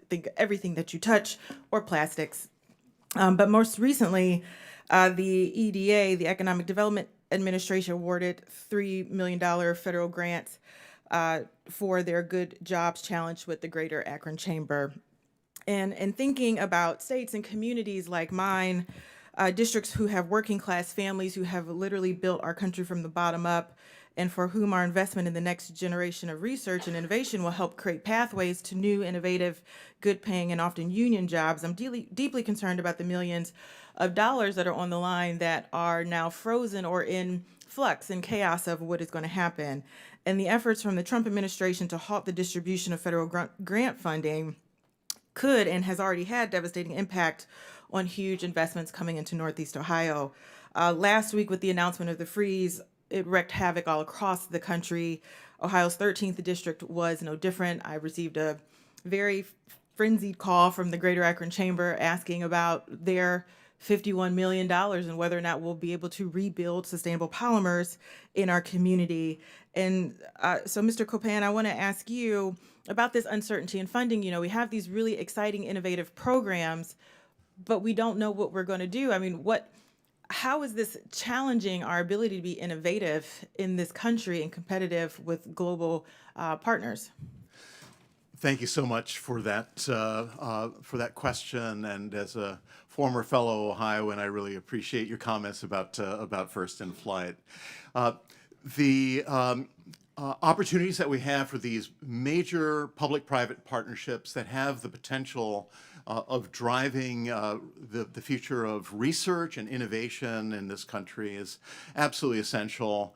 think everything that you touch or plastics. But most recently, the EDA, the Economic Development Administration, awarded $3 million federal grants for their Good Jobs Challenge with the Greater Akron Chamber. And thinking about states and communities like mine, districts who have working class families who have literally built our country from the bottom up, and for whom our investment in the next generation of research and innovation will help create pathways to new, innovative, good-paying, and often union jobs. I'm deeply concerned about the millions of dollars that are on the line that are now frozen or in flux and chaos of what is going to happen. And the efforts from the Trump administration to halt the distribution of federal grant funding could and has already had devastating impact on huge investments coming into Northeast Ohio. Last week, with the announcement of the freeze, it wreaked havoc all across the country. Ohio's 13th district was no different. I received a very frenzied call from the Greater Akron Chamber asking about their $51 million and whether or not we'll be able to rebuild sustainable polymers in our community. And so, Mr. Copan, I want to ask you about this uncertainty in funding. You know, we have these really exciting, innovative programs, but we don't know what we're going to do. I mean, how is this challenging our ability to be innovative in this country and competitive with global partners? Thank you so much for that question. And as a former fellow Ohioan, I really appreciate your comments about first in flight. The opportunities that we have for these major public-private partnerships that have the potential of driving the future of research and innovation in this country is absolutely essential.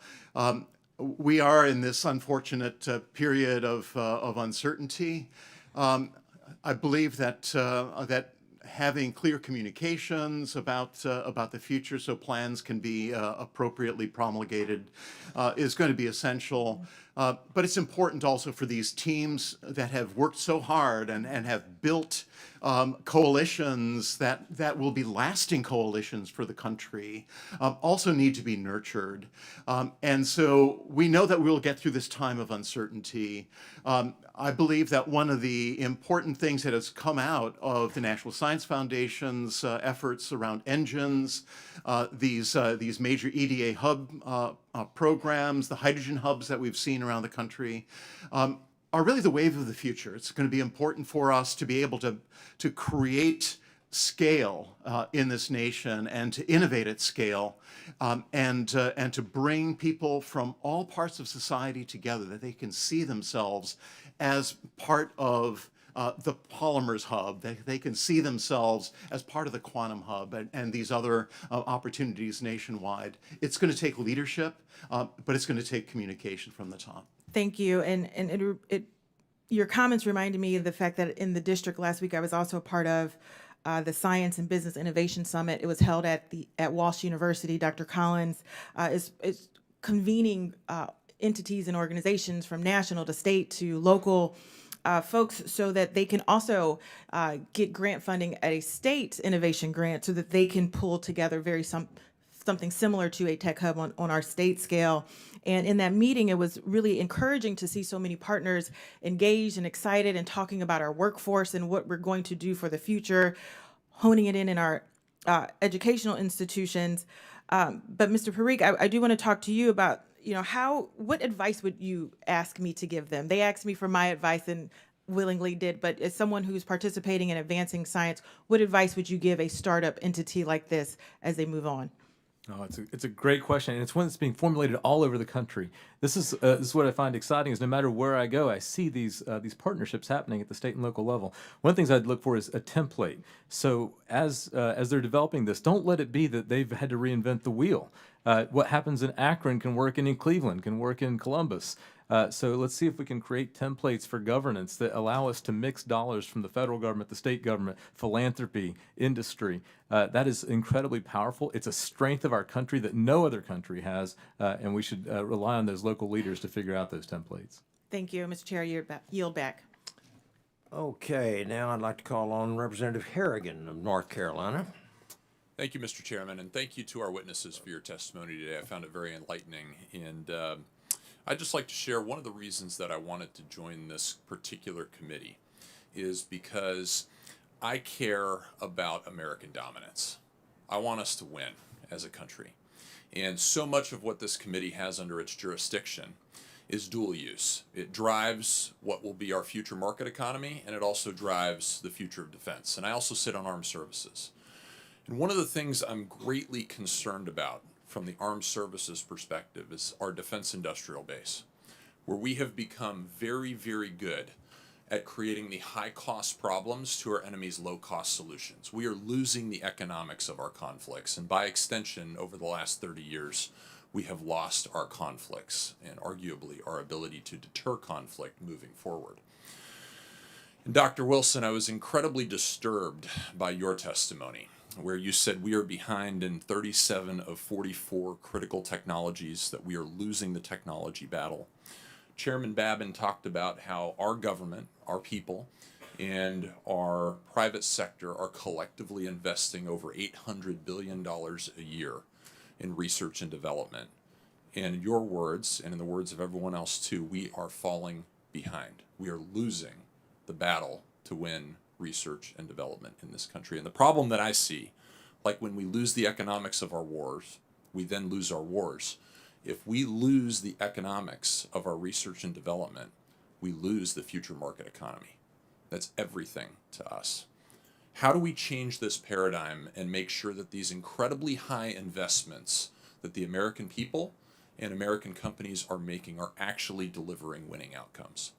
We are in this unfortunate period of uncertainty. I believe that having clear communications about the future so plans can be appropriately promulgated is going to be essential. But it's important also for these teams that have worked so hard and have built coalitions that will be lasting coalitions for the country, also need to be nurtured. And so we know that we'll get through this time of uncertainty. I believe that one of the important things that has come out of the National Science Foundation's efforts around engines, these major EDA hub programs, the hydrogen hubs that we've seen around the country, are really the wave of the future. It's going to be important for us to be able to create scale in this nation and to innovate at scale, and to bring people from all parts of society together, that they can see themselves as part of the Polymers Hub, that they can see themselves as part of the Quantum Hub and these other opportunities nationwide. It's going to take leadership, but it's going to take communication from the top. Thank you. And your comments reminded me of the fact that in the district last week, I was also a part of the Science and Business Innovation Summit. It was held at Walsh University. Dr. Collins is convening entities and organizations from national to state to local folks so that they can also get grant funding at a state innovation grant so that they can pull together something similar to a tech hub on our state scale. And in that meeting, it was really encouraging to see so many partners engaged and excited and talking about our workforce and what we're going to do for the future, honing it in our educational institutions. But Mr. Parikh, I do want to talk to you about, what advice would you ask me to give them? They asked me for my advice and willingly did, but as someone who's participating in advancing science, what advice would you give a startup entity like this as they move on? Oh, it's a great question, and it's one that's being formulated all over the country. This is what I find exciting is no matter where I go, I see these partnerships happening at the state and local level. One of the things I'd look for is a template. So as they're developing this, don't let it be that they've had to reinvent the wheel. What happens in Akron can work in Cleveland, can work in Columbus. So let's see if we can create templates for governance that allow us to mix dollars from the federal government, the state government, philanthropy, industry. That is incredibly powerful. It's a strength of our country that no other country has, and we should rely on those local leaders to figure out those templates. Thank you, Mr. Chair. Yield back. Okay, now I'd like to call on Representative Harrigan of North Carolina. Thank you, Mr. Chairman, and thank you to our witnesses for your testimony today. I found it very enlightening, and I'd just like to share one of the reasons that I wanted to join this particular committee is because I care about American dominance. I want us to win as a country. And so much of what this committee has under its jurisdiction is dual use. It drives what will be our future market economy, and it also drives the future of defense. And I also sit on armed services. And one of the things I'm greatly concerned about from the armed services perspective is our defense industrial base, where we have become very, very good at creating the high-cost problems to our enemy's low-cost solutions. We are losing the economics of our conflicts, and by extension, over the last 30 years, we have lost our conflicts and arguably our ability to deter conflict moving forward. And Dr. Wilson, I was incredibly disturbed by your testimony, where you said we are behind in 37 of 44 critical technologies, that we are losing the technology battle. Chairman Babin talked about how our government, our people, and our private sector are collectively investing over $800 billion a year in research and development. And in your words, and in the words of everyone else too, we are falling behind. We are losing the battle to win research and development in this country. And the problem that I see, like when we lose the economics of our wars, we then lose our wars. If we lose the economics of our research and development, we lose the future market economy. That's everything to us. How do we change this paradigm and make sure that these incredibly high investments that the American people and American companies are making are actually delivering winning outcomes?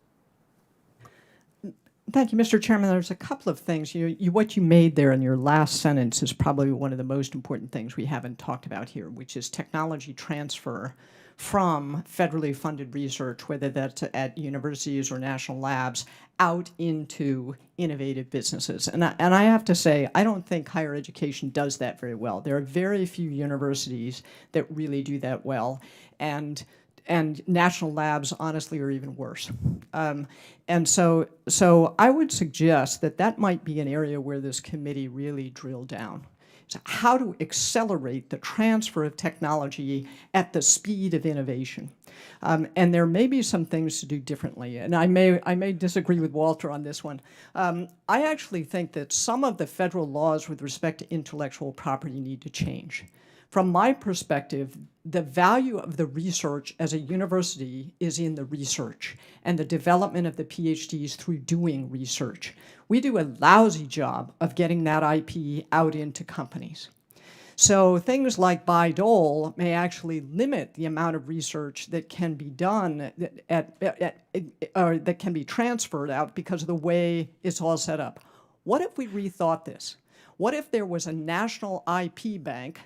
Thank you, Mr. Chairman. There's a couple of things. What you made there in your last sentence is probably one of the most important things we haven't talked about here, which is technology transfer from federally funded research, whether that's at universities or national labs, out into innovative businesses. And I have to say, I don't think higher education does that very well. There are very few universities that really do that well. And national labs, honestly, are even worse. And so I would suggest that might be an area where this committee really drill down. So how to accelerate the transfer of technology at the speed of innovation. And there may be some things to do differently. And I may disagree with Walter on this one. I actually think that some of the federal laws with respect to intellectual property need to change. From my perspective, the value of the research as a university is in the research and the development of the PhDs through doing research. We do a lousy job of getting that IP out into companies. So things like Bayh-Dole may actually limit the amount of research that can be done or that can be transferred out because of the way it's all set up. What if we rethought this? What if there was a national IP bank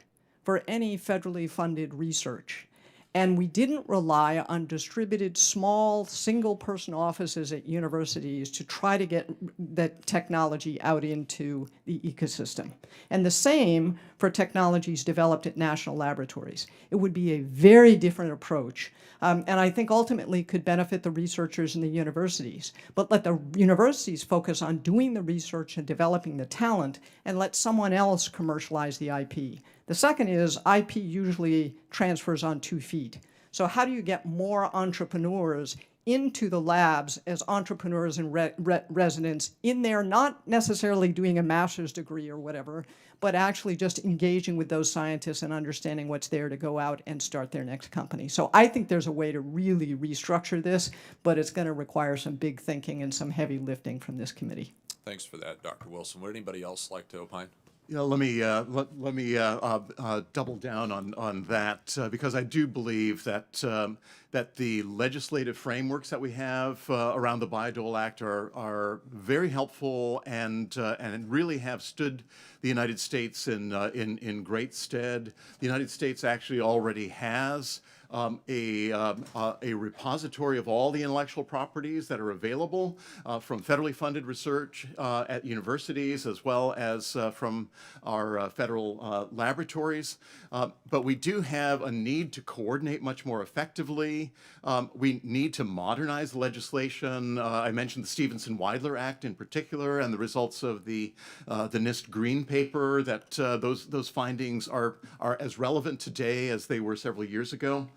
for any federally funded research, and we didn't rely on distributed small single-person offices at universities to try to get that technology out into the ecosystem? And the same for technologies developed at national laboratories. It would be a very different approach, and I think ultimately could benefit the researchers in the universities. But let the universities focus on doing the research and developing the talent, and let someone else commercialize the IP. The second is IP usually transfers on 2 feet. So how do you get more entrepreneurs into the labs as entrepreneurs and residents in there, not necessarily doing a master's degree or whatever, but actually just engaging with those scientists and understanding what's there to go out and start their next company. So I think there's a way to really restructure this, but it's going to require some big thinking and some heavy lifting from this committee. Thanks for that, Dr. Wilson. Would anybody else like to opine? Yeah, let me double down on that because I do believe that that the legislative frameworks that we have around the Bayh-Dole Act are very helpful and really have stood the United States in great stead. The United States actually already has a repository of all the intellectual properties that are available from federally funded research at universities as well as from our federal laboratories. But we do have a need to coordinate much more effectively. We need to modernize the legislation. I mentioned the Stevenson-Weidler Act in particular and the results of the NIST Green Paper, that those findings are as relevant today as they were several years ago.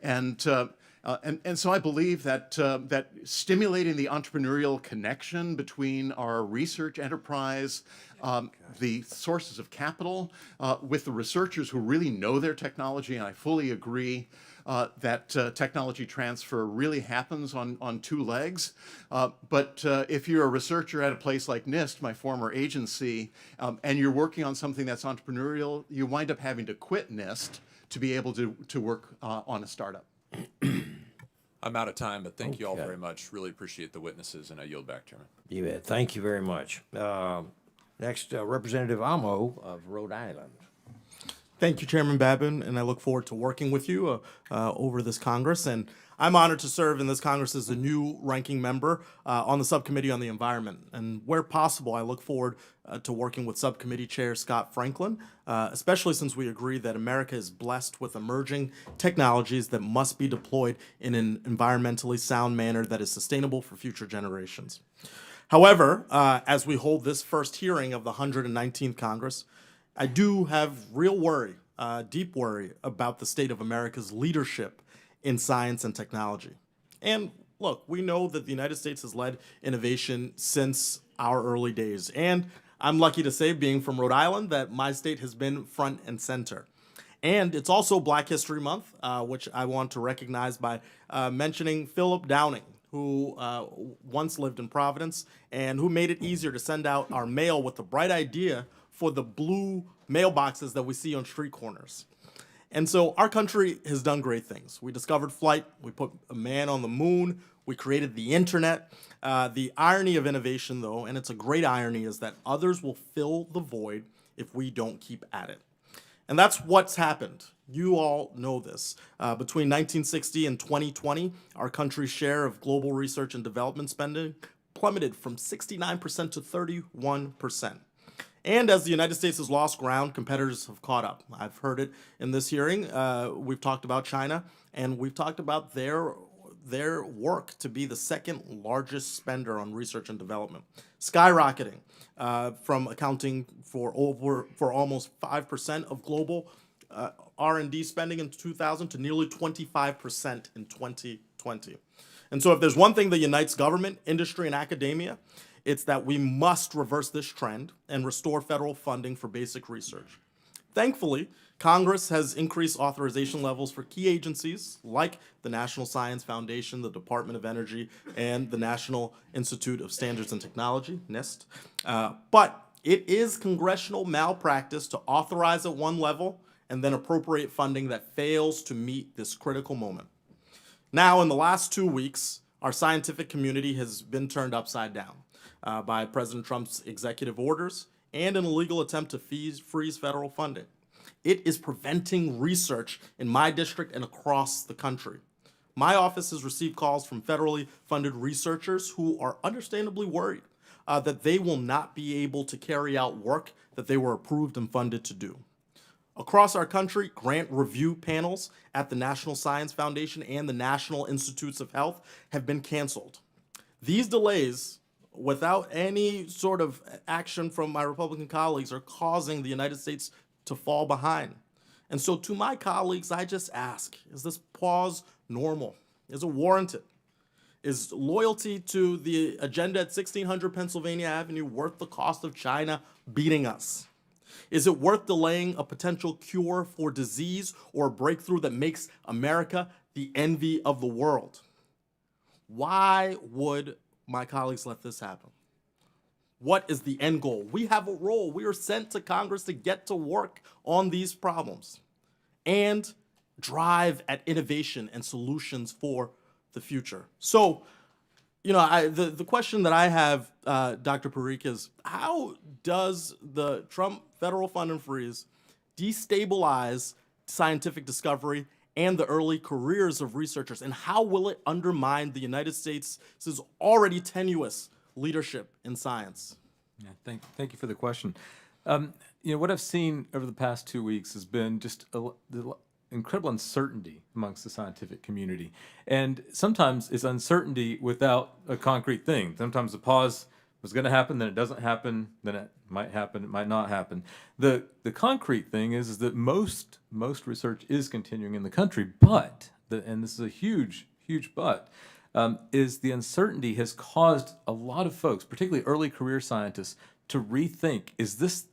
And so I believe that that stimulating the entrepreneurial connection between our research enterprise, the sources of capital, with the researchers who really know their technology, and I fully agree that technology transfer really happens on 2 legs. But if you're a researcher at a place like NIST, my former agency, and you're working on something that's entrepreneurial, you wind up having to quit NIST to be able to work on a startup. I'm out of time, but thank you all very much. Really appreciate the witnesses, and I yield back, Chairman. You bet. Thank you very much. Next, Representative Amo of Rhode Island. Thank you, Chairman Babin, and I look forward to working with you over this Congress. And I'm honored to serve in this Congress as a new ranking member on the Subcommittee on the Environment. And where possible, I look forward to working with Subcommittee Chair Scott Franklin, especially since we agree that America is blessed with emerging technologies that must be deployed in an environmentally sound manner that is sustainable for future generations. However, as we hold this first hearing of the 119th Congress, I do have real worry, deep worry about the state of America's leadership in science and technology. And look, we know that the United States has led innovation since our early days. And I'm lucky to say, being from Rhode Island, that my state has been front and center. And it's also Black History Month, which I want to recognize by mentioning Philip Downing, who once lived in Providence and who made it easier to send out our mail with the bright idea for the blue mailboxes that we see on street corners. And so our country has done great things. We discovered flight, we put a man on the moon, we created the internet. The irony of innovation, though, and it's a great irony, is that others will fill the void if we don't keep at it. And that's what's happened. You all know this. Between 1960 and 2020, our country's share of global research and development spending plummeted from 69% to 31%. And as the United States has lost ground, competitors have caught up. I've heard it in this hearing. We've talked about China, and we've talked about their work to be the second largest spender on research and development, skyrocketing from accounting for almost 5% of global R&D spending in 2000 to nearly 25% in 2020. And so if there's one thing that unites government, industry, and academia, it's that we must reverse this trend and restore federal funding for basic research. Thankfully, Congress has increased authorization levels for key agencies like the National Science Foundation, the Department of Energy, and the National Institute of Standards and Technology, NIST. But it is congressional malpractice to authorize at one level and then appropriate funding that fails to meet this critical moment. Now, in the last 2 weeks, our scientific community has been turned upside down by President Trump's executive orders and an illegal attempt to freeze federal funding. It is preventing research in my district and across the country. My office has received calls from federally funded researchers who are understandably worried that they will not be able to carry out work that they were approved and funded to do. Across our country, grant review panels at the National Science Foundation and the National Institutes of Health have been canceled. These delays, without any sort of action from my Republican colleagues, are causing the United States to fall behind. And so to my colleagues, I just ask, is this pause normal? Is it warranted? Is loyalty to the agenda at 1600 Pennsylvania Avenue worth the cost of China beating us? Is it worth delaying a potential cure for disease or a breakthrough that makes America the envy of the world? Why would my colleagues let this happen? What is the end goal? We have a role. We are sent to Congress to get to work on these problems and drive at innovation and solutions for the future. So, the question that I have, Dr. Parikh, is how does the Trump federal funding freeze destabilize scientific discovery and the early careers of researchers, and how will it undermine the United States' already tenuous leadership in science? Yeah, thank you for the question. What I've seen over the past 2 weeks has been just the incredible uncertainty amongst the scientific community. And sometimes it's uncertainty without a concrete thing. Sometimes the pause was going to happen, then it doesn't happen, then it might happen, it might not happen. The concrete thing is that most research is continuing in the country, but, and this is a huge but, is the uncertainty has caused a lot of folks, particularly early career scientists, to rethink, is this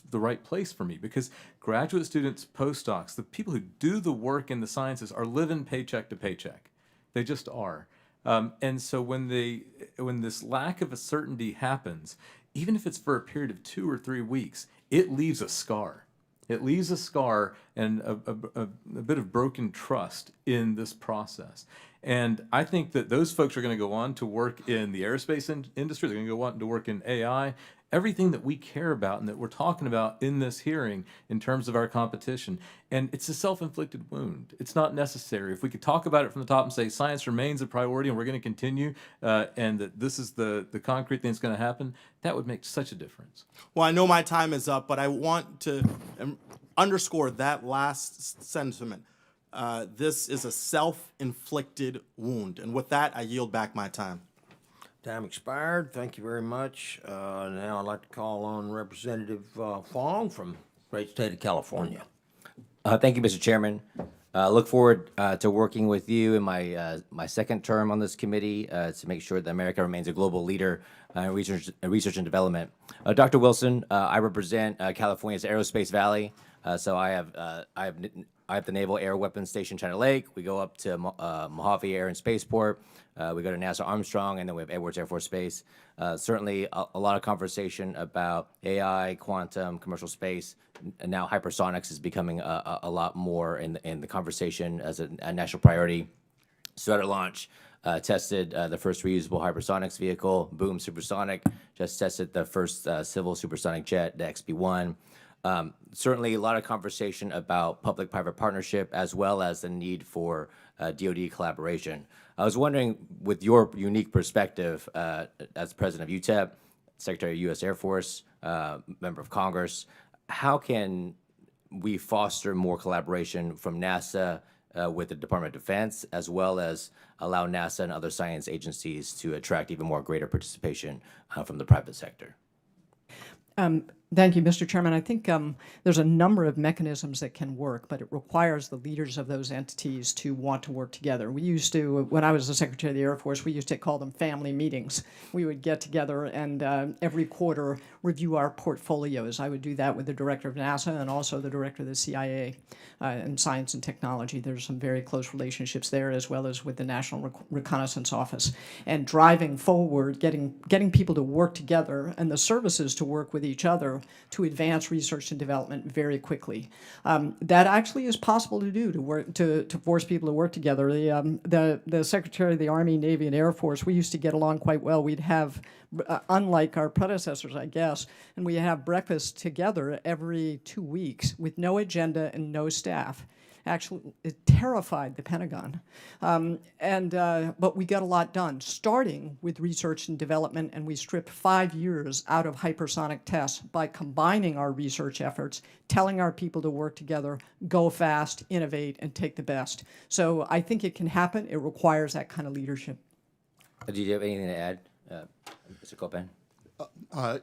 the right place for me? Because graduate students, postdocs, the people who do the work in the sciences are living paycheck to paycheck. They just are. And so when this lack of a certainty happens, even if it's for a period of 2 or 3 weeks, it leaves a scar. It leaves a scar and a bit of broken trust in this process. And I think that those folks are going to go on to work in the aerospace industry. They're going to go on to work in AI. Everything that we care about and that we're talking about in this hearing in terms of our competition. And it's a self-inflicted wound. It's not necessary. If we could talk about it from the top and say science remains a priority and we're going to continue and that this is the concrete thing that's going to happen, that would make such a difference. Well, I know my time is up, but I want to underscore that last sentiment. This is a self-inflicted wound. And with that, I yield back my time. Time expired. Thank you very much. Now I'd like to call on Representative Fong from the great state of California. Thank you, Mr. Chairman. Look forward to working with you in my second term on this committee to make sure that America remains a global leader in research and development. Dr. Wilson, I represent California's Aerospace Valley. So I have the Naval Air Weapons Station China Lake. We go up to Mojave Air and Spaceport. We go to NASA Armstrong, and then we have Edwards Air Force Base. Certainly a lot of conversation about AI, quantum, commercial space, and now hypersonics is becoming a lot more in the conversation as a national priority. Started launch, tested the first reusable hypersonics vehicle, Boom Supersonic, just tested the first civil supersonic jet, the XB-1. Certainly a lot of conversation about public-private partnership as well as the need for DoD collaboration. I was wondering, with your unique perspective as president of UTEP, Secretary of U.S. Air Force, member of Congress, how can we foster more collaboration from NASA with the Department of Defense, as well as allow NASA and other science agencies to attract even more greater participation from the private sector? Thank you, Mr. Chairman. I think there's a number of mechanisms that can work, but it requires the leaders of those entities to want to work together. We used to, when I was the Secretary of the Air Force, we used to call them family meetings. We would get together and every quarter review our portfolios. I would do that with the director of NASA and also the director of the CIA and Science and Technology. There's some very close relationships there, as well as with the National Reconnaissance Office. And driving forward, getting people to work together and the services to work with each other to advance research and development very quickly. That actually is possible to do, to force people to work together. The Secretary of the Army, Navy, and Air Force, we used to get along quite well. We'd have, unlike our predecessors, I guess, and we'd have breakfast together every 2 weeks with no agenda and no staff. Actually, it terrified the Pentagon. But we got a lot done, starting with research and development, and we stripped 5 years out of hypersonic tests by combining our research efforts, telling our people to work together, go fast, innovate, and take the best. So I think it can happen. It requires that kind of leadership. Do you have anything to add, Mr. Copan?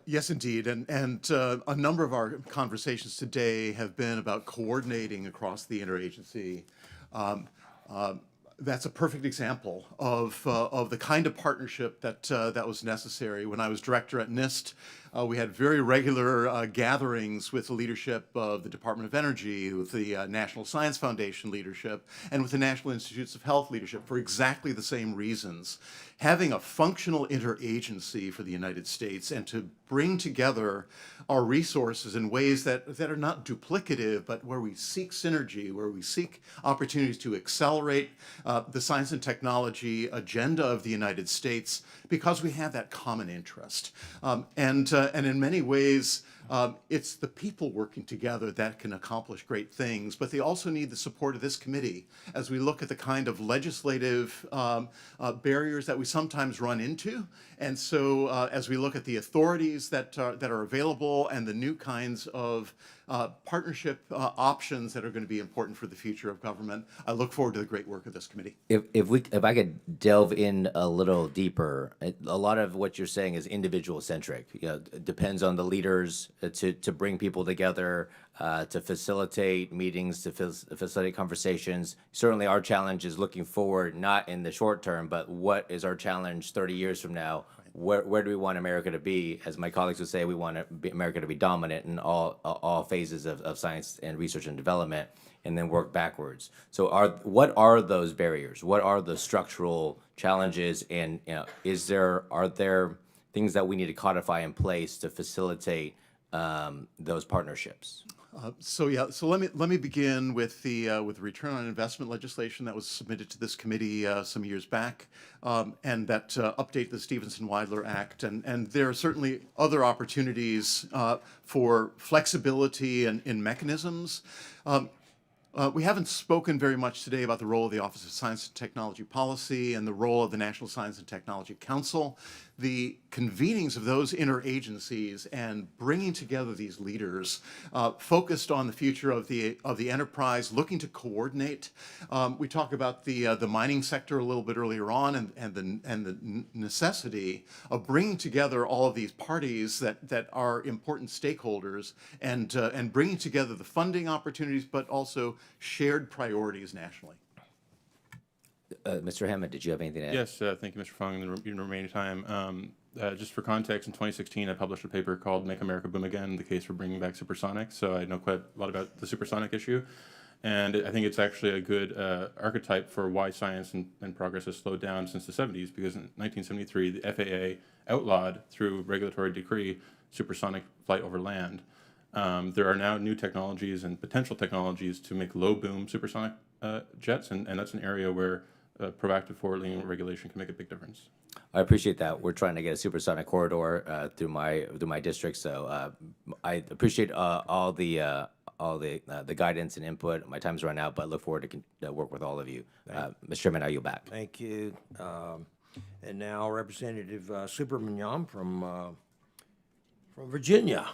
Yes, indeed. And a number of our conversations today have been about coordinating across the interagency. That's a perfect example of the kind of partnership that was necessary. When I was director at NIST, we had very regular gatherings with the leadership of the Department of Energy, with the National Science Foundation leadership, and with the National Institutes of Health leadership for exactly the same reasons. Having a functional interagency for the United States and to bring together our resources in ways that are not duplicative, but where we seek synergy, where we seek opportunities to accelerate the science and technology agenda of the United States, because we have that common interest. And in many ways, it's the people working together that can accomplish great things, but they also need the support of this committee as we look at the kind of legislative barriers that we sometimes run into. And so as we look at the authorities that are available and the new kinds of partnership options that are going to be important for the future of government, I look forward to the great work of this committee. If I could delve in a little deeper, a lot of what you're saying is individual centric. It depends on the leaders to bring people together, to facilitate meetings, to facilitate conversations. Certainly, our challenge is looking forward, not in the short term, but what is our challenge 30 years from now? Where do we want America to be? As my colleagues would say, we want America to be dominant in all phases of science and research and development, and then work backwards. So what are those barriers? What are the structural challenges? And are there things that we need to codify in place to facilitate those partnerships? So let me begin with the return on investment legislation that was submitted to this committee some years back, and that update the Stevenson-Weidler Act, and there are certainly other opportunities for flexibility in mechanisms. We haven't spoken very much today about the role of the Office of Science and Technology Policy and the role of the National Science and Technology Council. The convenings of those interagencies and bringing together these leaders focused on the future of the enterprise, looking to coordinate. We talked about the mining sector a little bit earlier on, and the necessity of bringing together all of these parties that are important stakeholders, and bringing together the funding opportunities, but also shared priorities nationally. Mr. Hammond, did you have anything to add? Yes, thank you, Mr. Fung, in the remaining time. Just for context, in 2016, I published a paper called Make America Boom Again, the case for bringing back supersonics. So I know quite a lot about the supersonic issue. And I think it's actually a good archetype for why science and progress has slowed down since the 70s, because in 1973, the FAA outlawed, through regulatory decree, supersonic flight over land. There are now new technologies and potential technologies to make low-boom supersonic jets, and that's an area where proactive forward-leaning regulation can make a big difference. I appreciate that. We're trying to get a supersonic corridor through my district, so I appreciate all the guidance and input. My time's run out, but I look forward to work with all of you. Mr. Chairman, I yield back. Thank you. And now Representative Supermignon from Virginia,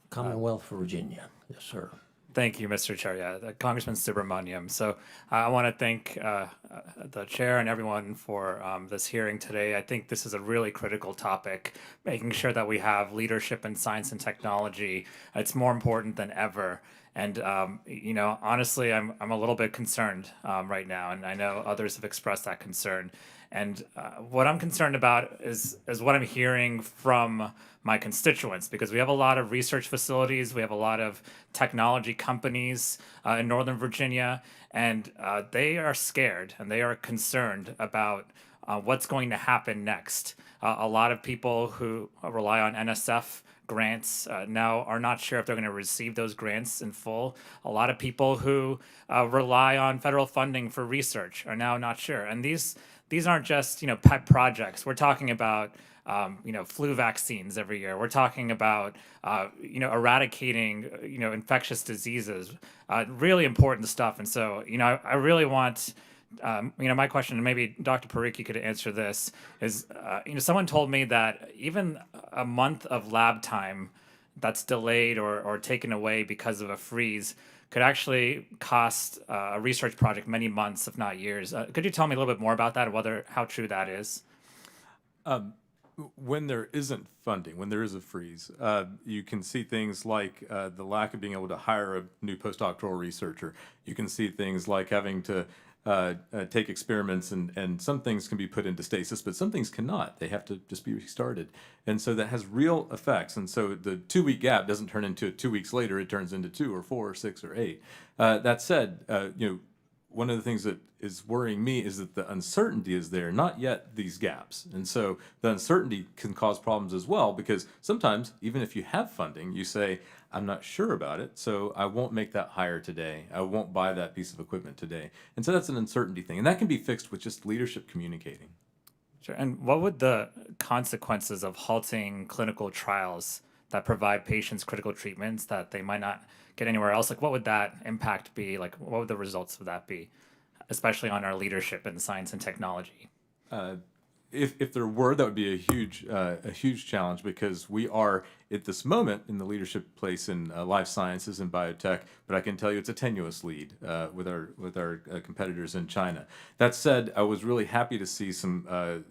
Commonwealth for Virginia. Yes, sir. Thank you, Mr. Chair. Yeah, Congressman Subramaniam. So I want to thank the chair and everyone for this hearing today. I think this is a really critical topic, making sure that we have leadership in science and technology. It's more important than ever. And, honestly, I'm a little bit concerned right now, and I know others have expressed that concern. And what I'm concerned about is what I'm hearing from my constituents, because we have a lot of research facilities, we have a lot of technology companies in Northern Virginia, and they are scared and they are concerned about what's going to happen next. A lot of people who rely on NSF grants now are not sure if they're going to receive those grants in full. A lot of people who rely on federal funding for research are now not sure. And these aren't just pet projects. We're talking about flu vaccines every year. We're talking about eradicating infectious diseases. Really important stuff. And so I really want. My question, and maybe Dr. Parikh, you could answer this, is, someone told me that even a month of lab time that's delayed or taken away because of a freeze could actually cost a research project many months, if not years. Could you tell me a little bit more about that, and how true that is? when there isn't funding, when there is a freeze, you can see things like the lack of being able to hire a new postdoctoral researcher. You can see things like having to take experiments, and some things can be put into stasis, but some things cannot. They have to just be restarted. And so that has real effects. And so the 2-week gap doesn't turn into 2 weeks later, it turns into 2 or 4 or 6 or 8. That said, one of the things that is worrying me is that the uncertainty is there, not yet these gaps. And so the uncertainty can cause problems as well, because sometimes, even if you have funding, you say, I'm not sure about it, so I won't make that hire today. I won't buy that piece of equipment today. And so that's an uncertainty thing. And that can be fixed with just leadership communicating. Sure. And what would the consequences of halting clinical trials that provide patients critical treatments that they might not get anywhere else? Like, what would that impact be? Like, what would the results of that be, especially on our leadership in science and technology? If there were, that would be a huge challenge, because we are at this moment in the leadership place in life sciences and biotech. But I can tell you it's a tenuous lead with our competitors in China. That said, I was really happy to see some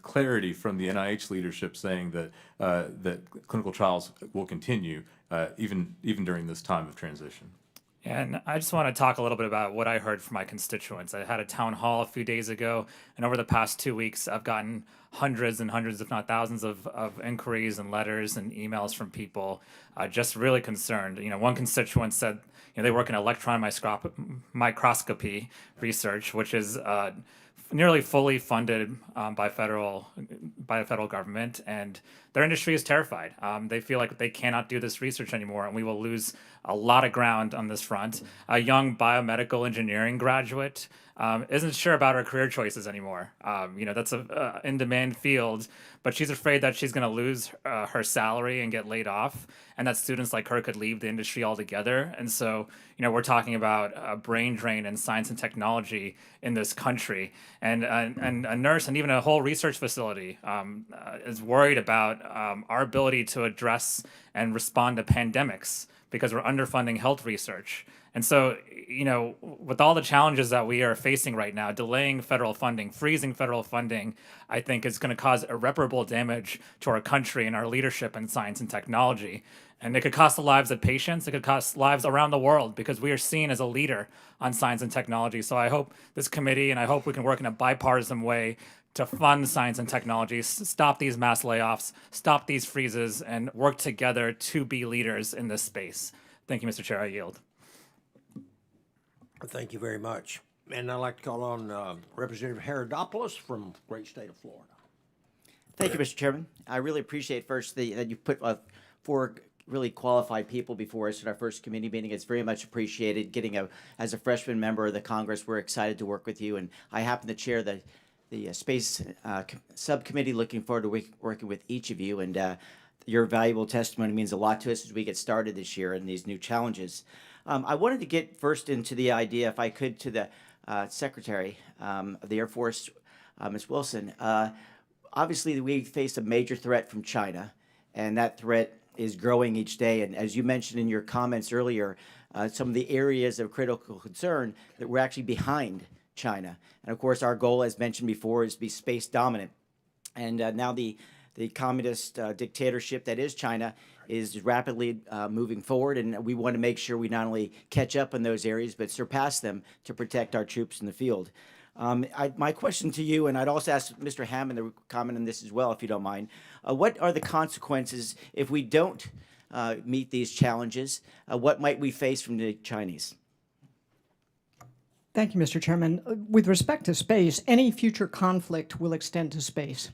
clarity from the NIH leadership saying that that clinical trials will continue even during this time of transition. And I just want to talk a little bit about what I heard from my constituents. I had a town hall a few days ago, and over the past 2 weeks, I've gotten hundreds and hundreds, if not thousands, of inquiries and letters and emails from people just really concerned. One constituent said they work in electron microscopy research, which is nearly fully funded by the federal government, and their industry is terrified. They feel like they cannot do this research anymore, and we will lose a lot of ground on this front. A young biomedical engineering graduate isn't sure about her career choices anymore. That's a in-demand field, but she's afraid that she's going to lose her salary and get laid off, and that students like her could leave the industry altogether. And so, we're talking about a brain drain in science and technology in this country. And a nurse and even a whole research facility is worried about our ability to address and respond to pandemics, because we're underfunding health research. And so, with all the challenges that we are facing right now, delaying federal funding, freezing federal funding, I think is going to cause irreparable damage to our country and our leadership in science and technology. And it could cost the lives of patients. It could cost lives around the world, because we are seen as a leader on science and technology. So I hope this committee, and I hope we can work in a bipartisan way to fund science and technology, stop these mass layoffs, stop these freezes, and work together to be leaders in this space. Thank you, Mr. Chair. I yield. Thank you very much. And I'd like to call on Representative Herodopoulos from great state of Florida. Thank you, Mr. Chairman. I really appreciate first that you put 4 really qualified people before us at our first committee meeting. It's very much appreciated. As a freshman member of the Congress, we're excited to work with you, and I happen to chair the space subcommittee. Looking forward to working with each of you, and your valuable testimony means a lot to us as we get started this year in these new challenges. I wanted to get first into the idea, if I could, to the Secretary of the Air Force, Ms. Wilson. Obviously, we face a major threat from China, and that threat is growing each day. And as you mentioned in your comments earlier, some of the areas of critical concern that we're actually behind China. And of course, our goal, as mentioned before, is to be space dominant. And now the communist dictatorship that is China is rapidly moving forward, and we want to make sure we not only catch up in those areas, but surpass them to protect our troops in the field. My question to you, and I'd also ask Mr. Hammond to comment on this as well, if you don't mind. What are the consequences if we don't meet these challenges? What might we face from the Chinese? Thank you, Mr. Chairman. With respect to space, any future conflict will extend to space.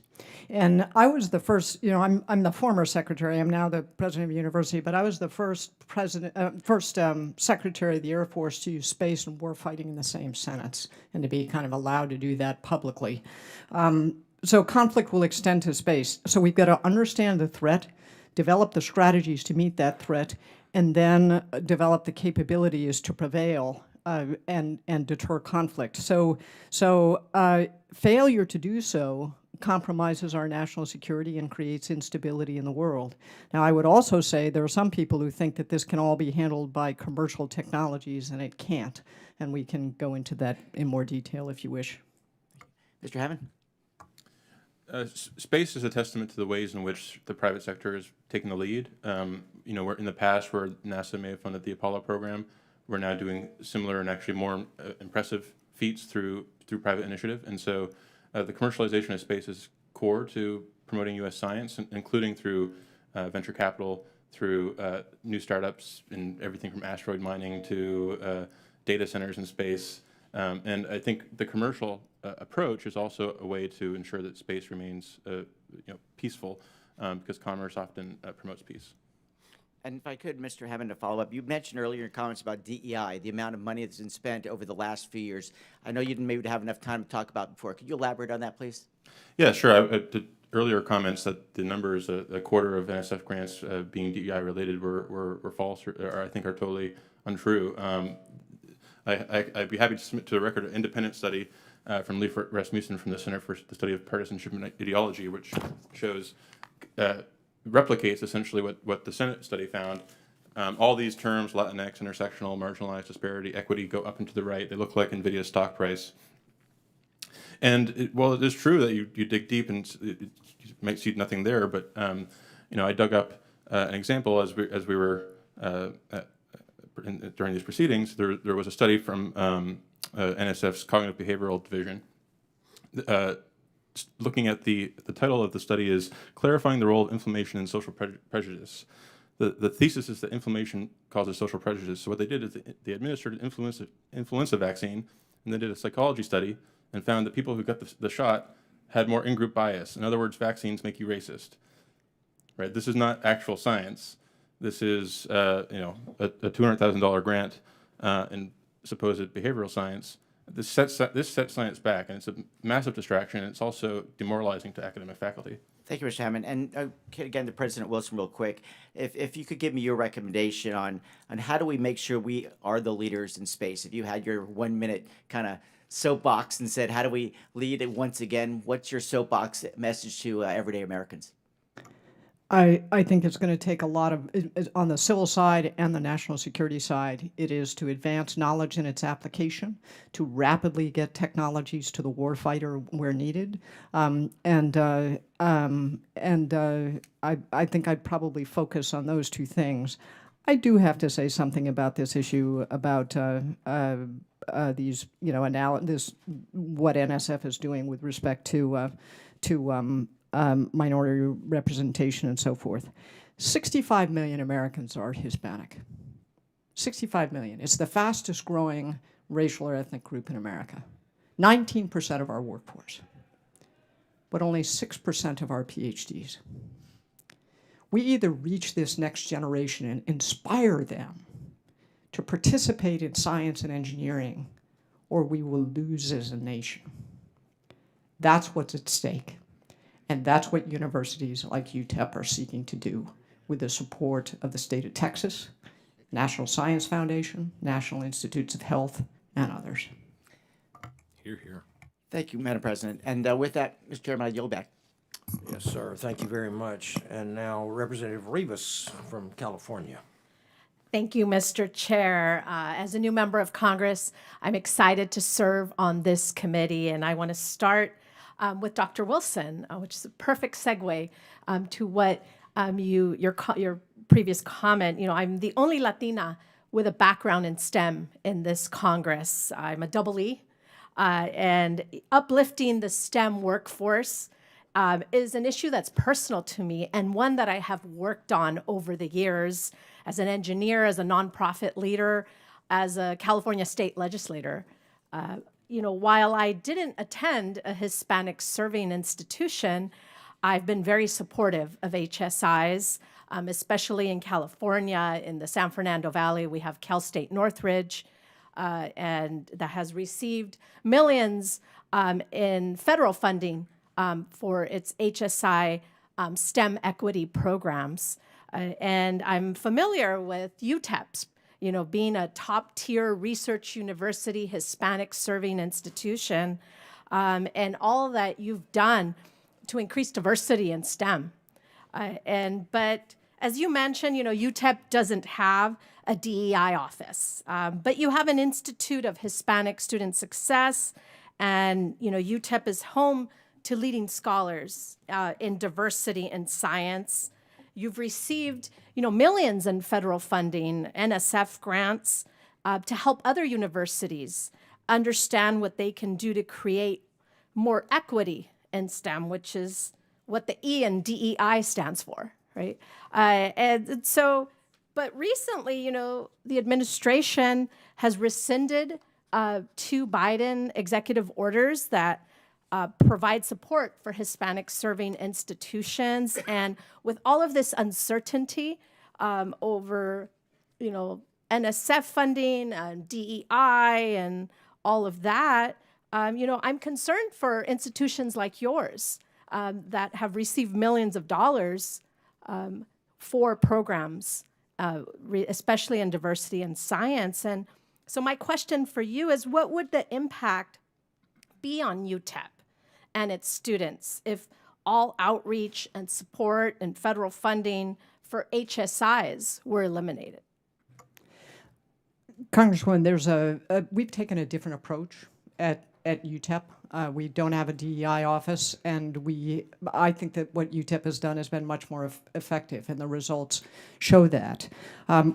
And I was the first, I'm the former secretary. I'm now the president of the university, but I was the first secretary of the Air Force to use space and warfighting in the same sentence, and to be kind of allowed to do that publicly. So conflict will extend to space. So we've got to understand the threat, develop the strategies to meet that threat, and then develop the capabilities to prevail and deter conflict. So failure to do so compromises our national security and creates instability in the world. Now, I would also say there are some people who think that this can all be handled by commercial technologies, and it can't. And we can go into that in more detail if you wish. Mr. Hammond? Space is a testament to the ways in which the private sector is taking the lead. Where in the past, where NASA may have funded the Apollo program, we're now doing similar and actually more impressive feats through private initiative. And so the commercialization of space is core to promoting U.S. science, including through venture capital, through new startups in everything from asteroid mining to data centers in space. And I think the commercial approach is also a way to ensure that space remains peaceful, because commerce often promotes peace. And if I could, Mr. Hammond, to follow up, you mentioned earlier in your comments about DEI, the amount of money that's been spent over the last few years. I know you didn't maybe have enough time to talk about it before. Could you elaborate on that, please? Yeah, sure. The earlier comments that the numbers, a quarter of NSF grants being DEI related, were false, or I think are totally untrue. I'd be happy to submit to the record an independent study from Leif Rasmussen from the Center for the Study of Partisanship and Ideology, which shows, replicates essentially what the Senate study found. All these terms, Latinx, intersectional, marginalized, disparity, equity, go up and to the right. They look like NVIDIA's stock price. And while it is true that you dig deep and you might see nothing there, but I dug up an example as we were during these proceedings. There was a study from NSF's Cognitive Behavioral Division looking at the title of the study is Clarifying the Role of Inflammation in Social Prejudice. The thesis is that inflammation causes social prejudice. So what they did is they administered an influenza vaccine, and they did a psychology study and found that people who got the shot had more in-group bias. In other words, vaccines make you racist. Right? This is not actual science. This is a $200,000 grant in supposed behavioral science. This sets science back, and it's a massive distraction, and it's also demoralizing to academic faculty. Thank you, Mr. Hammond. And again, to President Wilson, real quick, if you could give me your recommendation on how do we make sure we are the leaders in space. If you had your 1 minute kind of soapbox and said, how do we lead it once again? What's your soapbox message to everyday Americans? I think it's going to take a lot of, on the civil side and the national security side, it is to advance knowledge in its application, to rapidly get technologies to the warfighter where needed. I think I'd probably focus on those two things. I do have to say something about this issue about these, what NSF is doing with respect to minority representation and so forth. 65 million Americans are Hispanic. 65 million. It's the fastest growing racial or ethnic group in America. 19% of our workforce, but only 6% of our PhDs. We either reach this next generation and inspire them to participate in science and engineering, or we will lose as a nation. That's what's at stake. And that's what universities like UTEP are seeking to do with the support of the state of Texas, National Science Foundation, National Institutes of Health, and others. Hear, hear. Thank you, Madam President. And with that, Mr. Chairman, I yield back. Yes, sir. Thank you very much. And now Representative Rivas from California. Thank you, Mr. Chair. As a new member of Congress, I'm excited to serve on this committee, and I want to start with Dr. Wilson, which is a perfect segue to what your previous comment. I'm the only Latina with a background in STEM in this Congress. I'm a double E, and uplifting the STEM workforce is an issue that's personal to me and one that I have worked on over the years as an engineer, as a nonprofit leader, as a California state legislator. While I didn't attend a Hispanic serving institution, I've been very supportive of HSIs, especially in California. In the San Fernando Valley, we have Cal State Northridge, and that has received millions in federal funding for its HSI STEM equity programs. And I'm familiar with UTEP's, being a top-tier research university, Hispanic serving institution, and all that you've done to increase diversity in STEM. But as you mentioned, UTEP doesn't have a DEI office, but you have an Institute of Hispanic Student Success, and UTEP is home to leading scholars in diversity and science. You've received, millions in federal funding, NSF grants, to help other universities understand what they can do to create more equity in STEM, which is what the E in DEI stands for, right? But recently, the administration has rescinded 2 Biden executive orders that provide support for Hispanic serving institutions. And with all of this uncertainty over, NSF funding and DEI and all of that, I'm concerned for institutions like yours that have received millions of dollars for programs, especially in diversity and science. And so my question for you is, what would the impact be on UTEP and its students if all outreach and support and federal funding for HSIs were eliminated? Congresswoman, we've taken a different approach at UTEP. We don't have a DEI office, and I think that what UTEP has done has been much more effective, and the results show that.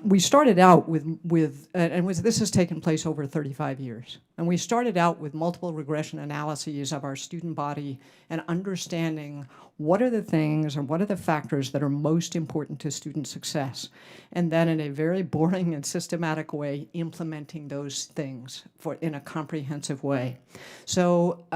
We started out this has taken place over 35 years, and we started out with multiple regression analyses of our student body and understanding what are the things and what are the factors that are most important to student success, and then in a very boring and systematic way, implementing those things in a comprehensive way. So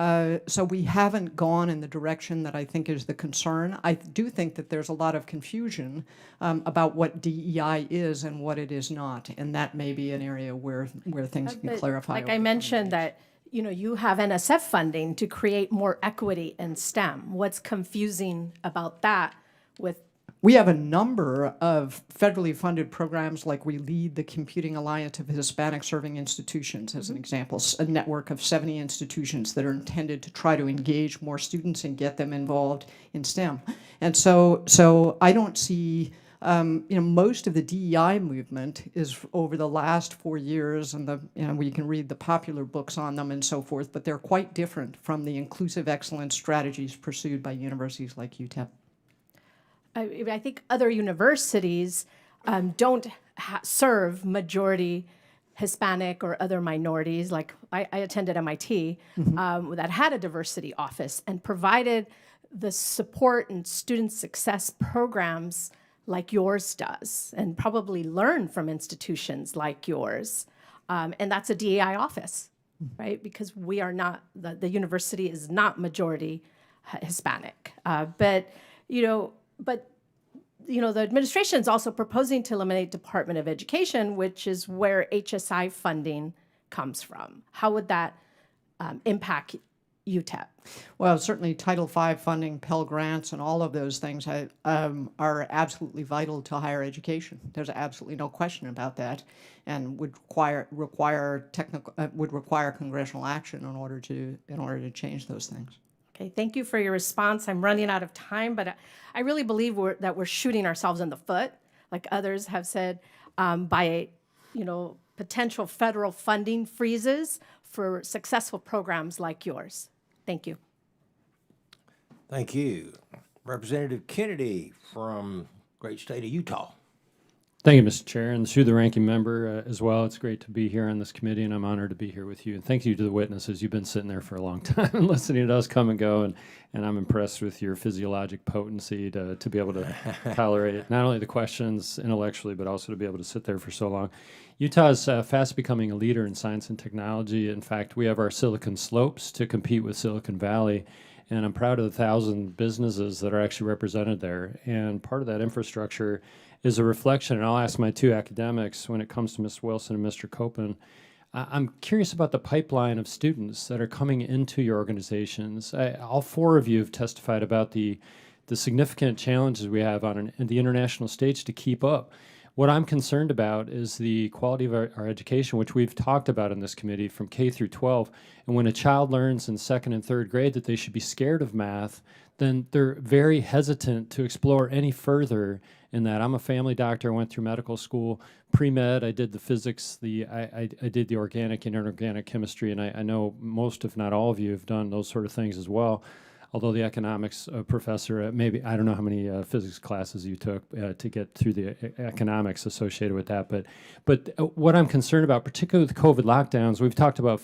we haven't gone in the direction that I think is the concern. I do think that there's a lot of confusion about what DEI is and what it is not, and that may be an area where things can clarify. Like I mentioned that, you have NSF funding to create more equity in STEM. What's confusing about that with We have a number of federally funded programs, like we lead the Computing Alliance of Hispanic Serving Institutions, as an example, a network of 70 institutions that are intended to try to engage more students and get them involved in STEM. And so I don't see, most of the DEI movement is over the last 4 years, and we can read the popular books on them and so forth, but they're quite different from the inclusive excellence strategies pursued by universities like UTEP. I think other universities don't serve majority Hispanic or other minorities. Like I attended MIT that had a diversity office and provided the support and student success programs like yours does, and probably learn from institutions like yours. And that's a DEI office, right? Because we are not, the university is not majority Hispanic. But the administration is also proposing to eliminate Department of Education, which is where HSI funding comes from. How would that impact UTEP? Well, certainly Title V funding, Pell Grants, and all of those things are absolutely vital to higher education. There's absolutely no question about that, and would require congressional action in order to change those things. Okay, thank you for your response. I'm running out of time, but I really believe that we're shooting ourselves in the foot, like others have said, by potential federal funding freezes for successful programs like yours. Thank you. Thank you. Representative Kennedy from great state of Utah. Thank you, Mr. Chair, and to the ranking member as well. It's great to be here on this committee, and I'm honored to be here with you. And thank you to the witnesses. You've been sitting there for a long time and listening to us come and go, and I'm impressed with your physiologic potency to be able to tolerate not only the questions intellectually, but also to be able to sit there for so long. Utah is fast becoming a leader in science and technology. In fact, we have our Silicon Slopes to compete with Silicon Valley, and I'm proud of the 1,000 businesses that are actually represented there. And part of that infrastructure is a reflection, and I'll ask my two academics when it comes to Ms. Wilson and Mr. Copan. I'm curious about the pipeline of students that are coming into your organizations. All four of you have testified about the significant challenges we have on the international stage to keep up. What I'm concerned about is the quality of our education, which we've talked about in this committee from K through 12. And when a child learns in 2nd and 3rd grade that they should be scared of math, then they're very hesitant to explore any further in that. I'm a family doctor. I went through medical school, pre-med. I did the physics. I did the organic and inorganic chemistry, and I know most, if not all of you, have done those sort of things as well. although the economics professor, maybe, I don't know how many physics classes you took to get through the economics associated with that, but what I'm concerned about, particularly with COVID lockdowns, we've talked about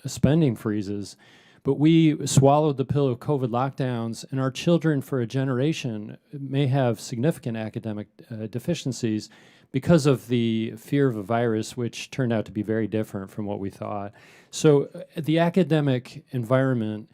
spending freezes, but we swallowed the pill of COVID lockdowns, and our children for a generation may have significant academic deficiencies because of the fear of a virus, which turned out to be very different from what we thought. So the academic environment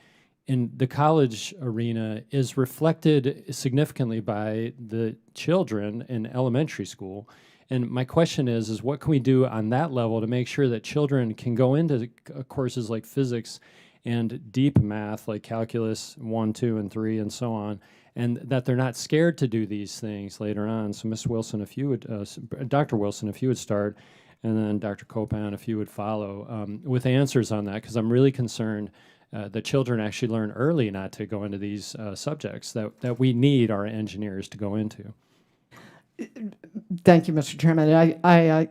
in the college arena is reflected significantly by the children in elementary school. And my question is what can we do on that level to make sure that children can go into courses like physics and deep math like calculus 1, 2, and 3, and so on, and that they're not scared to do these things later on. So Ms. Wilson, if you would, Dr. Wilson, if you would start, and then Dr. Copan, if you would follow with answers on that, because I'm really concerned that children actually learn early not to go into these subjects that we need our engineers to go into. Thank you, Mr. Chairman.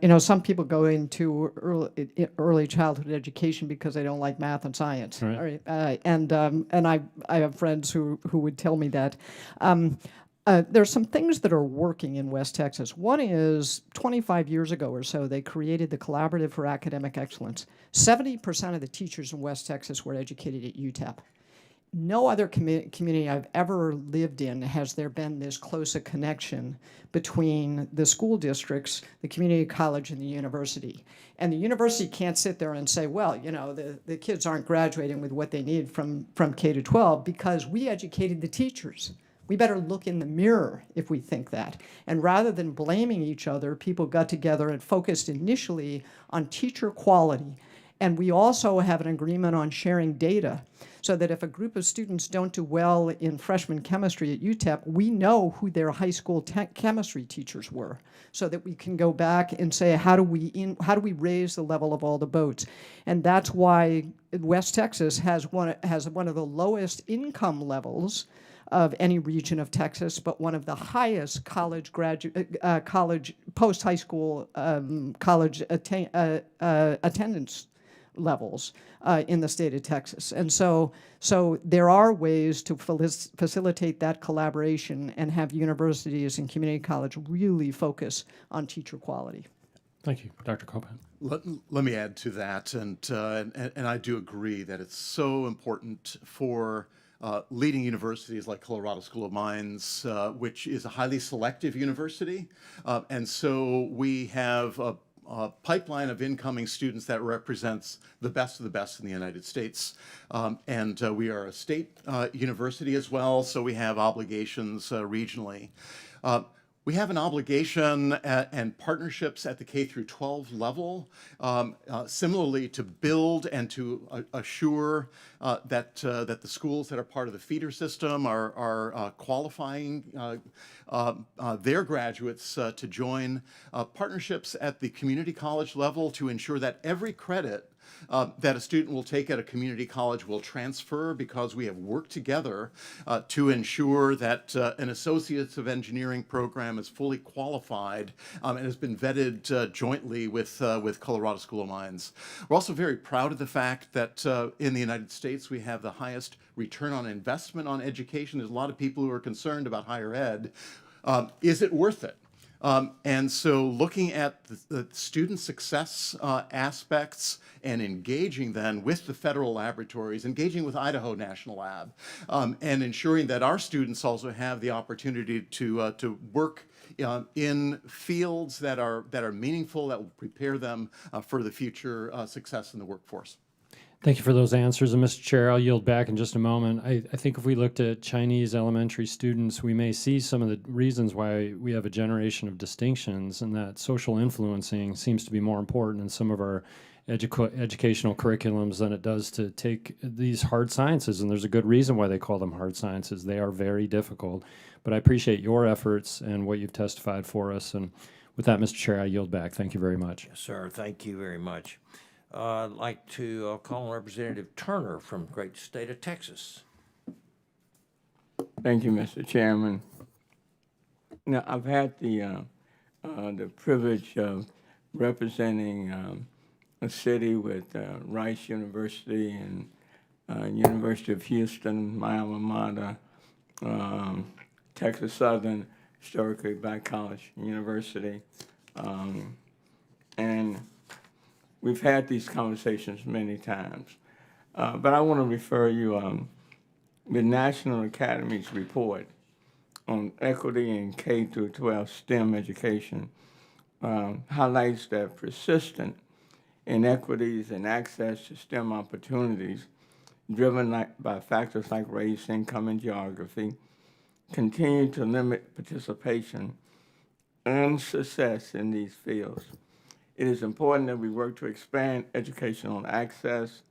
You know, some people go into early childhood education because they don't like math and science. Right. And I have friends who would tell me that. There's some things that are working in West Texas. One is 25 years ago or so, they created the Collaborative for Academic Excellence. 70% of the teachers in West Texas were educated at UTEP. No other community I've ever lived in has there been this close a connection between the school districts, the community college, and the university. And the university can't sit there and say, well, you know, the kids aren't graduating with what they need from K to 12 because we educated the teachers. We better look in the mirror if we think that. And rather than blaming each other, people got together and focused initially on teacher quality. And we also have an agreement on sharing data so that if a group of students don't do well in freshman chemistry at UTEP, we know who their high school chemistry teachers were so that we can go back and say, how do we raise the level of all the boats? And that's why West Texas has one of the lowest income levels of any region of Texas, but one of the highest college post-high school college attendance levels in the state of Texas. And so there are ways to facilitate that collaboration and have universities and community college really focus on teacher quality. Thank you. Dr. Copan. Let me add to that, and I do agree that it's so important for leading universities like Colorado School of Mines, which is a highly selective university. And so we have a pipeline of incoming students that represents the best of the best in the United States. And we are a state university as well, so we have obligations regionally. We have an obligation and partnerships at the K through 12 level, similarly to build and to assure that the schools that are part of the feeder system are qualifying their graduates to join partnerships at the community college level to ensure that every credit that a student will take at a community college will transfer because we have worked together to ensure that an Associates of Engineering program is fully qualified and has been vetted jointly with Colorado School of Mines. We're also very proud of the fact that in the United States we have the highest return on investment on education. There's a lot of people who are concerned about higher ed. Is it worth it? And so looking at the student success aspects and engaging then with the federal laboratories, engaging with Idaho National Lab, and ensuring that our students also have the opportunity to work in fields that are meaningful, that will prepare them for the future success in the workforce. Thank you for those answers. And Mr. Chair, I'll yield back in just a moment. I think if we looked at Chinese elementary students, we may see some of the reasons why we have a generation of distinctions, and that social influencing seems to be more important in some of our educational curriculums than it does to take these hard sciences. And there's a good reason why they call them hard sciences. They are very difficult. But I appreciate your efforts and what you've testified for us. And with that, Mr. Chair, I yield back. Thank you very much. Yes, sir. Thank you very much. I'd like to call on Representative Turner from the great state of Texas. Thank you, Mr. Chairman. Now, I've had the privilege of representing a city with Rice University and University of Houston, my alma mater, Texas Southern, historically Black College University. And we've had these conversations many times. But I want to refer you the National Academy's report on equity in K through 12 STEM education highlights that persistent inequities in access to STEM opportunities driven by factors like race, income, and geography continue to limit participation and success in these fields. It is important that we work to expand educational access,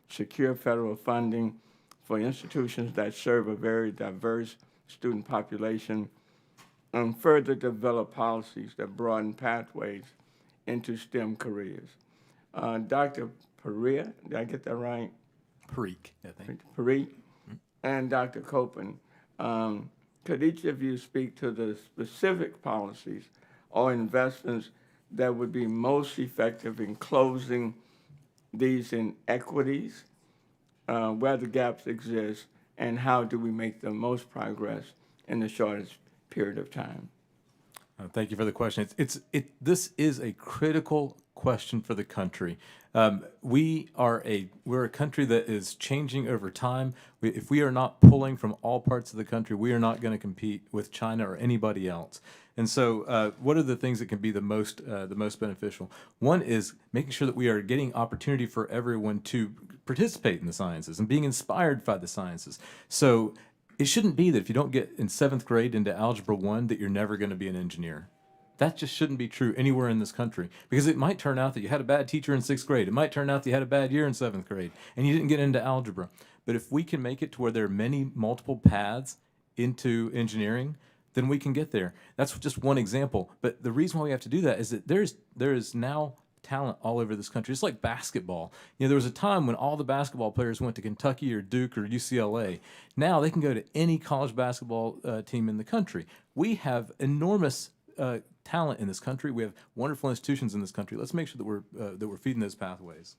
secure federal funding for institutions that serve a very diverse student population, and further develop policies that broaden pathways into STEM careers. Dr. Parikh, did I get that right? Parikh, I think. Parikh and Dr. Copan, could each of you speak to the specific policies or investments that would be most effective in closing these inequities, where the gaps exist, and how do we make the most progress in the shortest period of time? Thank you for the question. This is a critical question for the country. We're a country that is changing over time. If we are not pulling from all parts of the country, we are not going to compete with China or anybody else. And so, what are the things that can be the most beneficial? One is making sure that we are getting opportunity for everyone to participate in the sciences and being inspired by the sciences. So it shouldn't be that if you don't get in 7th grade into Algebra 1 that you're never going to be an engineer. That just shouldn't be true anywhere in this country, because it might turn out that you had a bad teacher in 6th grade. It might turn out that you had a bad year in 7th grade and you didn't get into algebra. But if we can make it to where there are multiple paths into engineering, then we can get there. That's just one example. But the reason why we have to do that is that there is now talent all over this country. It's like basketball. There was a time when all the basketball players went to Kentucky or Duke or UCLA. Now they can go to any college basketball team in the country. We have enormous talent in this country. We have wonderful institutions in this country. Let's make sure that we're feeding those pathways.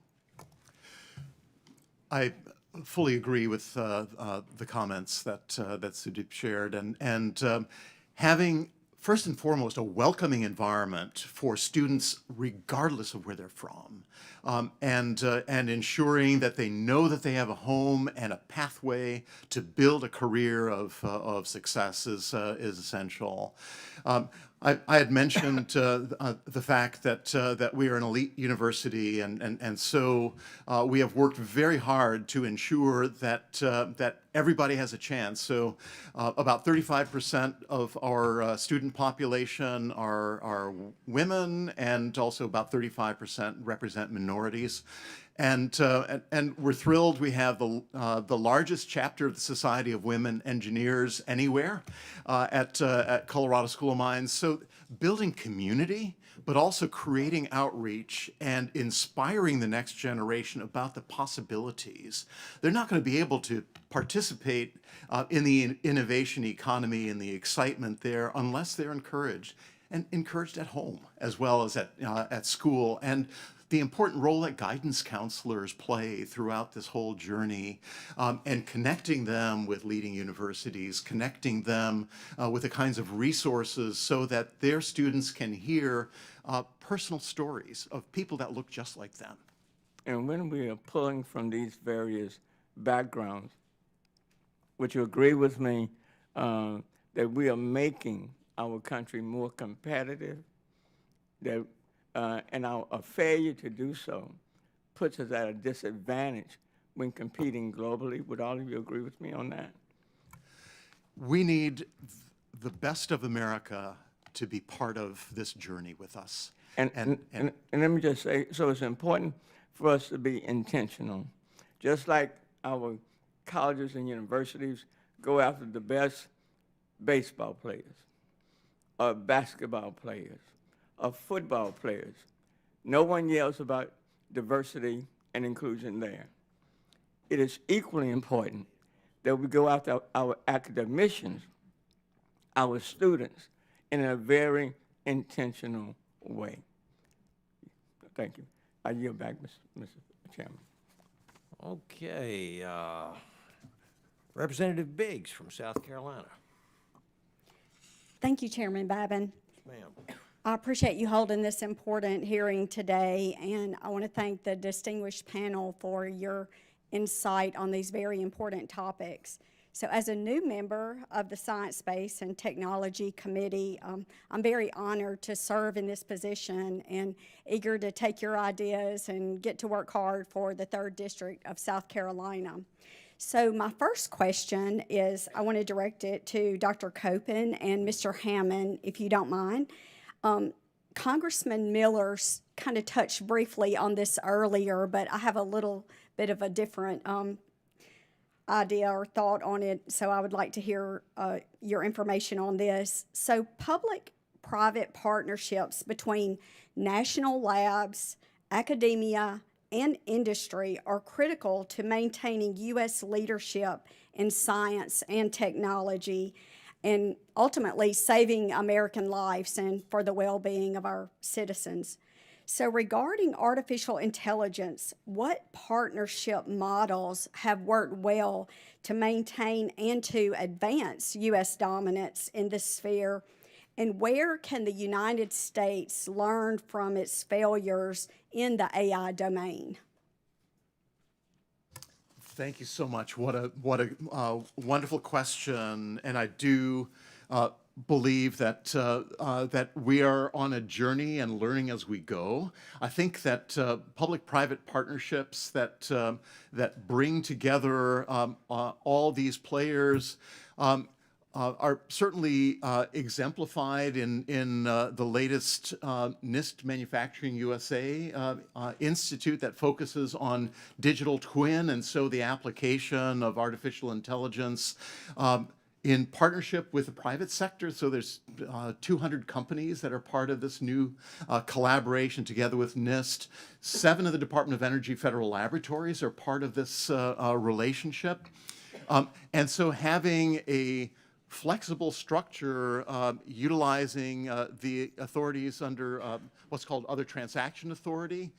I fully agree with the comments that Sudip shared, and having first and foremost a welcoming environment for students regardless of where they're from, and ensuring that they know that they have a home and a pathway to build a career of success is essential. I had mentioned the fact that we are an elite university, and so we have worked very hard to ensure that everybody has a chance. So about 35% of our student population are women, and also about 35% represent minorities. And we're thrilled. We have the largest chapter of the Society of Women Engineers anywhere at Colorado School of Mines. So building community, but also creating outreach and inspiring the next generation about the possibilities. They're not going to be able to participate in the innovation economy and the excitement there unless they're encouraged, and encouraged at home as well as at school. And the important role that guidance counselors play throughout this whole journey, and connecting them with leading universities, connecting them with the kinds of resources so that their students can hear personal stories of people that look just like them. And when we are pulling from these various backgrounds, would you agree with me that we are making our country more competitive, that and our failure to do so puts us at a disadvantage when competing globally? Would all of you agree with me on that? We need the best of America to be part of this journey with us. And let me just say, so it's important for us to be intentional. Just like our colleges and universities go after the best baseball players, or basketball players, of football players. No one yells about diversity and inclusion there. It is equally important that we go after our academicians, our students, in a very intentional way. Thank you. I yield back, Mr. Chairman. Okay, Representative Biggs from South Carolina. Thank you, Chairman Babin. Ma'am. I appreciate you holding this important hearing today, and I want to thank the distinguished panel for your insight on these very important topics. So as a new member of the Science, Space, and Technology Committee, I'm very honored to serve in this position and eager to take your ideas and get to work hard for the 3rd District of South Carolina. So my first question is, I want to direct it to Dr. Copan and Mr. Hammond, if you don't mind. Congressman Miller kind of touched briefly on this earlier, but I have a little bit of a different idea or thought on it, so I would like to hear your information on this. So public-private partnerships between national labs, academia, and industry are critical to maintaining U.S. leadership in science and technology, and ultimately saving American lives and for the well-being of our citizens. So regarding artificial intelligence, what partnership models have worked well to maintain and to advance U.S. dominance in this sphere? And where can the United States learn from its failures in the AI domain? Thank you so much. What a wonderful question, and I do believe that that we are on a journey and learning as we go. I think that public-private partnerships that that bring together all these players are certainly exemplified in the latest NIST Manufacturing USA Institute that focuses on digital twin, and so the application of artificial intelligence in partnership with the private sector. So there's 200 companies that are part of this new collaboration together with NIST. 7 of the Department of Energy federal laboratories are part of this relationship. And so having a flexible structure utilizing the authorities under what's called other transaction authority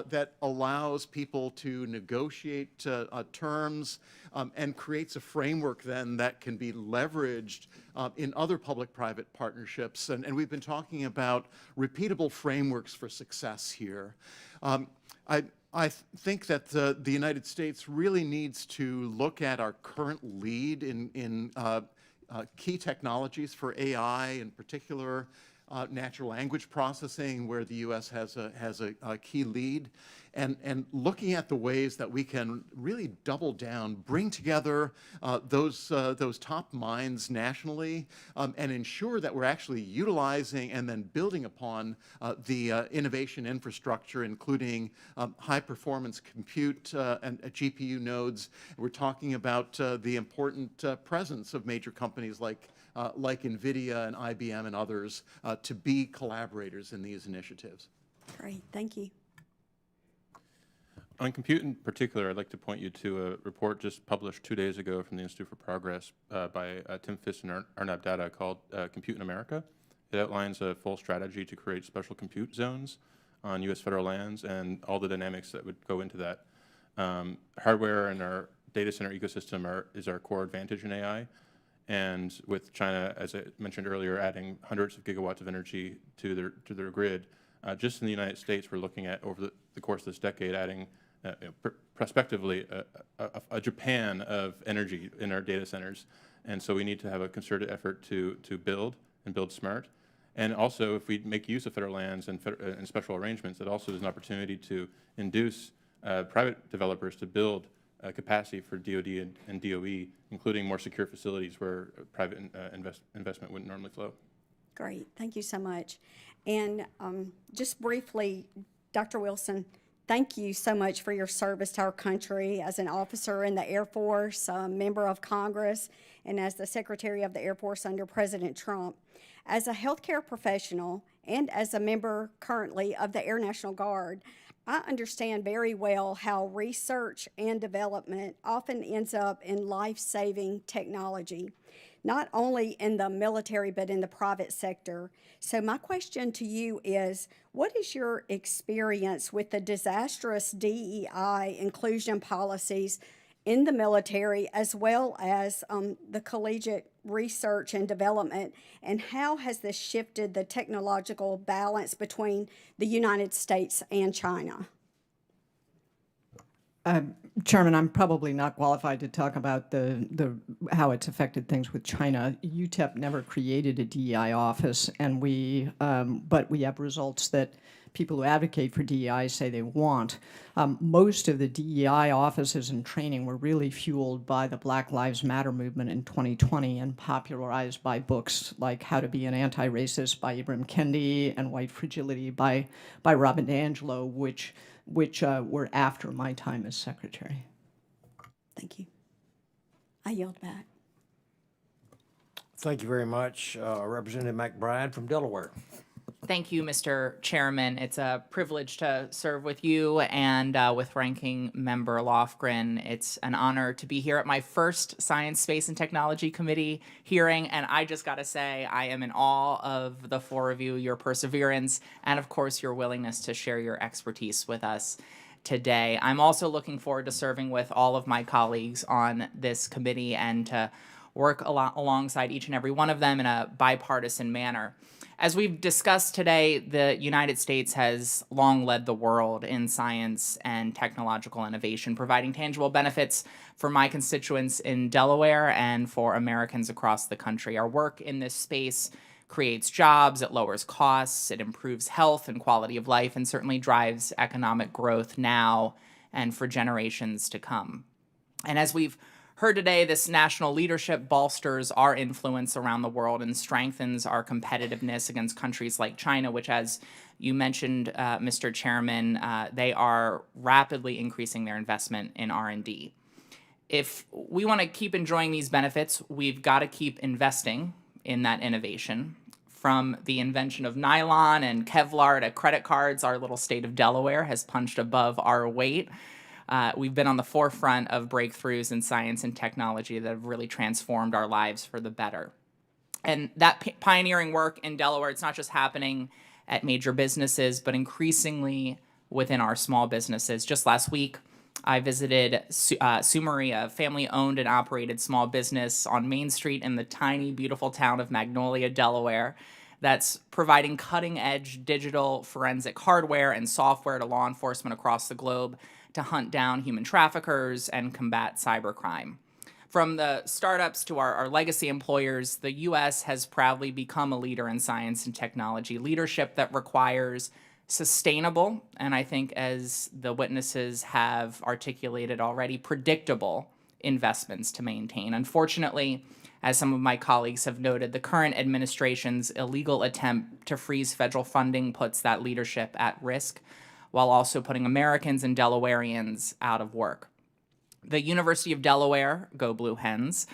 that allows people to negotiate terms and creates a framework then that can be leveraged in other public-private partnerships. And we've been talking about repeatable frameworks for success here. I think that the United States really needs to look at our current lead in key technologies for AI, in particular natural language processing, where the U.S. has a key lead, and looking at the ways that we can really double down, bring together those top minds nationally, and ensure that we're actually utilizing and then building upon the innovation infrastructure, including high-performance compute and GPU nodes. We're talking about the important presence of major companies like NVIDIA and IBM and others to be collaborators in these initiatives. Great, thank you. On compute in particular, I'd like to point you to a report just published 2 days ago from the Institute for Progress by Tim Fiss and Arnab Datta called Compute in America. It outlines a full strategy to create special compute zones on U.S. federal lands and all the dynamics that would go into that. Hardware and our data center ecosystem is our core advantage in AI. And with China, as I mentioned earlier, adding hundreds of gigawatts of energy to their grid, just in the United States, we're looking at, over the course of this decade, adding prospectively a Japan of energy in our data centers. And so we need to have a concerted effort to build and build smart. And also, if we make use of federal lands and special arrangements, it also is an opportunity to induce private developers to build capacity for DoD and DOE, including more secure facilities where private investment wouldn't normally flow. Great, thank you so much. And just briefly, Dr. Wilson, thank you so much for your service to our country as an officer in the Air Force, a member of Congress, and as the Secretary of the Air Force under President Trump. As a healthcare professional and as a member currently of the Air National Guard, I understand very well how research and development often ends up in life-saving technology. not only in the military but in the private sector. So my question to you is, what is your experience with the disastrous DEI inclusion policies in the military as well as the collegiate research and development, and how has this shifted the technological balance between the United States and China? Chairman, I'm probably not qualified to talk about the how it's affected things with China. UTEP never created a DEI office, and but we have results that people who advocate for DEI say they want. Most of the DEI offices and training were really fueled by the Black Lives Matter movement in 2020 and popularized by books like How to Be an Anti-Racist by Ibram Kendi and White Fragility by Robin DiAngelo, which were after my time as secretary. Thank you. I yield back. Thank you very much, Representative McBride from Delaware. Thank you, Mr. Chairman. It's a privilege to serve with you and with Ranking Member Lofgren. It's an honor to be here at my first Science, Space, and Technology Committee hearing, and I just got to say I am in awe of the four of you, your perseverance, and of course your willingness to share your expertise with us today. I'm also looking forward to serving with all of my colleagues on this committee and to work alongside each and every one of them in a bipartisan manner. As we've discussed today, the United States has long led the world in science and technological innovation, providing tangible benefits for my constituents in Delaware and for Americans across the country. Our work in this space creates jobs, it lowers costs, it improves health and quality of life, and certainly drives economic growth now and for generations to come. And as we've heard today, this national leadership bolsters our influence around the world and strengthens our competitiveness against countries like China, which, as you mentioned, Mr. Chairman, they are rapidly increasing their investment in R&D. If we want to keep enjoying these benefits, we've got to keep investing in that innovation. From the invention of nylon and Kevlar to credit cards, our little state of Delaware has punched above our weight. We've been on the forefront of breakthroughs in science and technology that have really transformed our lives for the better. And that pioneering work in Delaware, it's not just happening at major businesses, but increasingly within our small businesses. Just last week, I visited Sumery, a family-owned and operated small business on Main Street in the tiny, beautiful town of Magnolia, Delaware, that's providing cutting-edge digital forensic hardware and software to law enforcement across the globe to hunt down human traffickers and combat cybercrime. From the startups to our legacy employers, the U.S. has proudly become a leader in science and technology, leadership that requires sustainable, and I think as the witnesses have articulated already, predictable investments to maintain. Unfortunately, as some of my colleagues have noted, the current administration's illegal attempt to freeze federal funding puts that leadership at risk, while also putting Americans and Delawareans out of work. The University of Delaware, go Blue Hens,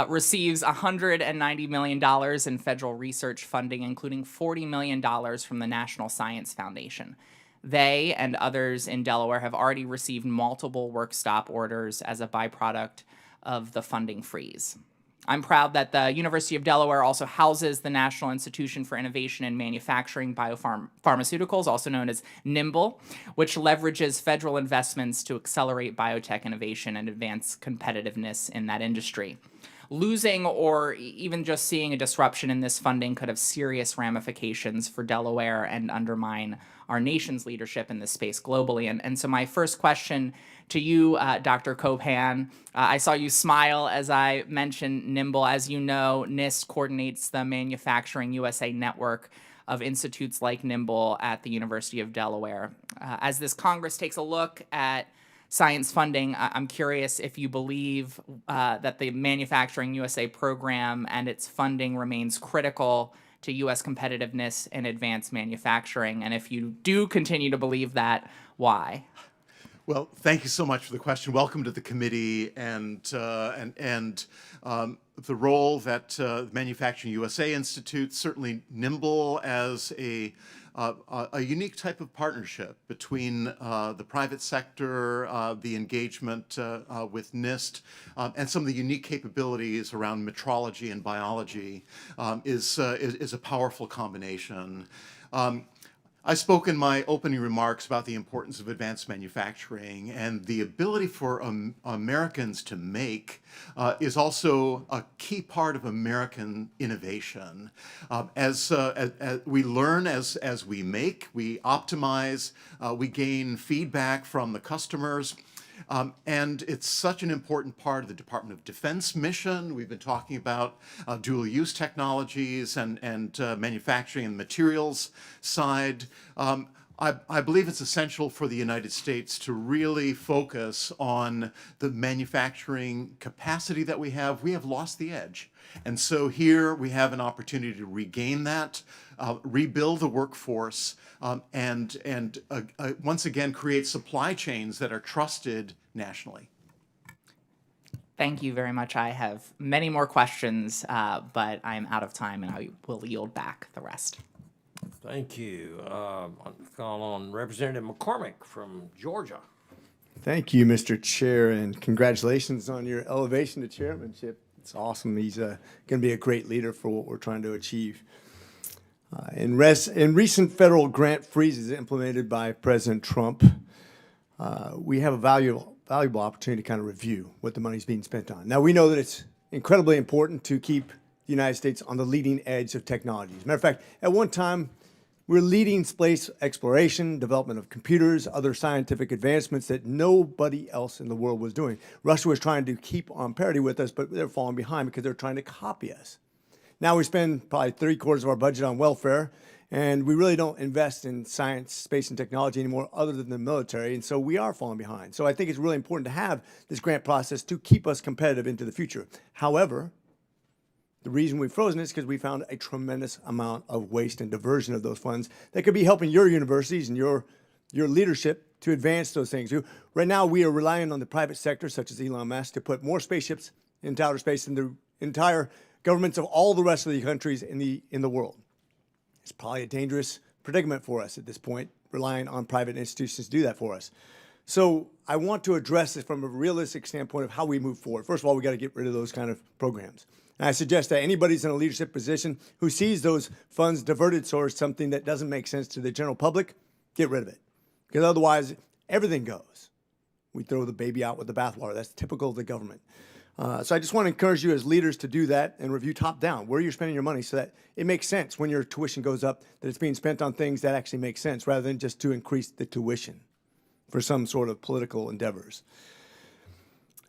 receives $190 million in federal research funding, including $40 million from the National Science Foundation. They and others in Delaware have already received multiple work stop orders as a byproduct of the funding freeze. I'm proud that the University of Delaware also houses the National Institution for Innovation and Manufacturing Biopharmaceuticals, also known as NIMBLE, which leverages federal investments to accelerate biotech innovation and advance competitiveness in that industry. Losing or even just seeing a disruption in this funding could have serious ramifications for Delaware and undermine our nation's leadership in this space globally. And so my first question to you, Dr. Copan, I saw you smile as I mentioned NIMBLE. As you know, NIST coordinates the Manufacturing USA network of institutes like NIMBLE at the University of Delaware. As this Congress takes a look at science funding, I'm curious if you believe that the Manufacturing USA program and its funding remains critical to U.S. competitiveness and advanced manufacturing, and if you do continue to believe that, why? Well, thank you so much for the question. Welcome to the committee and the role that Manufacturing USA Institute, certainly nimble as a unique type of partnership between the private sector, the engagement with NIST, and some of the unique capabilities around metrology and biology is a powerful combination. I spoke in my opening remarks about the importance of advanced manufacturing, and the ability for Americans to make is also a key part of American innovation. As we learn as we make, we optimize, we gain feedback from the customers. And it's such an important part of the Department of Defense mission. We've been talking about dual-use technologies and manufacturing and materials side. I believe it's essential for the United States to really focus on the manufacturing capacity that we have. We have lost the edge. And so here we have an opportunity to regain that, rebuild the workforce, and once again create supply chains that are trusted nationally. Thank you very much. I have many more questions, but I'm out of time, and I will yield back the rest. Thank you. I'll call on Representative McCormick from Georgia. Thank you, Mr. Chair, and congratulations on your elevation to chairmanship. It's awesome. He's going to be a great leader for what we're trying to achieve. In recent federal grant freezes implemented by President Trump, we have a valuable opportunity to kind of review what the money's being spent on. Now, we know that it's incredibly important to keep the United States on the leading edge of technology. As a matter of fact, at one time, we're leading space exploration, development of computers, other scientific advancements that nobody else in the world was doing. Russia was trying to keep on parity with us, but they're falling behind because they're trying to copy us. Now we spend probably 3/4 of our budget on welfare, and we really don't invest in science, space, and technology anymore other than the military, and so we are falling behind. So I think it's really important to have this grant process to keep us competitive into the future. However, the reason we've frozen is because we found a tremendous amount of waste and diversion of those funds that could be helping your universities and your leadership to advance those things. Right now, we are relying on the private sector, such as Elon Musk, to put more spaceships into outer space than the entire governments of all the rest of the countries in the world. It's probably a dangerous predicament for us at this point, relying on private institutions to do that for us. So I want to address this from a realistic standpoint of how we move forward. First of all, we got to get rid of those kind of programs. And I suggest that anybody's in a leadership position who sees those funds diverted towards something that doesn't make sense to the general public, get rid of it. Because otherwise, everything goes. We throw the baby out with the bathwater. That's typical of the government. So I just want to encourage you as leaders to do that and review top down where you're spending your money so that it makes sense when your tuition goes up, that it's being spent on things that actually make sense rather than just to increase the tuition for some sort of political endeavors.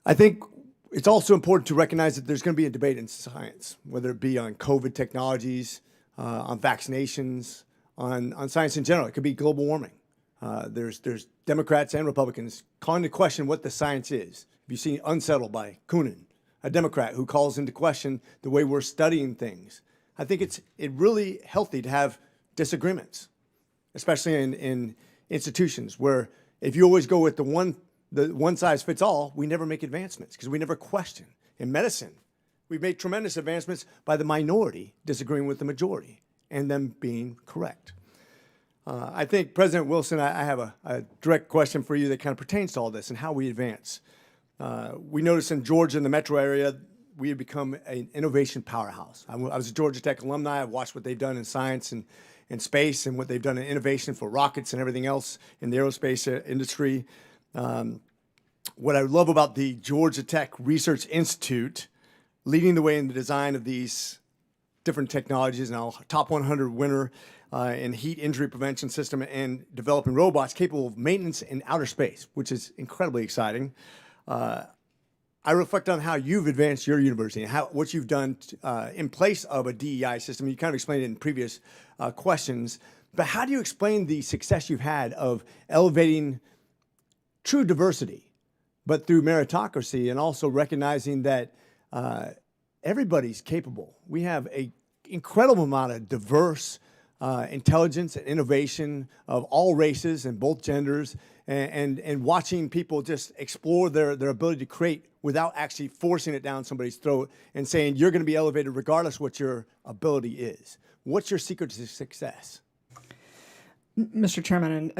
I think it's also important to recognize that there's going to be a debate in science, whether it be on COVID technologies, on vaccinations, on science in general. It could be global warming. There's Democrats and Republicans calling into question what the science is. Have you seen Unsettled by Coonan, a Democrat who calls into question the way we're studying things? I think it's really healthy to have disagreements, especially in institutions where if you always go with the one size fits all, we never make advancements because we never question. In medicine, we've made tremendous advancements by the minority disagreeing with the majority and them being correct. I think, President Wilson, I have a direct question for you that kind of pertains to all this and how we advance. We noticed in Georgia, in the metro area, we have become an innovation powerhouse. I was a Georgia Tech alumni. I've watched what they've done in science and space and what they've done in innovation for rockets and everything else in the aerospace industry. What I love about the Georgia Tech Research Institute leading the way in the design of these different technologies, now top 100 winner in heat injury prevention system and developing robots capable of maintenance in outer space, which is incredibly exciting. I reflect on how you've advanced your university and what you've done in place of a DEI system. You kind of explained it in previous questions, but how do you explain the success you've had of elevating true diversity, but through meritocracy and also recognizing that everybody's capable? We have an incredible amount of diverse intelligence and innovation of all races and both genders, and watching people just explore their ability to create without actually forcing it down somebody's throat and saying you're going to be elevated regardless what your ability is. What's your secret to success? Mr. Chairman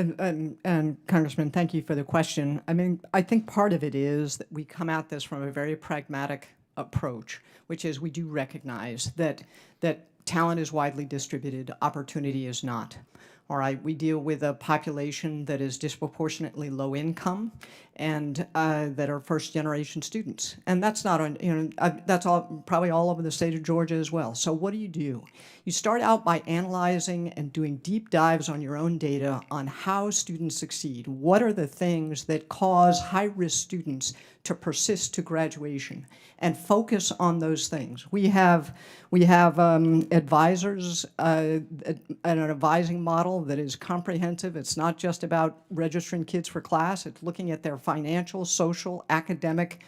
and Congressman, thank you for the question. I mean, I think part of it is that we come at this from a very pragmatic approach, which is we do recognize that talent is widely distributed, opportunity is not. All right, we deal with a population that is disproportionately low income and that are first generation students. And that's not on, that's all probably all over the state of Georgia as well. So what do? You start out by analyzing and doing deep dives on your own data on how students succeed. What are the things that cause high-risk students to persist to graduation, and focus on those things. We have advisors and an advising model that is comprehensive. It's not just about registering kids for class. It's looking at their financial, social, academic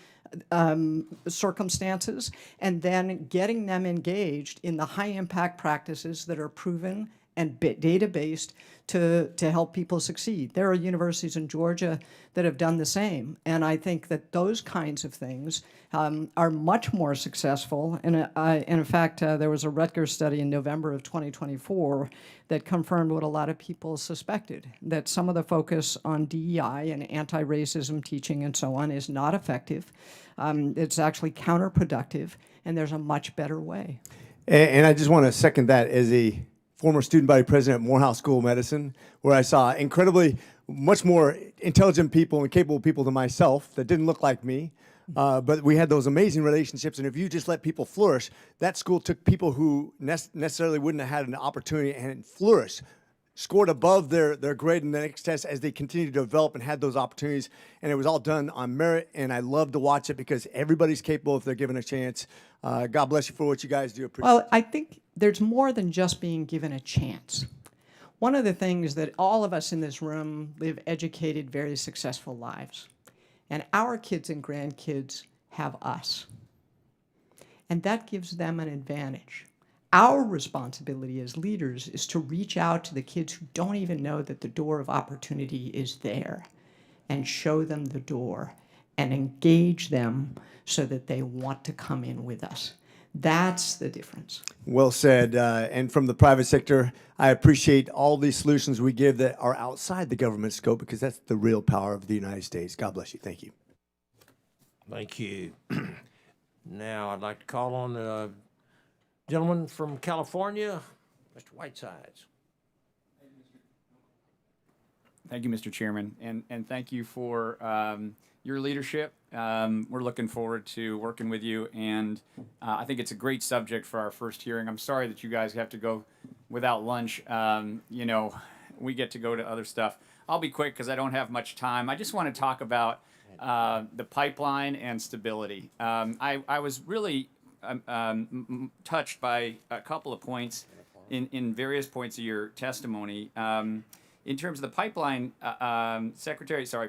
circumstances, and then getting them engaged in the high-impact practices that are proven and data-based to help people succeed. There are universities in Georgia that have done the same, and I think that those kinds of things are much more successful. And in fact, there was a Rutgers study in November of 2024 that confirmed what a lot of people suspected, that some of the focus on DEI and anti-racism teaching and so on is not effective. It's actually counterproductive, and there's a much better way. And I just want to second that as a former student body president at Morehouse School of Medicine, where I saw incredibly much more intelligent people and capable people than myself that didn't look like me. But we had those amazing relationships, and if you just let people flourish, that school took people who necessarily wouldn't have had an opportunity and flourished, scored above their grade in the next test as they continued to develop and had those opportunities. And it was all done on merit, and I love to watch it because everybody's capable if they're given a chance. God bless you for what you guys do. Well, I think there's more than just being given a chance. One of the things that all of us in this room live educated, very successful lives. And our kids and grandkids have us. And that gives them an advantage. Our responsibility as leaders is to reach out to the kids who don't even know that the door of opportunity is there and show them the door and engage them so that they want to come in with us. That's the difference. Well said. And from the private sector, I appreciate all these solutions we give that are outside the government scope because that's the real power of the United States. God bless you. Thank you. Thank you. Now I'd like to call on the gentleman from California, Mr. Whitesides. Thank you, Mr. Chairman, and thank you for your leadership. We're looking forward to working with you, and I think it's a great subject for our first hearing. I'm sorry that you guys have to go without lunch. You know, we get to go to other stuff. I'll be quick because I don't have much time. I just want to talk about the pipeline and stability. I was really touched by a couple of points in various points of your testimony. In terms of the pipeline,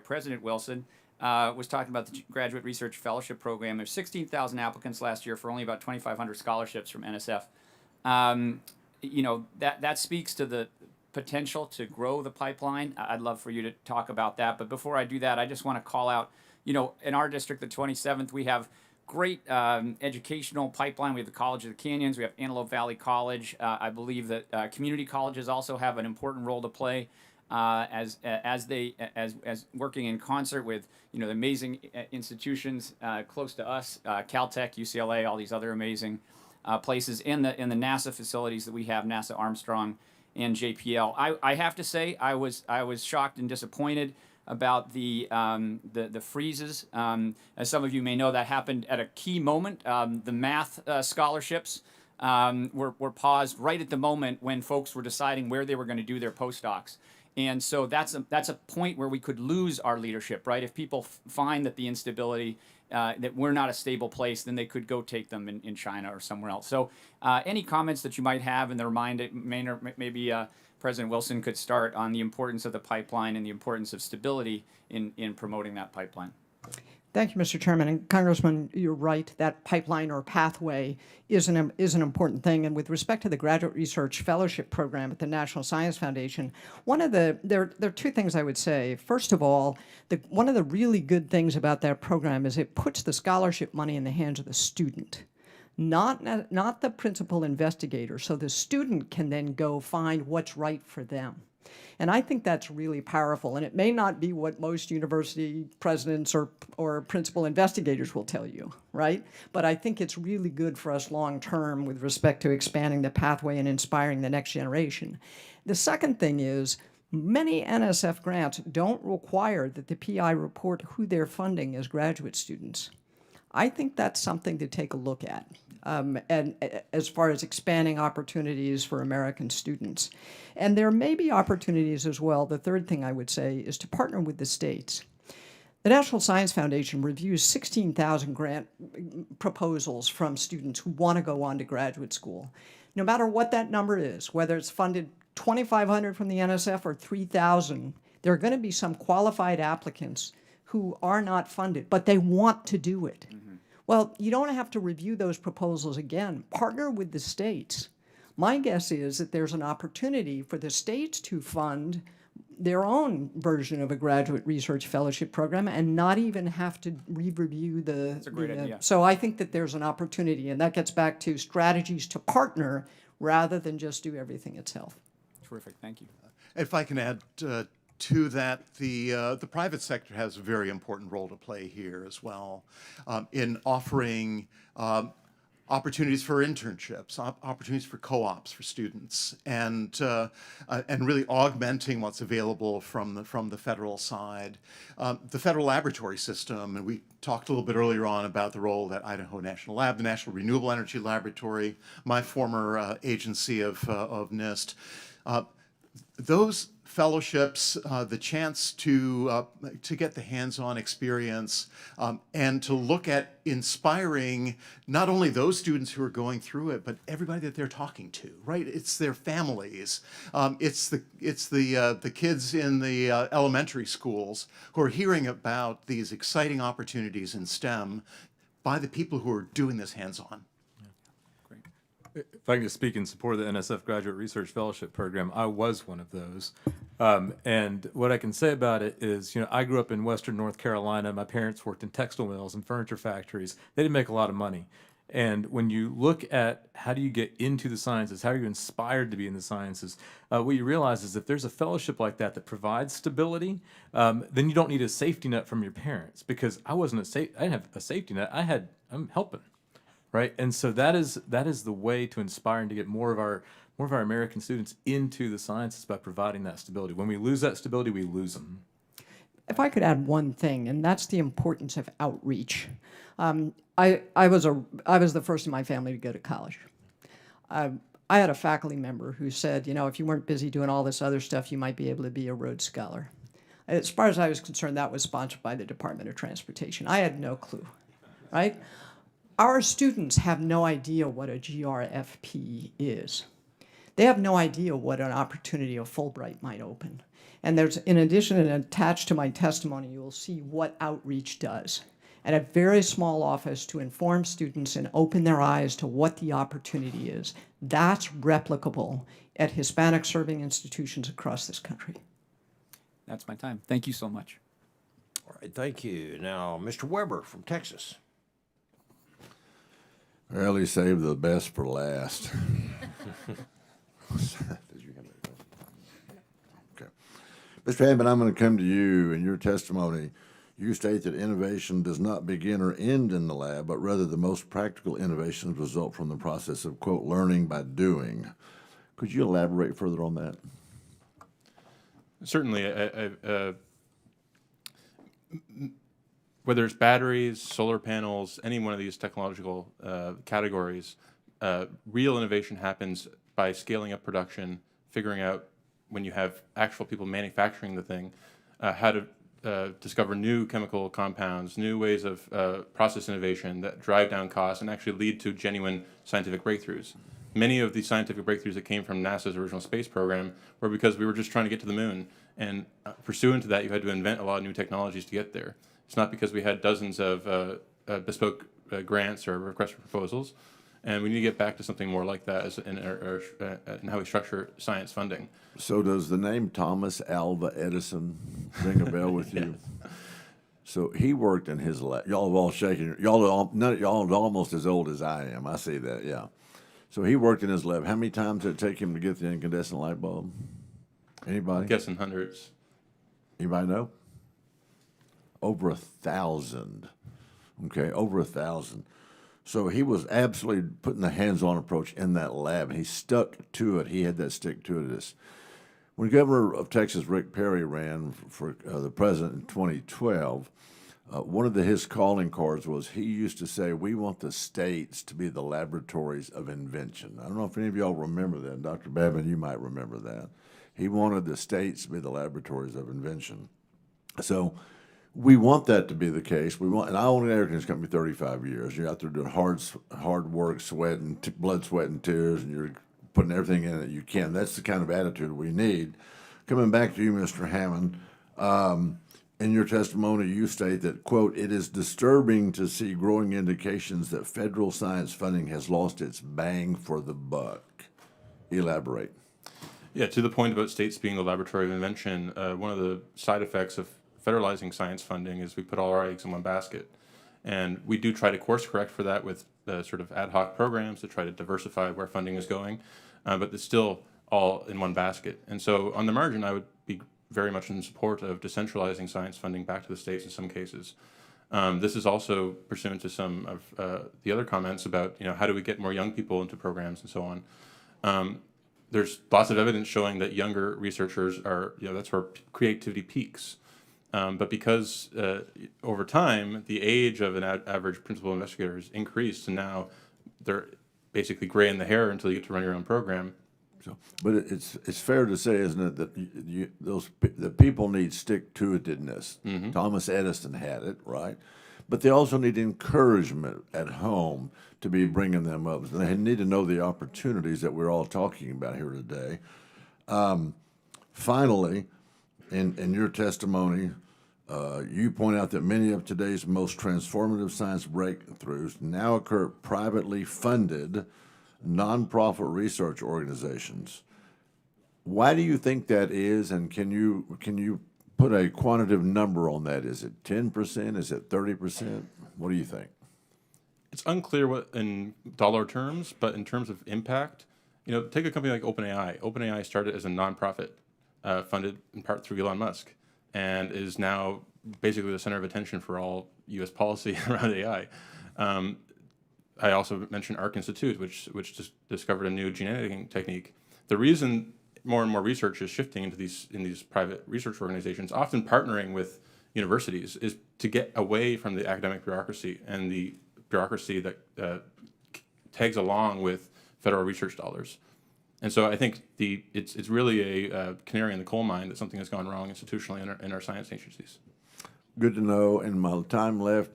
President Wilson was talking about the Graduate Research Fellowship Program. There's 16,000 applicants last year for only about 2,500 scholarships from NSF. You know, that speaks to the potential to grow the pipeline. I'd love for you to talk about that. But before I do that, I just want to call out, you know, in our district, the 27th, we have great educational pipeline. We have the College of the Canyons. We have Antelope Valley College. I believe that community colleges also have an important role to play as working in concert with, you know, the amazing institutions close to us, Caltech, UCLA, all these other amazing places, and the NASA facilities that we have, NASA Armstrong and JPL. I have to say I was shocked and disappointed about the freezes. As some of you may know, that happened at a key moment. The math scholarships were paused right at the moment when folks were deciding where they were going to do their postdocs. And so that's a point where we could lose our leadership, right? If people find that the instability, that we're not a stable place, then they could go take them in China or somewhere else. So any comments that you might have in their mind, maybe President Wilson could start on the importance of the pipeline and the importance of stability in promoting that pipeline. Thank you, Mr. Chairman. And Congressman, you're right. That pipeline or pathway is an important thing. And with respect to the Graduate Research Fellowship Program at the National Science Foundation, there are two things I would say. First of all, one of the really good things about that program is it puts the scholarship money in the hands of the student, not the principal investigator. So the student can then go find what's right for them. And I think that's really powerful. And it may not be what most university presidents or principal investigators will tell you, right? But I think it's really good for us long term with respect to expanding the pathway and inspiring the next generation. The second thing is many NSF grants don't require that the PI report who they're funding as graduate students. I think that's something to take a look at, and as far as expanding opportunities for American students. And there may be opportunities as well. The third thing I would say is to partner with the states. The National Science Foundation reviews 16,000 grant proposals from students who want to go on to graduate school. No matter what that number is, whether it's funded 2,500 from the NSF or 3,000, there are going to be some qualified applicants who are not funded, but they want to do it. Mm-hmm. Well, you don't have to review those proposals again. Partner with the states. My guess is that there's an opportunity for the states to fund their own version of a graduate research fellowship program and not even have to re-review the... That's a great idea. So I think that there's an opportunity, and that gets back to strategies to partner rather than just do everything itself. Terrific, thank you. If I can add to that, the private sector has a very important role to play here as well in offering opportunities for internships, opportunities for co-ops for students, and really augmenting what's available from the federal side. The federal laboratory system, and we talked a little bit earlier on about the role that Idaho National Lab, the National Renewable Energy Laboratory, my former agency of NIST, those fellowships, the chance to get the hands-on experience and to look at inspiring not only those students who are going through it, but everybody that they're talking to, right? It's their families. It's the kids in the elementary schools who are hearing about these exciting opportunities in STEM by the people who are doing this hands-on. If I can just speak in support of the NSF Graduate Research Fellowship Program, I was one of those. And what I can say about it is, I grew up in Western North Carolina. My parents worked in textile mills and furniture factories. They didn't make a lot of money. And when you look at how do you get into the sciences, how are you inspired to be in the sciences, what you realize is if there's a fellowship like that that provides stability, then you don't need a safety net from your parents, because I didn't have a safety net. I'm helping. Right, and so that is the way to inspire and to get more of our American students into the sciences, by providing that stability. When we lose that stability, we lose them. If I could add one thing, and that's the importance of outreach. I was the first in my family to go to college. I had a faculty member who said, if you weren't busy doing all this other stuff, you might be able to be a Rhodes Scholar. As far as I was concerned, that was sponsored by the Department of Transportation. I had no clue, right? Our students have no idea what a GRFP is. They have no idea what an opportunity of Fulbright might open. And there's, in addition, and attached to my testimony, you will see what outreach does. At a very small office to inform students and open their eyes to what the opportunity is. That's replicable at Hispanic serving institutions across this country. That's my time. Thank you so much. All right, thank you. Now, Mr. Weber from Texas. Well, he saved the best for last. Okay. Mr. Hammond, I'm going to come to you. In your testimony, you state that innovation does not begin or end in the lab, but rather the most practical innovations result from the process of, quote, learning by doing. Could you elaborate further on that? Certainly. Whether it's batteries, solar panels, any one of these technological categories, real innovation happens by scaling up production, figuring out, when you have actual people manufacturing the thing, how to discover new chemical compounds, new ways of process innovation that drive down costs and actually lead to genuine scientific breakthroughs. Many of the scientific breakthroughs that came from NASA's original space program were because we were just trying to get to the moon. And pursuant to that, you had to invent a lot of new technologies to get there. It's not because we had dozens of bespoke grants or requests for proposals. And we need to get back to something more like that in how we structure science funding. So does the name Thomas Alva Edison ring a bell with you? So he worked in his lab. Y'all have all shaking. Y'all are almost as old as I am. I see that, yeah. So he worked in his lab. How many times did it take him to get the incandescent light bulb? Anybody? I'm guessing hundreds. Anybody know? Over 1,000. Okay, over 1,000. So he was absolutely putting the hands-on approach in that lab, and he stuck to it. He had that stick-to-itness. When Governor of Texas Rick Perry ran for the president in 2012, one of his calling cards was he used to say, "We want the states to be the laboratories of invention." I don't know if any of y'all remember that. Dr. Babin, you might remember that. He wanted the states to be the laboratories of invention. So we want that to be the case. And I owned an air conditioning company 35 years. You're out there doing hard work, sweat, and blood, sweat, and tears, and you're putting everything in that you can. That's the kind of attitude we need. Coming back to you, Mr. Hammond, in your testimony, you state that, quote, "It is disturbing to see growing indications that federal science funding has lost its bang for the buck." Elaborate. Yeah, to the point about states being the laboratory of invention, one of the side effects of federalizing science funding is we put all our eggs in one basket. And we do try to course correct for that with sort of ad hoc programs to try to diversify where funding is going, but it's still all in one basket. And so on the margin, I would be very much in support of decentralizing science funding back to the states in some cases. This is also pursuant to some of the other comments about, how do we get more young people into programs and so on. There's lots of evidence showing that younger researchers are, that's where creativity peaks. But because over time, the age of an average principal investigator has increased, and now they're basically gray in the hair until you get to run your own program. So, but it's fair to say, isn't it, that the people need stick-to-itiveness. Mm-hmm. Thomas Edison had it, right? But they also need encouragement at home to be bringing them up. They need to know the opportunities that we're all talking about here today. Finally, in your testimony, you point out that many of today's most transformative science breakthroughs now occur at privately funded nonprofit research organizations. Why do you think that is, and can you put a quantitative number on that? Is it 10%? Is it 30%? What do you think? It's unclear what in dollar terms, but in terms of impact, take a company like OpenAI. OpenAI started as a nonprofit, funded in part through Elon Musk, and is now basically the center of attention for all U.S. policy around AI. I also mentioned Arc Institute, which just discovered a new gene editing technique. The reason more and more research is shifting into these private research organizations, often partnering with universities, is to get away from the academic bureaucracy and the bureaucracy that tags along with federal research dollars. And so I think it's really a canary in the coal mine that something has gone wrong institutionally in our science agencies. Good to know. In my time left,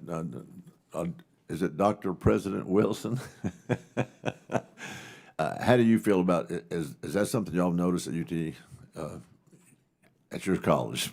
is it Dr. President Wilson? How do you feel about it? Is that something y'all noticed at UT, at your college?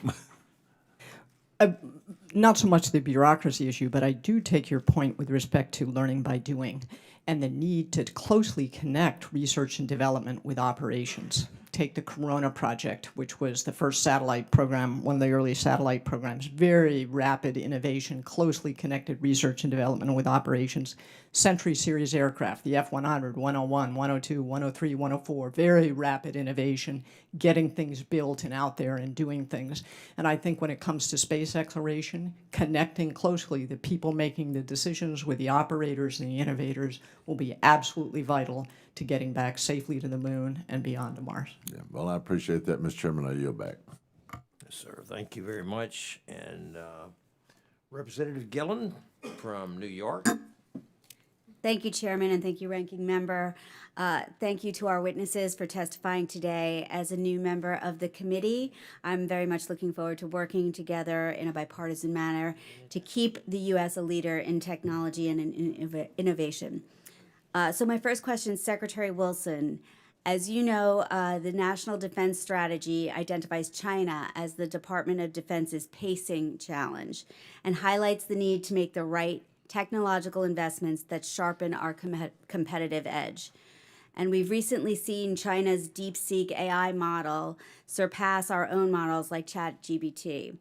Not so much the bureaucracy issue, but I do take your point with respect to learning by doing and the need to closely connect research and development with operations. Take the Corona project, which was the first satellite program, one of the early satellite programs, very rapid innovation, closely connected research and development with operations. Century series aircraft, the F-100, 101, 102, 103, 104, very rapid innovation, getting things built and out there and doing things. And I think when it comes to space exploration, connecting closely the people making the decisions with the operators and the innovators will be absolutely vital to getting back safely to the moon and beyond to Mars. Yeah, well, I appreciate that, Mr. Chairman. I yield back. Yes, sir. Thank you very much. And Representative Gillen from New York. Thank you, Chairman, and thank you, Ranking Member. Thank you to our witnesses for testifying today. As a new member of the committee, I'm very much looking forward to working together in a bipartisan manner to keep the U.S. a leader in technology and in innovation. So my first question, Secretary Wilson, As you know, the National Defense Strategy identifies China as the Department of Defense's pacing challenge and highlights the need to make the right technological investments that sharpen our competitive edge. And we've recently seen China's DeepSeek AI model surpass our own models like ChatGPT.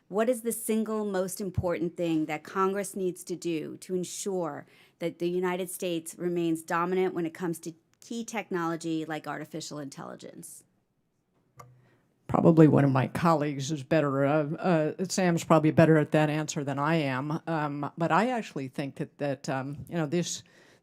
What is the single most important thing that Congress needs to do to ensure that the United States remains dominant when it comes to key technology like artificial intelligence? Probably one of my colleagues is better. Sam's probably better at that answer than I am. But I actually think that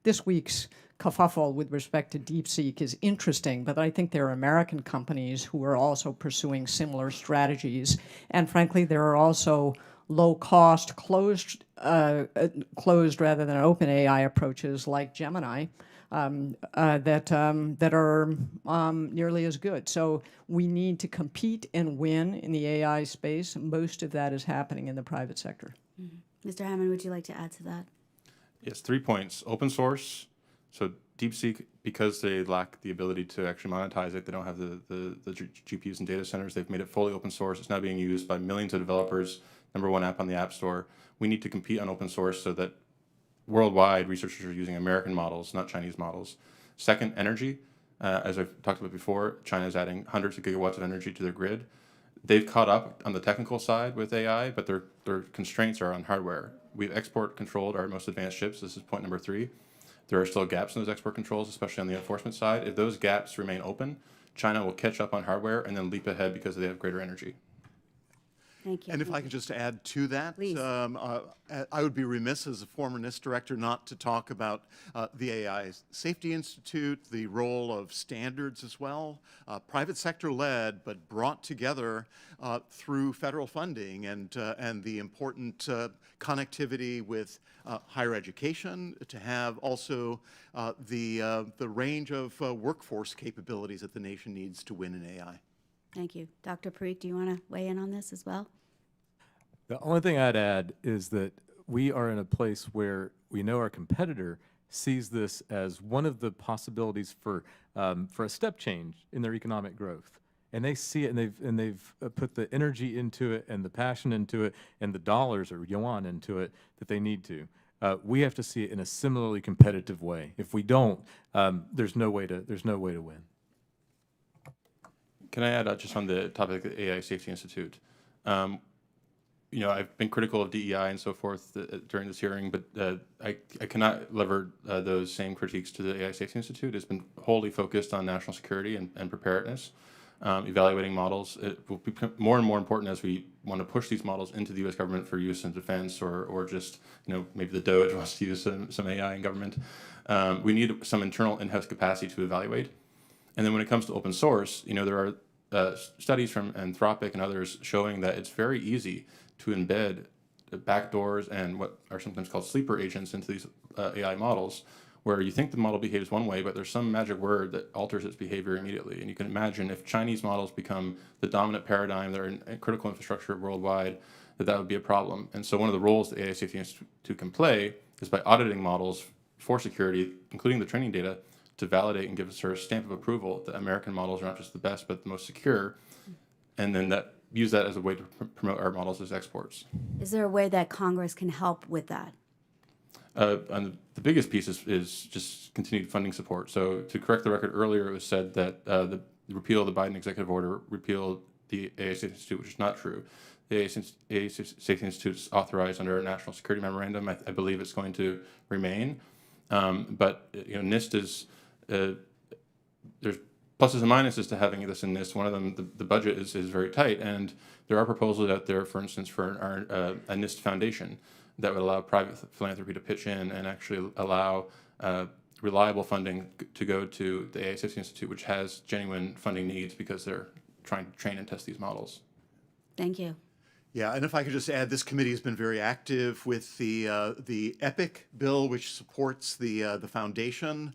this week's kerfuffle with respect to DeepSeek is interesting, but I think there are American companies who are also pursuing similar strategies. And frankly, there are also low-cost, closed rather than open AI approaches like Gemini that are nearly as good. So we need to compete and win in the AI space. Most of that is happening in the private sector. Mm-hmm. Mr. Hammond, would you like to add to that? Yes, 3 points. Open source. So DeepSeek, because they lack the ability to actually monetize it, they don't have the GPUs and data centers. They've made it fully open source. It's now being used by millions of developers. #1 app on the App Store. We need to compete on open source so that worldwide researchers are using American models, not Chinese models. Second, energy. As I've talked about before, China is adding hundreds of gigawatts of energy to their grid. They've caught up on the technical side with AI, but their constraints are on hardware. We've export controlled our most advanced chips. This is point number 3. There are still gaps in those export controls, especially on the enforcement side. If those gaps remain open, China will catch up on hardware and then leap ahead because they have greater energy. Thank you. And if I could just add to that, I would be remiss as a former NIST director not to talk about the AI Safety Institute, the role of standards as well, private sector led, but brought together through federal funding and the important connectivity with higher education, to have also the range of workforce capabilities that the nation needs to win in AI. Thank you. Dr. Parikh, do you want to weigh in on this as well? The only thing I'd add is that we are in a place where we know our competitor sees this as one of the possibilities for a step change in their economic growth. And they see it, and they've put the energy into it, and the passion into it, and the dollars or yuan into it that they need to. We have to see it in a similarly competitive way. If we don't, there's no way to win. Can I add just on the topic of the AI Safety Institute? I've been critical of DEI and so forth during this hearing, but I cannot lever those same critiques to the AI Safety Institute. It's been wholly focused on national security and preparedness, evaluating models. It will become more and more important as we want to push these models into the U.S. government for use in defense, or just maybe the DOGE wants to use some AI in government. We need some internal in-house capacity to evaluate. And then when it comes to open source, there are studies from Anthropic and others showing that it's very easy to embed backdoors and what are sometimes called sleeper agents into these AI models, where you think the model behaves one way, but there's some magic word that alters its behavior immediately. And you can imagine if Chinese models become the dominant paradigm, they're in critical infrastructure worldwide, that would be a problem. And so one of the roles the AI Safety Institute can play is by auditing models for security, including the training data, to validate and give us a stamp of approval that American models are not just the best, but the most secure, and then use that as a way to promote our models as exports. Is there a way that Congress can help with that? And the biggest piece is just continued funding support. So to correct the record, earlier it was said that the repeal of the Biden executive order repealed the AI Safety Institute, which is not true. The AI Safety Institute is authorized under a national security memorandum. I believe it's going to remain. But NIST is there's pluses and minuses to having this in NIST. One of them, the budget is very tight, and there are proposals out there, for instance, for a NIST foundation that would allow private philanthropy to pitch in and actually allow reliable funding to go to the AI Safety Institute, which has genuine funding needs because they're trying to train and test these models. Thank you. Yeah, and if I could just add, this committee has been very active with the EPIC bill, which supports the foundation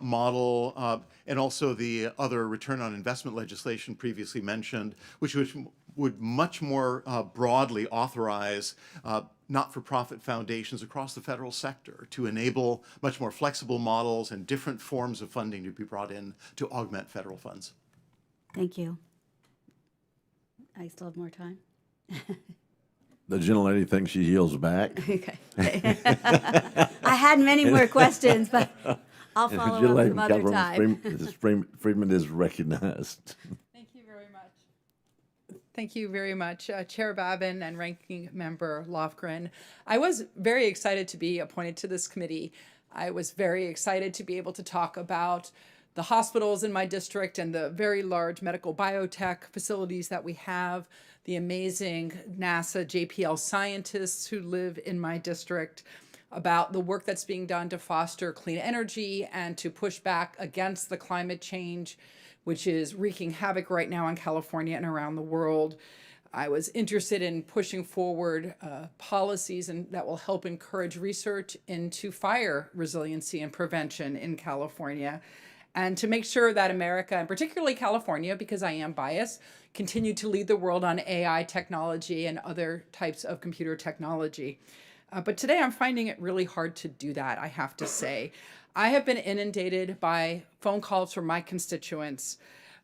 model, and also the other return on investment legislation previously mentioned, which would much more broadly authorize not-for-profit foundations across the federal sector to enable much more flexible models and different forms of funding to be brought in to augment federal funds. Thank you. I still have more time. The gentlelady thinks she yields back. Okay. I had many more questions, but I'll follow up some other time. Mrs. Friedman is recognized. Thank you very much. Thank you very much, Chair Babin and Ranking Member Lofgren. I was very excited to be appointed to this committee. I was very excited to be able to talk about the hospitals in my district and the very large medical biotech facilities that we have, the amazing NASA JPL scientists who live in my district, about the work that's being done to foster clean energy and to push back against the climate change, which is wreaking havoc right now in California and around the world. I was interested in pushing forward policies that will help encourage research into fire resiliency and prevention in California, and to make sure that America, and particularly California, because I am biased, continue to lead the world on AI technology and other types of computer technology. But today I'm finding it really hard to do that, I have to say. I have been inundated by phone calls from my constituents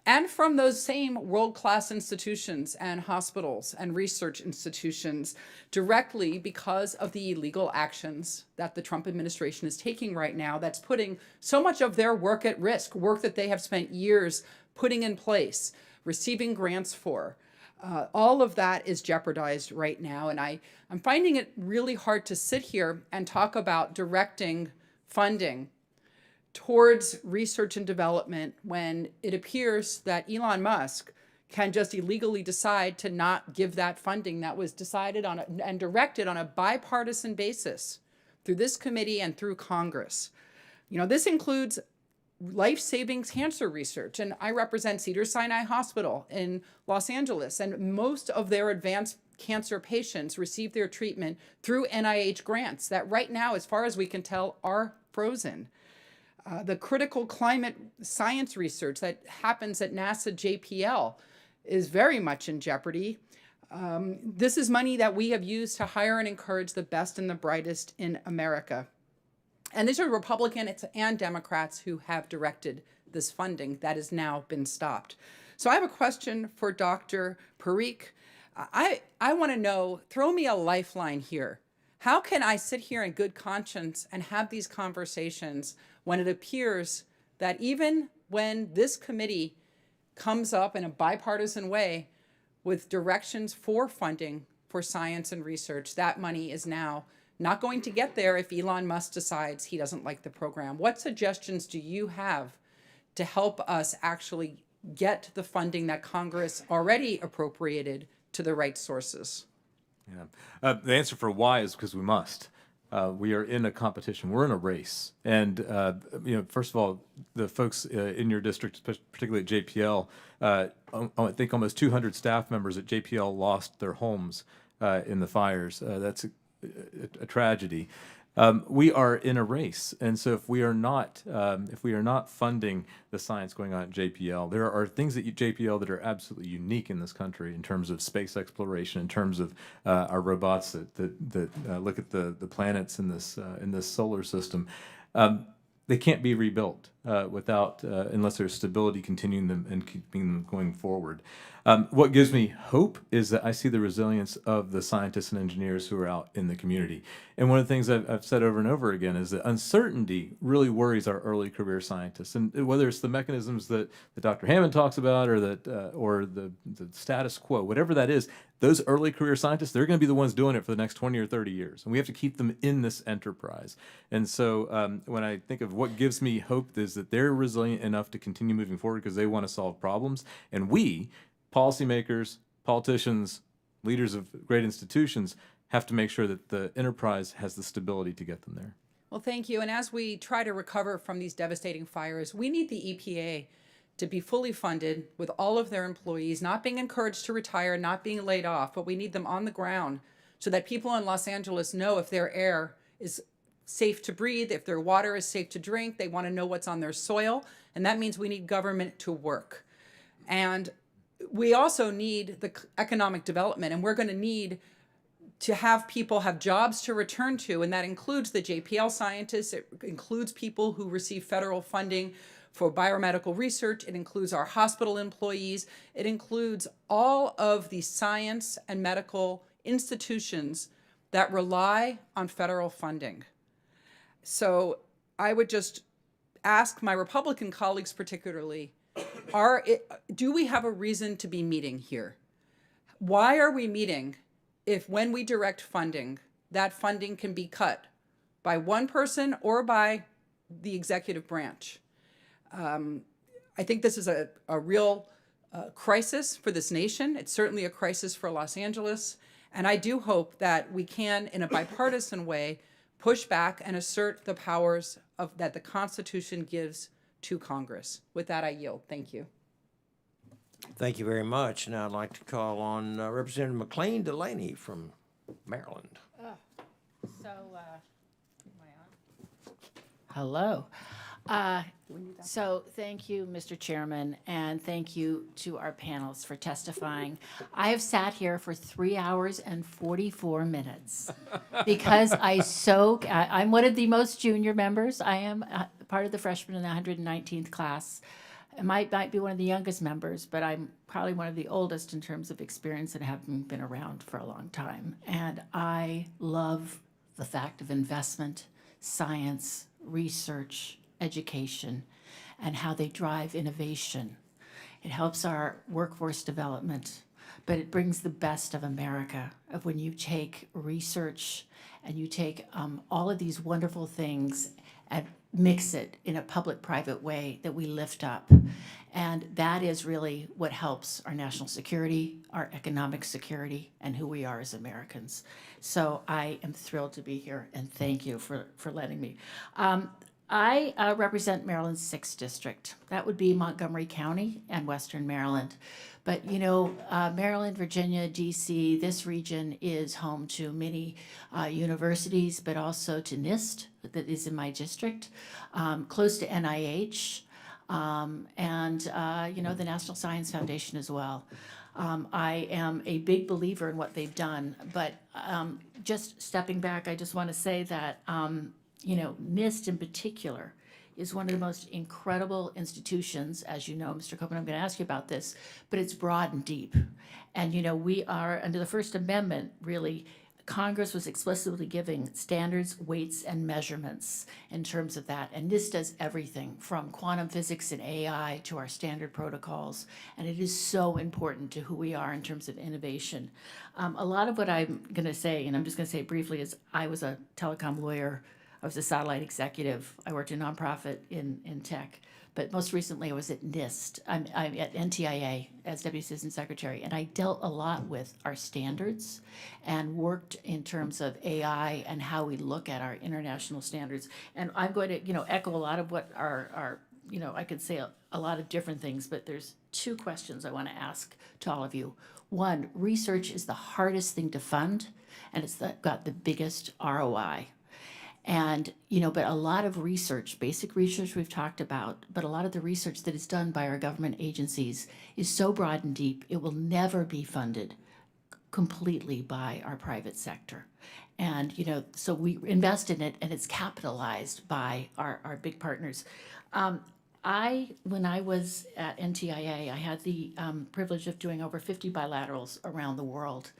and from those same world-class institutions and hospitals and research institutions directly because of the illegal actions that the Trump administration is taking right now that's putting so much of their work at risk, work that they have spent years putting in place, receiving grants for. All of that is jeopardized right now, and I'm finding it really hard to sit here and talk about directing funding towards research and development when it appears that Elon Musk can just illegally decide to not give that funding that was decided on and directed on a bipartisan basis through this committee and through Congress. You know, this includes life-saving cancer research, and I represent Cedars-Sinai Hospital in Los Angeles, and most of their advanced cancer patients receive their treatment through NIH grants that right now, as far as we can tell, are frozen. The critical climate science research that happens at NASA JPL is very much in jeopardy. This is money that we have used to hire and encourage the best and the brightest in America. And these are Republicans and Democrats who have directed this funding that has now been stopped. So I have a question for Dr. Parikh. I want to know, throw me a lifeline here. How can I sit here in good conscience and have these conversations when it appears that even when this committee comes up in a bipartisan way with directions for funding for science and research, that money is now not going to get there if Elon Musk decides he doesn't like the program? What suggestions do you have to help us actually get the funding that Congress already appropriated to the right sources? Yeah. The answer for why is because we must. We are in a competition. We're in a race. And, first of all, the folks in your district, particularly at JPL, I think almost 200 staff members at JPL lost their homes in the fires. That's a tragedy. We are in a race, and so if we are not funding the science going on at JPL, there are things at JPL that are absolutely unique in this country in terms of space exploration, in terms of our robots that look at the planets in this solar system. They can't be rebuilt without unless there's stability continuing them and keeping them going forward. What gives me hope is that I see the resilience of the scientists and engineers who are out in the community. And one of the things I've said over and over again is that uncertainty really worries our early career scientists. And whether it's the mechanisms that Dr. Hammond talks about or the status quo, whatever that is, those early career scientists, they're going to be the ones doing it for the next 20 or 30 years. And we have to keep them in this enterprise. And so when I think of what gives me hope is that they're resilient enough to continue moving forward because they want to solve problems. And we, policymakers, politicians, leaders of great institutions, have to make sure that the enterprise has the stability to get them there. Well, thank you. And as we try to recover from these devastating fires, we need the EPA to be fully funded with all of their employees, not being encouraged to retire, not being laid off, but we need them on the ground so that people in Los Angeles know if their air is safe to breathe, if their water is safe to drink. They want to know what's on their soil, and that means we need government to work. And we also need the economic development, and we're going to need to have people have jobs to return to, and that includes the JPL scientists, it includes people who receive federal funding for biomedical research, it includes our hospital employees, it includes all of the science and medical institutions that rely on federal funding. So I would just ask my Republican colleagues particularly, do we have a reason to be meeting here? Why are we meeting if when we direct funding, that funding can be cut by one person or by the executive branch? I think this is a real crisis for this nation. It's certainly a crisis for Los Angeles. And I do hope that we can, in a bipartisan way, push back and assert the powers that the Constitution gives to Congress. With that, I yield. Thank you. Thank you very much. Now I'd like to call on Representative McLean Delaney from Maryland. Hello. So thank you, Mr. Chairman, and thank you to our panelists for testifying. I have sat here for 3 hours and 44 minutes because I'm one of the most junior members. I am part of the freshmen in the 119th class. I might be one of the youngest members, but I'm probably one of the oldest in terms of experience and having been around for a long time. And I love the fact of investment, science, research, education, and how they drive innovation. It helps our workforce development, but it brings the best of America, of when you take research and you take all of these wonderful things and mix it in a public-private way that we lift up. And that is really what helps our national security, our economic security, and who we are as Americans. So I am thrilled to be here, and thank you for letting me. I represent Maryland's 6th district. That would be Montgomery County and Western Maryland. But you know, Maryland, Virginia, DC, this region is home to many universities, but also to NIST, that is in my district, close to NIH, and you know, the National Science Foundation as well. I am a big believer in what they've done, but just stepping back, I just want to say that you know, NIST in particular is one of the most incredible institutions. As you know, Mr. Copan, I'm going to ask you about this, but it's broad and deep. And, you know, we are, under the First Amendment, really, Congress was explicitly giving standards, weights, and measurements in terms of that. And NIST does everything from quantum physics and AI to our standard protocols. And it is so important to who we are in terms of innovation. A lot of what I'm going to say, and I'm just going to say it briefly, is I was a telecom lawyer. I was a satellite executive. I worked in a nonprofit in tech. But most recently, I was at NIST. I'm at NTIA as Deputy Assistant Secretary. And I dealt a lot with our standards and worked in terms of AI and how we look at our international standards. And I'm going to, you know, echo a lot of what our you know, I could say a lot of different things, but there's 2 questions I want to ask to all of you. One, research is the hardest thing to fund, and it's got the biggest ROI. And, you know, but a lot of research, basic research we've talked about, but a lot of the research that is done by our government agencies is so broad and deep, it will never be funded completely by our private sector. And, you know, so we invest in it and it's capitalized by our big partners. When I was at NTIA, I had the privilege of doing over 50 bilaterals around the world.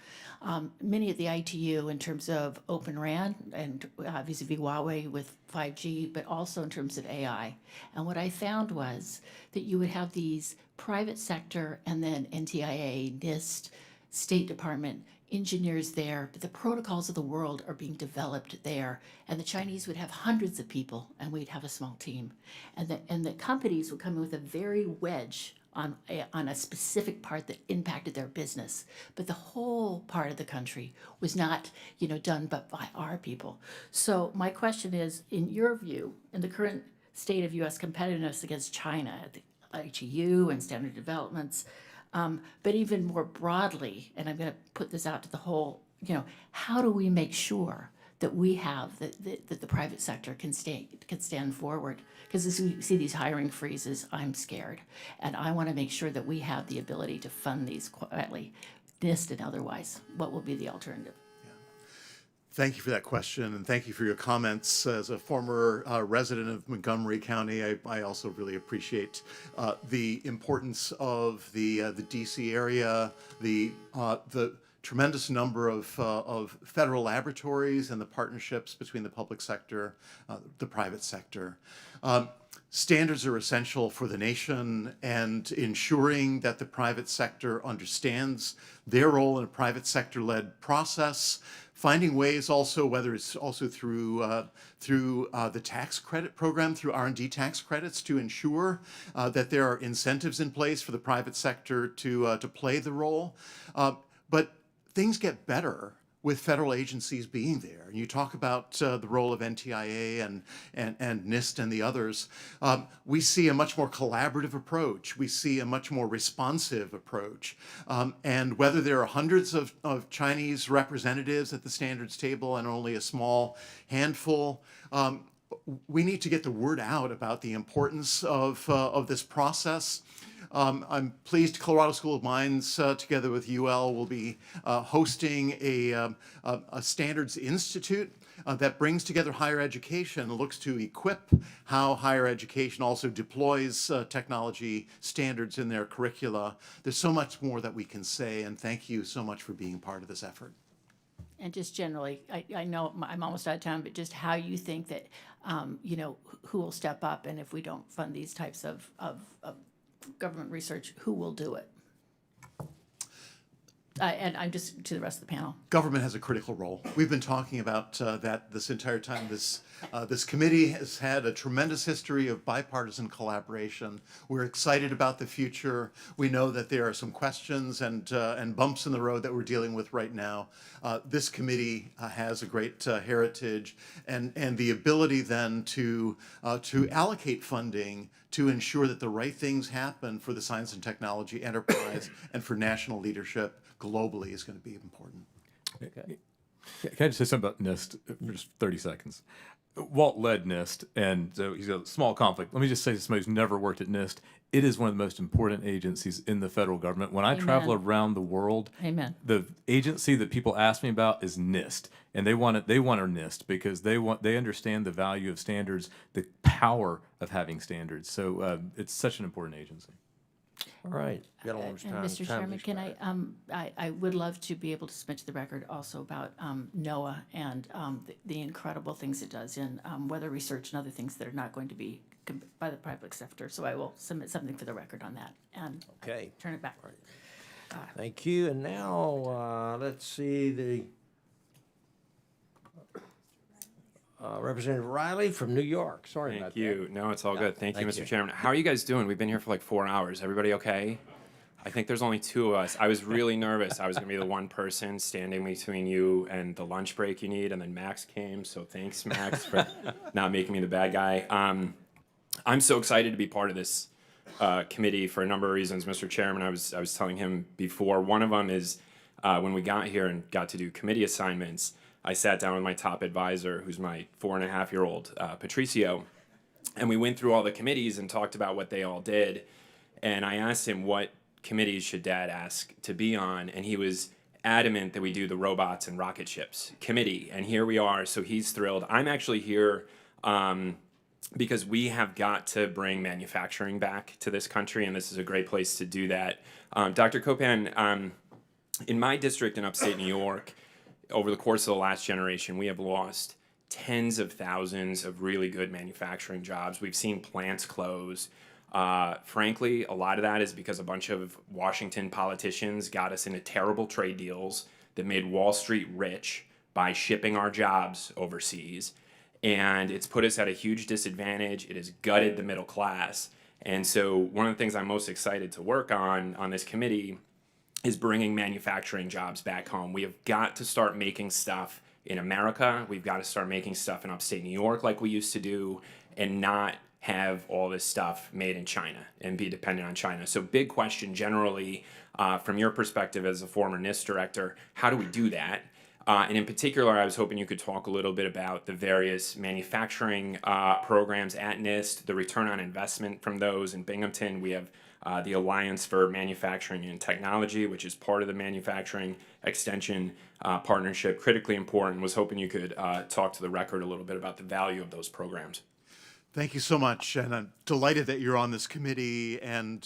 Many at the ITU in terms of Open RAN and vis-a-vis Huawei with 5G, but also in terms of AI. And what I found was that you would have these private sector and then NTIA, NIST, State Department, engineers there, but the protocols of the world are being developed there. And the Chinese would have hundreds of people, and we'd have a small team. And the companies would come in with a very wedge on a specific part that impacted their business. But the whole part of the country was not, you know, done but by our people. So my question is, in your view, in the current state of U.S. competitiveness against China at the ITU and standard developments, but even more broadly, and I'm going to put this out to the whole, you know, how do we make sure that we have, that the private sector can stand forward? Because as we see these hiring freezes, I'm scared. And I want to make sure that we have the ability to fund these quietly, NIST and otherwise. What will be the alternative? Thank you for that question, and thank you for your comments. As a former resident of Montgomery County, I also really appreciate the importance of the DC area, the tremendous number of federal laboratories and the partnerships between the public sector, the private sector. Standards are essential for the nation, and ensuring that the private sector understands their role in a private sector-led process, finding ways also, whether it's also through the tax credit program, through R&D tax credits, to ensure that there are incentives in place for the private sector to play the role. But things get better with federal agencies being there. And you talk about the role of NTIA and NIST and the others. We see a much more collaborative approach. We see a much more responsive approach. And whether there are hundreds of Chinese representatives at the standards table and only a small handful, we need to get the word out about the importance of this process. I'm pleased Colorado School of Mines, together with UL, will be hosting a standards institute that brings together higher education and looks to equip how higher education also deploys technology standards in their curricula. There's so much more that we can say, and thank you so much for being part of this effort. And just generally, I know I'm almost out of time, but just how you think that, who will step up, and if we don't fund these types of government research, who will do it? And I'm just to the rest of the panel. Government has a critical role. We've been talking about that this entire time. This committee has had a tremendous history of bipartisan collaboration. We're excited about the future. We know that there are some questions and bumps in the road that we're dealing with right now. This committee has a great heritage and the ability then to allocate funding to ensure that the right things happen for the science and technology enterprise and for national leadership globally is going to be important. Okay. Can I just say something about NIST for just 30 seconds? Walt led NIST, and so he's got a small conflict. Let me just say to somebody who's never worked at NIST, it is one of the most important agencies in the federal government. When I travel around the world, the agency that people ask me about is NIST, and they want our NIST because they understand the value of standards, the power of having standards. So it's such an important agency. All right. Got all this And time. Mr. Chairman, can I would love to be able to submit to the record also about NOAA and the incredible things it does in weather research and other things that are not going to be by the private sector. So I will submit something for the record on that and turn it back. Thank you. And now let's see the Representative Riley from New York. Sorry about that. Thank you. No, it's all good. Thank you, Mr. Chairman. How are you guys doing? We've been here for like 4 hours. Everybody okay? I think there's only 2 of us. I was really nervous. I was going to be the one person standing between you and the lunch break you need, and then Max came. So thanks, Max, for not making me the bad guy. I'm so excited to be part of this committee for a number of reasons, Mr. Chairman. I was telling him before. One of them is when we got here and got to do committee assignments, I sat down with my top advisor, who's my 4.5-year-old, Patricio, and we went through all the committees and talked about what they all did. And I asked him, what committees should Dad ask to be on? And he was adamant that we do the robots and rocket ships committee. And here we are, so he's thrilled. I'm actually here because we have got to bring manufacturing back to this country, and this is a great place to do that. Dr. Copan, in my district in upstate New York, over the course of the last generation, we have lost tens of thousands of really good manufacturing jobs. We've seen plants close. Frankly, a lot of that is because a bunch of Washington politicians got us into terrible trade deals that made Wall Street rich by shipping our jobs overseas. And it's put us at a huge disadvantage. It has gutted the middle class. And so one of the things I'm most excited to work on this committee is bringing manufacturing jobs back home. We have got to start making stuff in America. We've got to start making stuff in upstate New York like we used to do, and not have all this stuff made in China and be dependent on China. So big question generally, from your perspective as a former NIST director, how do we do that? And in particular, I was hoping you could talk a little bit about the various manufacturing programs at NIST, the return on investment from those. In Binghamton, we have the Alliance for Manufacturing and Technology, which is part of the Manufacturing Extension Partnership. Critically important. Was hoping you could talk to the record a little bit about the value of those programs. Thank you so much, and I'm delighted that you're on this committee and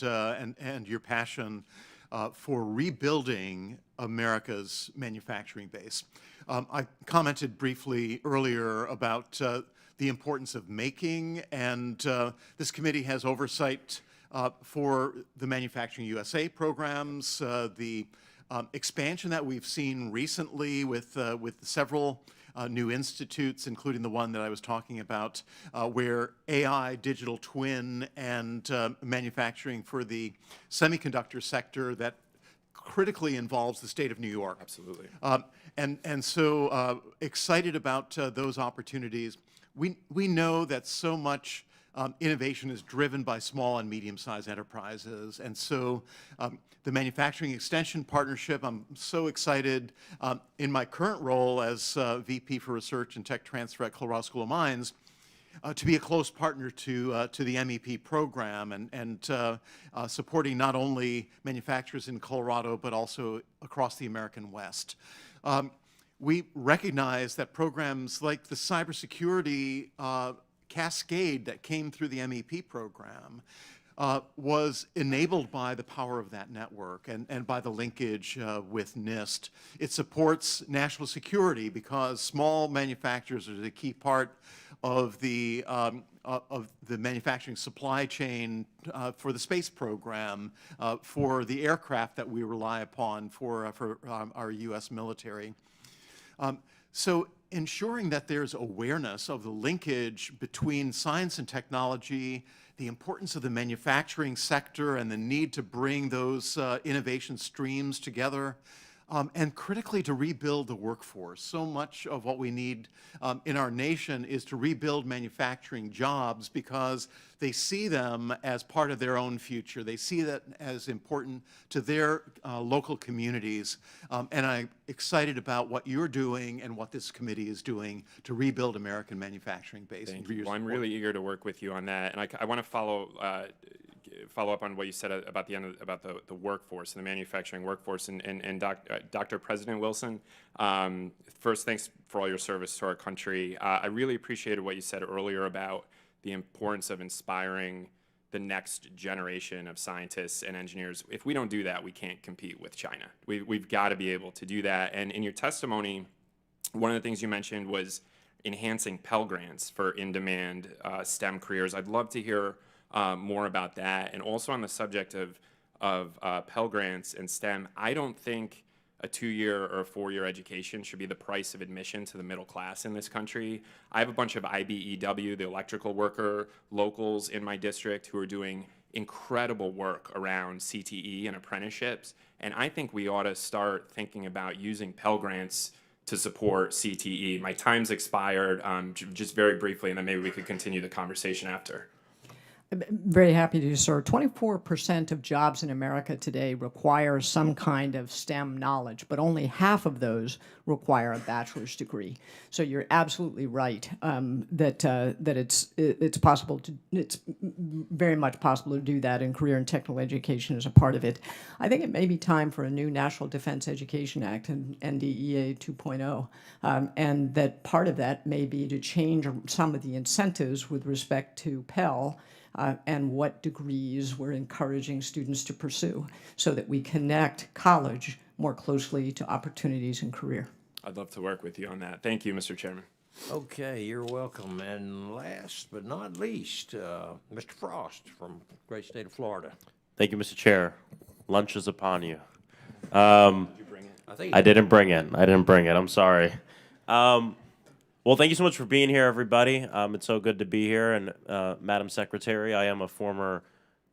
your passion for rebuilding America's manufacturing base. I commented briefly earlier about the importance of making, and this committee has oversight for the Manufacturing USA programs, the expansion that we've seen recently with several new institutes, including the one that I was talking about, where AI, digital twin, and manufacturing for the semiconductor sector that critically involves the state of New York. Absolutely. And so excited about those opportunities. We know that so much innovation is driven by small and medium-sized enterprises, and so the Manufacturing Extension Partnership, I'm so excited in my current role as VP for Research and Tech Transfer at Colorado School of Mines to be a close partner to the MEP program and supporting not only manufacturers in Colorado but also across the American West. We recognize that programs like the cybersecurity cascade that came through the MEP program was enabled by the power of that network and by the linkage with NIST. It supports national security because small manufacturers are the key part of the manufacturing supply chain for the space program, for the aircraft that we rely upon for our U.S. military. So ensuring that there's awareness of the linkage between science and technology, the importance of the manufacturing sector and the need to bring those innovation streams together, and critically to rebuild the workforce. So much of what we need in our nation is to rebuild manufacturing jobs because they see them as part of their own future. They see that as important to their local communities. And I'm excited about what you're doing and what this committee is doing to rebuild American manufacturing base. Thank you. Well, I'm really eager to work with you on that, and I want to follow up on what you said about the workforce, the manufacturing workforce, and Dr. President Wilson. First, thanks for all your service to our country. I really appreciated what you said earlier about the importance of inspiring the next generation of scientists and engineers. If we don't do that, we can't compete with China. We've got to be able to do that. And in your testimony, one of the things you mentioned was enhancing Pell Grants for in-demand STEM careers. I'd love to hear more about that. And also on the subject of Pell Grants and STEM, I don't think a 2-year or a 4-year education should be the price of admission to the middle class in this country. I have a bunch of IBEW, the electrical worker locals in my district who are doing incredible work around CTE and apprenticeships. And I think we ought to start thinking about using Pell Grants to support CTE. My time's expired, just very briefly, and then maybe we could continue the conversation after. Very happy to, sir. 24% of jobs in America today require some kind of STEM knowledge, but only half of those require a bachelor's degree. So you're absolutely right that it's possible to, it's very much possible to do that, and career and technical education is a part of it. I think it may be time for a new National Defense Education Act and NDEA 2.0, and that part of that may be to change some of the incentives with respect to Pell. And what degrees we're encouraging students to pursue so that we connect college more closely to opportunities and career. I'd love to work with you on that. Thank you, Mr. Chairman. Okay, you're welcome. And last but not least, Mr. Frost from the great state of Florida. Thank you, Mr. Chair. Lunch is upon you. Did you bring it? I didn't bring it. I'm sorry. Well, thank you so much for being here, everybody. It's so good to be here. And Madam Secretary, I am a former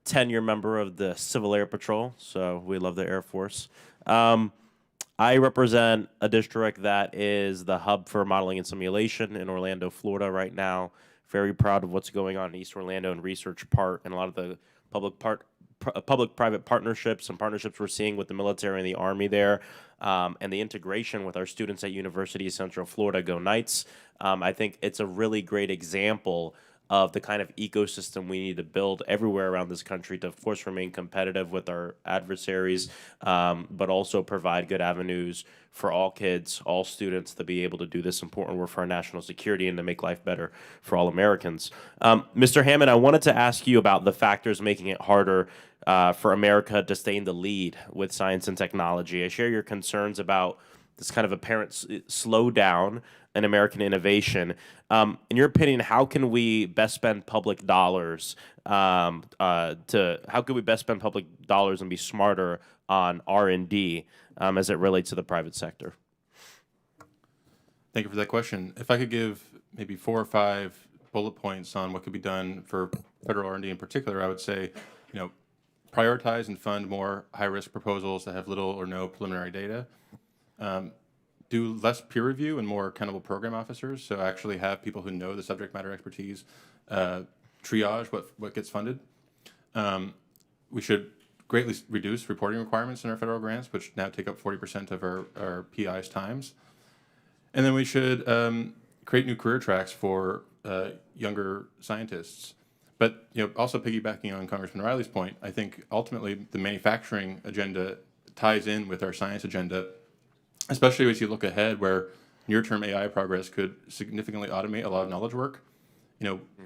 10-year member of the Civil Air Patrol, so we love the Air Force. I represent a district that is the hub for modeling and simulation in Orlando, Florida right now. Very proud of what's going on in East Orlando and Research Park and a lot of the public-private partnerships and partnerships we're seeing with the military and the Army there, and the integration with our students at University of Central Florida, Go Knights. I think it's a really great example of the kind of ecosystem we need to build everywhere around this country to, of course, remain competitive with our adversaries, but also provide good avenues for all kids, all students to be able to do this important work for our national security and to make life better for all Americans. Mr. Hammond, I wanted to ask you about the factors making it harder for America to stay in the lead with science and technology. I share your concerns about this kind of apparent slowdown in American innovation. In your opinion, how can we best spend public dollars and be smarter on R&D as it relates to the private sector? Thank you for that question. If I could give maybe 4 or 5 bullet points on what could be done for federal R&D in particular, I would say, prioritize and fund more high-risk proposals that have little or no preliminary data. Do less peer review and more accountable program officers, so actually have people who know the subject matter expertise triage what gets funded. We should greatly reduce reporting requirements in our federal grants, which now take up 40% of our PI's times. And then we should create new career tracks for younger scientists. But also piggybacking on Congressman Riley's point, I think ultimately the manufacturing agenda ties in with our science agenda, especially as you look ahead where near-term AI progress could significantly automate a lot of knowledge work.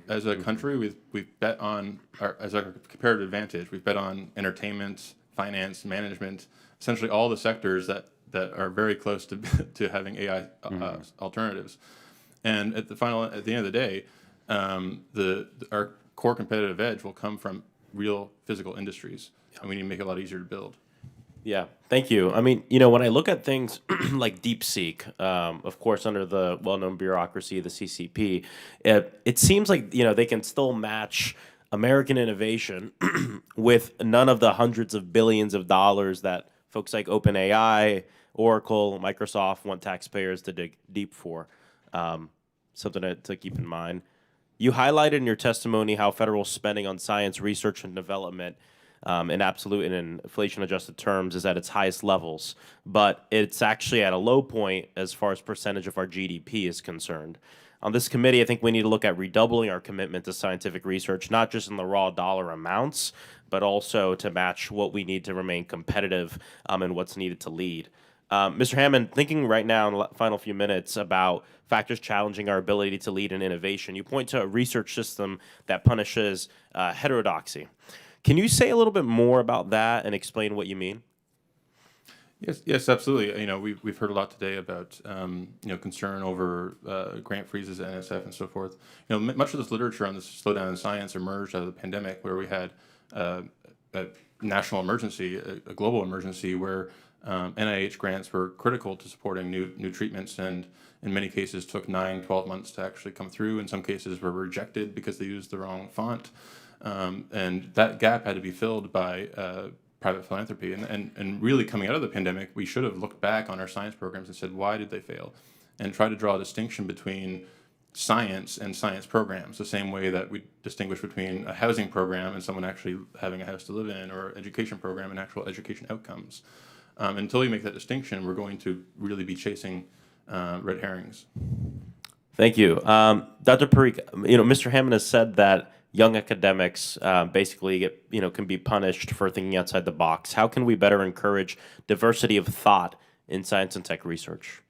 As a country, we've bet on, as a comparative advantage, we've bet on entertainment, finance, management, essentially all the sectors that are very close to having AI alternatives. And at the end of the day, our core competitive edge will come from real physical industries, and we need to make it a lot easier to build. Yeah, thank you. I mean, when I look at things like DeepSeek, of course, under the well-known bureaucracy of the CCP, it seems like, they can still match American innovation with none of the hundreds of billions of dollars that folks like OpenAI, Oracle, Microsoft want taxpayers to dig deep for. Something to keep in mind. You highlighted in your testimony how federal spending on science, research, and development in absolute and in inflation-adjusted terms is at its highest levels, but it's actually at a low point as far as percentage of our GDP is concerned. On this committee, I think we need to look at redoubling our commitment to scientific research, not just in the raw dollar amounts, but also to match what we need to remain competitive and what's needed to lead. Mr. Hammond, thinking right now in the final few minutes about factors challenging our ability to lead in innovation, you point to a research system that punishes heterodoxy. Can you say a little bit more about that and explain what you mean? Yes, absolutely. We've heard a lot today about concern over grant freezes at NSF and so forth. Much of this literature on this slowdown in science emerged out of the pandemic, where we had a national emergency, a global emergency, where NIH grants were critical to supporting new treatments, and in many cases took 9-12 months to actually come through. In some cases were rejected because they used the wrong font. And that gap had to be filled by private philanthropy. And really coming out of the pandemic, we should have looked back on our science programs and said, why did they fail? And try to draw a distinction between science and science programs, the same way that we distinguish between a housing program and someone actually having a house to live in, or an education program and actual education outcomes. Until we make that distinction, we're going to really be chasing red herrings. Thank you. Dr. Parikh, Mr. Hammond has said that young academics basically can be punished for thinking outside the box. How can we better encourage diversity of thought in science and tech research?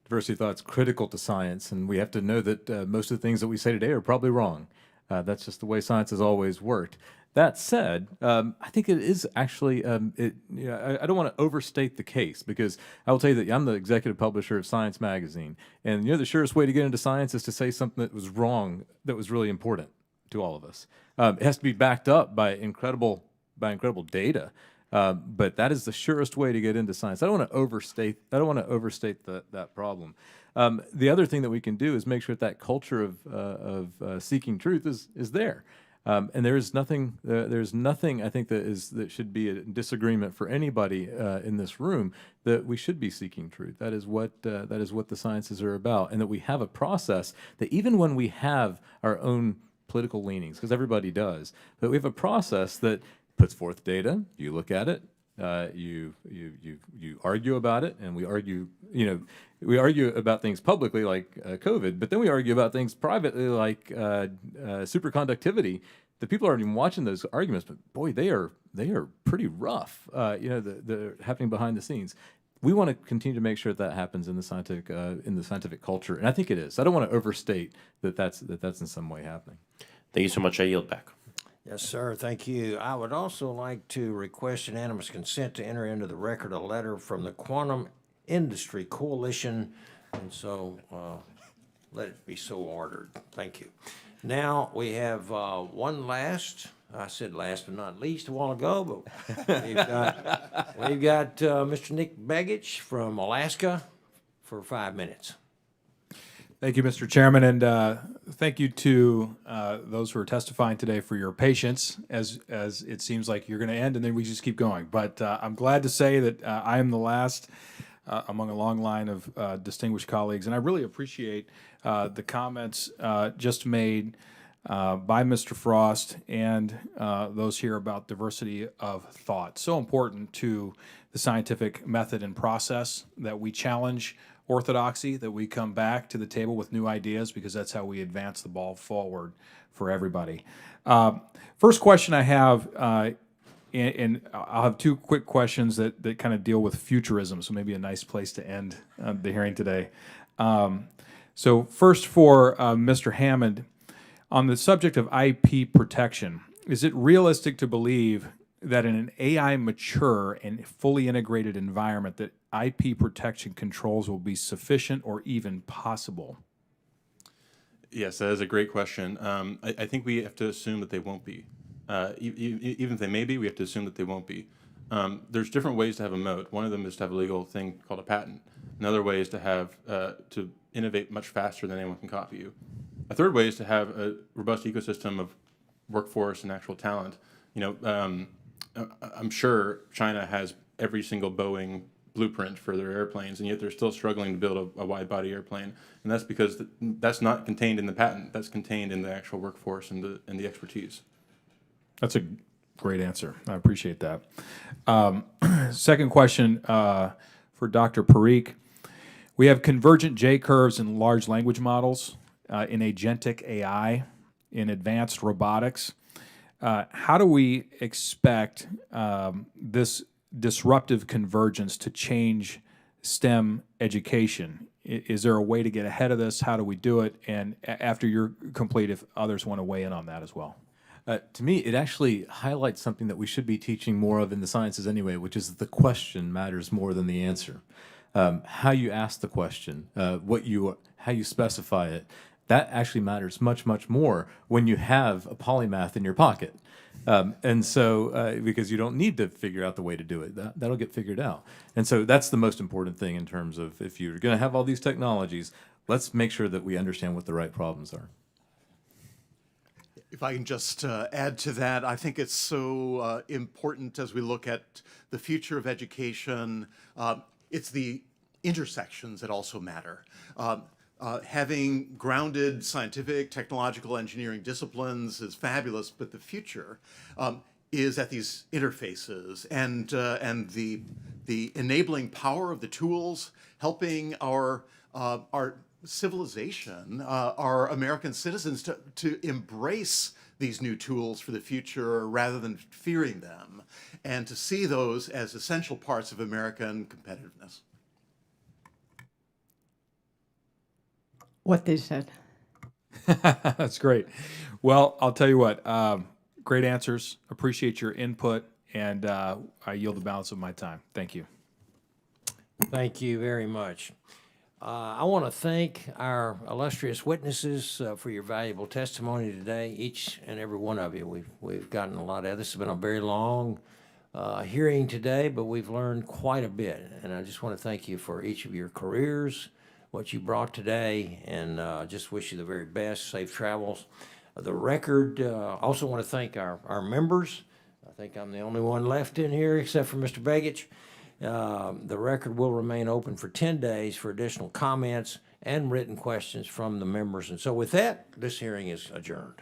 Diversity of thought is critical to science, and we have to know that most of the things that we say today are probably wrong. That's just the way science has always worked. That said, I think it is actually, I don't want to overstate the case, because I will tell you that I'm the executive publisher of Science Magazine, and the surest way to get into science is to say something that was wrong that was really important to all of us. It has to be backed up by incredible data, but that is the surest way to get into science. I don't want to overstate that problem. The other thing that we can do is make sure that culture of seeking truth is there. And there's nothing I think that should be a disagreement for anybody in this room, that we should be seeking truth. That is what the sciences are about, and that we have a process that even when we have our own political leanings, because everybody does, but we have a process that puts forth data. You look at it, you argue about it, and we argue we argue about things publicly like COVID, but then we argue about things privately like superconductivity. The people aren't even watching those arguments, but boy, they are pretty rough. They're happening behind the scenes. We want to continue to make sure that happens in the scientific culture, and I think it is. I don't want to overstate that's in some way happening. Thank you so much. I yield back. Yes, sir. Thank you. I would also like to request unanimous consent to enter into the record a letter from the Quantum Industry Coalition, and so let it be so ordered. Thank you. Now we have one last. I said last but not least a while ago, but we've got Mr. Nick Begich from Alaska for 5 minutes. Thank you, Mr. Chairman, and thank you to those who are testifying today for your patience, as it seems like you're going to end, and then we just keep going. But I'm glad to say that I am the last among a long line of distinguished colleagues, and I really appreciate the comments just made by Mr. Frost and those here about diversity of thought. So important to the scientific method and process that we challenge orthodoxy, that we come back to the table with new ideas, because that's how we advance the ball forward for everybody. First question I have, and I'll have two quick questions that kind of deal with futurism, so maybe a nice place to end the hearing today. So first for Mr. Hammond, on the subject of IP protection, is it realistic to believe that in an AI mature and fully integrated environment that IP protection controls will be sufficient or even possible? Yes, that is a great question. I think we have to assume that they won't be. Even if they may be, we have to assume that they won't be. There's different ways to have a moat. One of them is to have a legal thing called a patent. Another way is to have to innovate much faster than anyone can copy you. A third way is to have a robust ecosystem of workforce and actual talent. I'm sure China has every single Boeing blueprint for their airplanes, and yet they're still struggling to build a wide-body airplane. And that's because that's not contained in the patent. That's contained in the actual workforce and the expertise. That's a great answer. I appreciate that. Second question for Dr. Parikh. We have convergent J-curves in large language models, in agentic AI, in advanced robotics. How do we expect this disruptive convergence to change STEM education? Is there a way to get ahead of this? How do we do it? And after you're complete, if others want to weigh in on that as well. To me, it actually highlights something that we should be teaching more of in the sciences anyway, which is that the question matters more than the answer. How you ask the question, how you specify it, that actually matters much, much more when you have a polymath in your pocket. And so, because you don't need to figure out the way to do it, that'll get figured out. And so that's the most important thing in terms of if you're going to have all these technologies, let's make sure that we understand what the right problems are. If I can just add to that, I think it's so important as we look at the future of education. It's the intersections that also matter. Having grounded scientific, technological, engineering disciplines is fabulous, but the future is at these interfaces and the enabling power of the tools, helping our civilization, our American citizens to embrace these new tools for the future rather than fearing them, and to see those as essential parts of American competitiveness. What they said. That's great. Well, I'll tell you what, great answers. Appreciate your input, and I yield the balance of my time. Thank you. Thank you very much. I want to thank our illustrious witnesses for your valuable testimony today, each and every one of you. We've gotten a lot out of this. Has been a very long hearing today, but we've learned quite a bit. And I just want to thank you for each of your careers, what you brought today, and just wish you the very best, safe travels. The record, also want to thank our members. I think I'm the only one left in here except for Mr. Begich. The record will remain open for 10 days for additional comments and written questions from the members. And so with that, this hearing is adjourned.